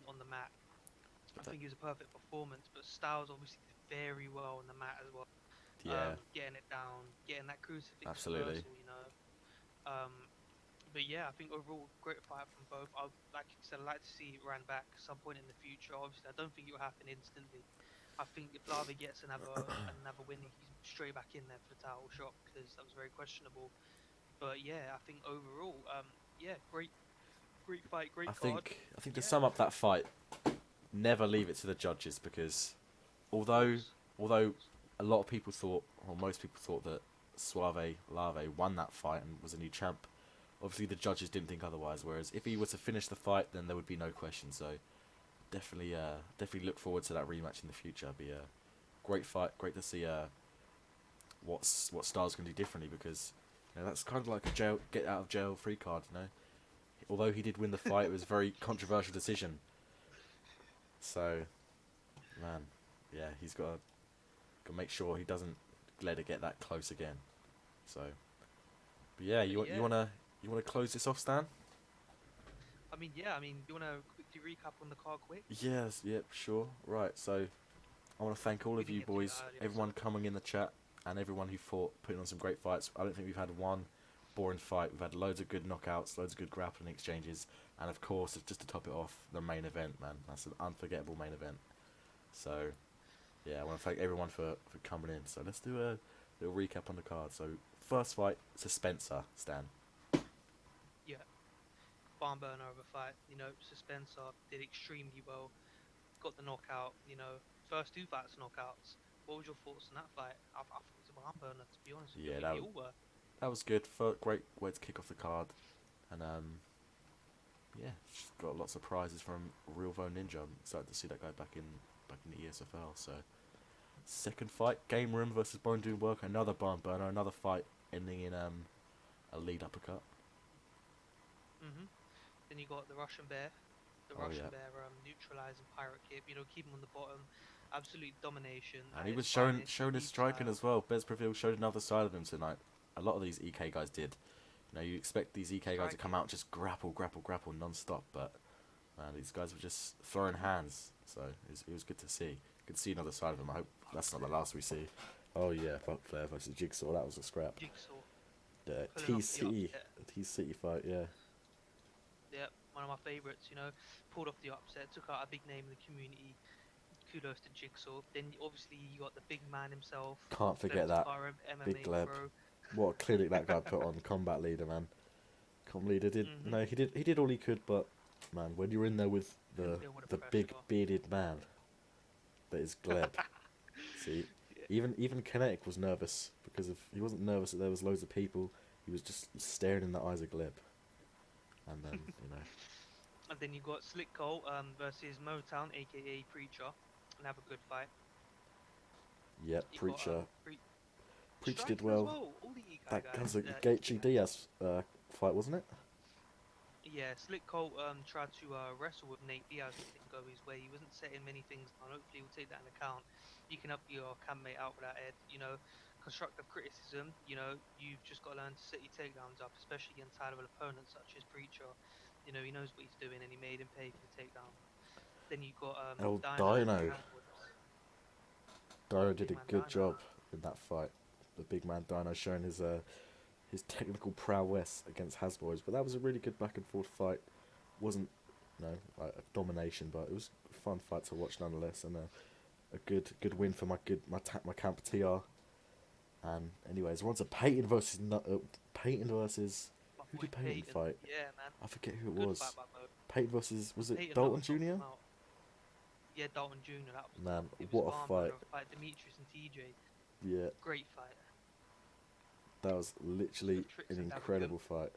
on the mat. I But that, think it was a perfect performance, but Styles obviously did very well on the mat as well. yeah, Getting it down, getting that crucifix absolutely. reversal. Um, but yeah, I think overall great fight from both. Like I said, I'd like to see it ran back some point in the future. Obviously, I don't think it will happen instantly. I think if Lava gets another win, he's straight back in there for the title shot because that was very questionable. But yeah, I think overall, yeah, great fight, I great card. think I think to Yeah, sum up that fight, never leave it to the judges because of although course, of although course. a lot of people thought, or most people thought that Suave Lave won that fight and was a new champ, obviously the judges didn't think otherwise. Whereas if he were to finish the fight, then there would be no question. So definitely look forward to that rematch in the future. It'll be a great fight. Great to see what Styles can do differently because that's kind of like a get out of jail free card. Although he did win the fight, it was a very controversial decision. So man, yeah, he's got to make sure he doesn't let it get that close again. So, but yeah, But you yeah, wanna close this off, Stan? I mean, do you want to quickly recap on the card quick? Yes, yep, sure. Right, so I want to thank all We of didn't you get to it boys, earlier, so everyone coming in the chat, and everyone who fought, putting on some great fights. I don't think we've had one boring fight. We've had loads of good knockouts, loads of good grappling exchanges, and of course, just to top it off, the main event, man. That's an unforgettable main event. So, yeah, I want to thank everyone for coming in. So let's do a little recap on the card. So, first fight, Spencer, Stan. yeah, barn burner of a fight. Spencer did extremely well. Got the knockout. First two fights knockouts. What was your thoughts on that fight? I thought it was a barn burner, to be honest with you. I Yeah, think they all were. that was good. Great way to kick off the card, and yeah, just got lots of prizes from Real Vo Ninja. I'm excited to see that guy back in the ESFL. So second fight, Game Room versus Bone Doing Work, another barn burner, another fight ending in a lead uppercut. Then you got the Russian Bear. The Oh Russian yeah, Bear neutralizing Pirate Kip. Keep him on the bottom. Absolute domination and at he his was showing finest. showing his Deep striking style. as well. Bez Prevail showed another side of him tonight. A lot of these EK guys did. You expect these EK guys to come Striking. out and just grapple non-stop, but man, these guys were just throwing hands. So it was good to see. Good to see another side of him. I hope that's not the last we see. Oh yeah, Buck Flair versus Jigsaw. That was a scrap. Jigsaw. The Pulling off the upset. T City fight. Yeah. Yep, one of my favourites, pulled off the upset, took out a big name in the community. Kudos to Jigsaw. Then obviously you got the big man himself, Can't Gleb forget that Takara, big MMA Gleb. pro. What a clinic that guy put on Combat Leader, man. Combat Leader did Mhm. no, he did all he could, but man, when you're in there with Couldn't deal with the the big pressure. bearded man that is Gleb, see, Yeah. even Kinetic was nervous because of he wasn't nervous that there was loads of people. He was just staring in the eyes of Gleb, and then And then you got Slick Cole versus Motown, aka Preacher, and have a good fight. yeah, You got Preacher did striking as well. well. All the Ikai That was guys, a EK Gaethje guys. Diaz fight, wasn't it? Yeah, Slick Cole tried to wrestle with Nate Diaz, but it didn't go his way. He wasn't setting many things down. Hopefully, we'll take that into account. You can help your campmate out with that, Ed. Constructive criticism. You've just got to learn to set your takedowns up, especially against high-level opponents such as Preacher. He knows what he's doing, and he made him pay for the takedown. Then you got Oh, Dino and Dino. Haswoods. Dino did Big a man good Dino. job in that fight. The big man Dino showing his technical prowess against Hasboys, but that was a really good back and forth fight. Wasn't like a domination, but it was a fun fight to watch nonetheless, and a good win for my camp TR. And anyways, we're on to Peyton versus My who boy did Peyton Peyton. fight? Yeah, man. I forget who it Good fight was. by both. Peyton versus was it Peyton Dalton knocked Jr.? him out. Yeah, Dalton Jr. That was Man, it was what a a barn fight! burner of a fight. Demetrius and TJ. Yeah, Great fight. that was literally Swift Tricks an and Davakin. incredible fight.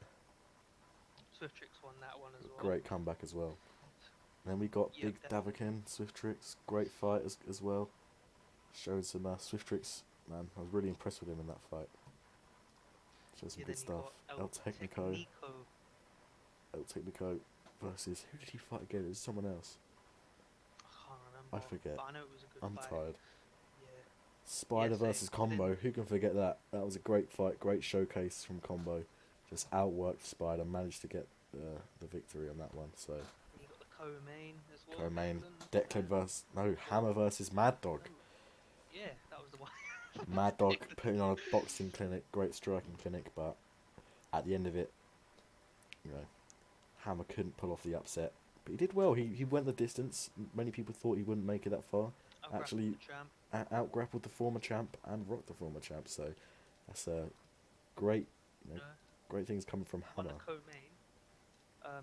Swift Tricks won that one as well. Great comeback as well. Then we got Yep, Big definitely. Davakin, Swift Tricks, great fight as well. Showing some Swift Tricks man. I was really impressed with him in that fight. Showed some Yeah, good then you stuff. got El Technico. Technico. El Technico versus, who did he fight again? It was someone else. I can't I remember, forget. but I know it was a good I'm fight. tired. Yeah, yeah, Spider same. versus And then Combo. Who can forget that? That was a great fight, great showcase from Combo. Just outworked Spider, managed to get the victory on that one. So, you got the co-main as well, co-main Declan Declan and versus no Dog. Hammer versus Mad Dog. No, yeah, that was the one. Mad Dog putting on a boxing clinic, great striking clinic, but at the end of it, you know, Hammer couldn't pull off the upset. But he did well. He went the distance. Many people thought he wouldn't make it that far. I'll grapple Actually, the champ. out grappled the former champ and rocked the former champ. So that's a great, you know, You know, great things coming from on Hammer. the co-main,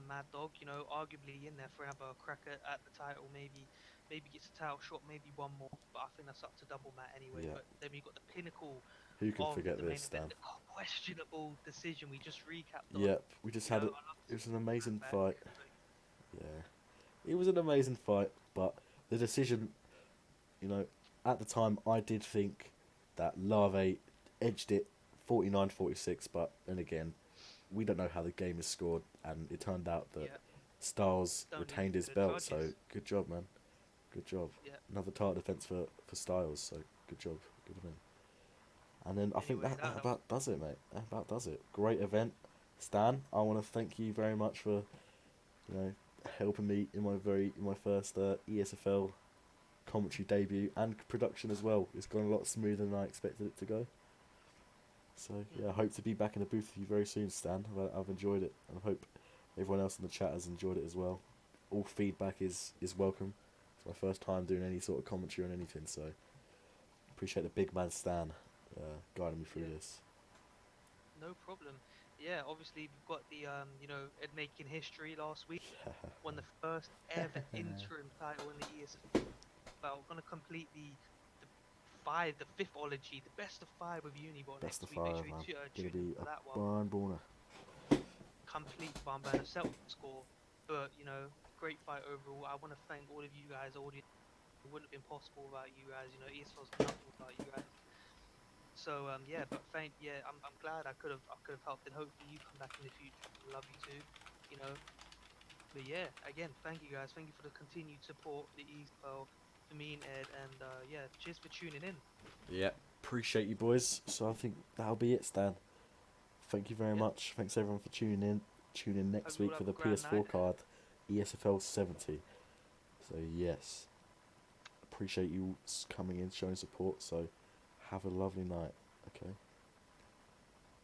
MadDogg, you know, arguably in there for another crack at the title. Maybe gets a title shot, maybe one more. But I think that's up to double Matt anyway. Yeah. But then we got the pinnacle Who can of forget the this, main event, Stan? the questionable decision we just recapped on. Yep. We just You know, had it. I love to It was see an this man amazing back. fight. But Yeah. It was an amazing fight, but the decision, you know, at the time I did think that Larve edged it 49-46, but then again, we don't know how the game is scored, and it turned out that yeah, Styles don't leave retained it to his the belt, so judges. good job, man. Good job. Yeah. Another title defense for Styles, so good job. Good of him. And then I think Anyway, that that was about does it, mate. That about does it. Great event. Stan, I want to thank you very much for, you know, helping me in my first ESFL commentary debut and production as well. It's gone a lot smoother than I expected it to go. So yeah, I hmm hope to be back in the booth with you very soon, Stan. I've enjoyed it, and I hope everyone else in the chat has enjoyed it as well. All feedback is welcome. It's my first time doing any sort of commentary on anything, so appreciate the big man Stan guiding me through yeah, this. no problem. Yeah, obviously we've got the you know, Ed making history last week. Won the first ever interim title in the ESFL. Gonna complete the fifth ology, the best of five with Unibot Best next of week. Make five, sure you man. Gonna tune in be for a that one. barn burner. Complete barn burner, settle the score. But you know, great fight overall. I want to thank all of you guys, audience. It wouldn't have been possible without you guys. You know, ESFL's nothing without you guys. So yeah, but I'm glad I could have helped, and hopefully you come back in the future. I'd love you to, you know. But yeah, again, thank you guys. Thank you for the continued support for the ESFL, for me and Ed, and yeah, cheers for tuning in. Yeah, appreciate you boys. So I think that'll be it, Stan. Thank you very Yeah, much. Thanks everyone for tuning in. Tune in hope next you all week for have the a grand night. PS4 card, ESFL 70. So yes, appreciate you coming in, showing support. So have a lovely night. Okay.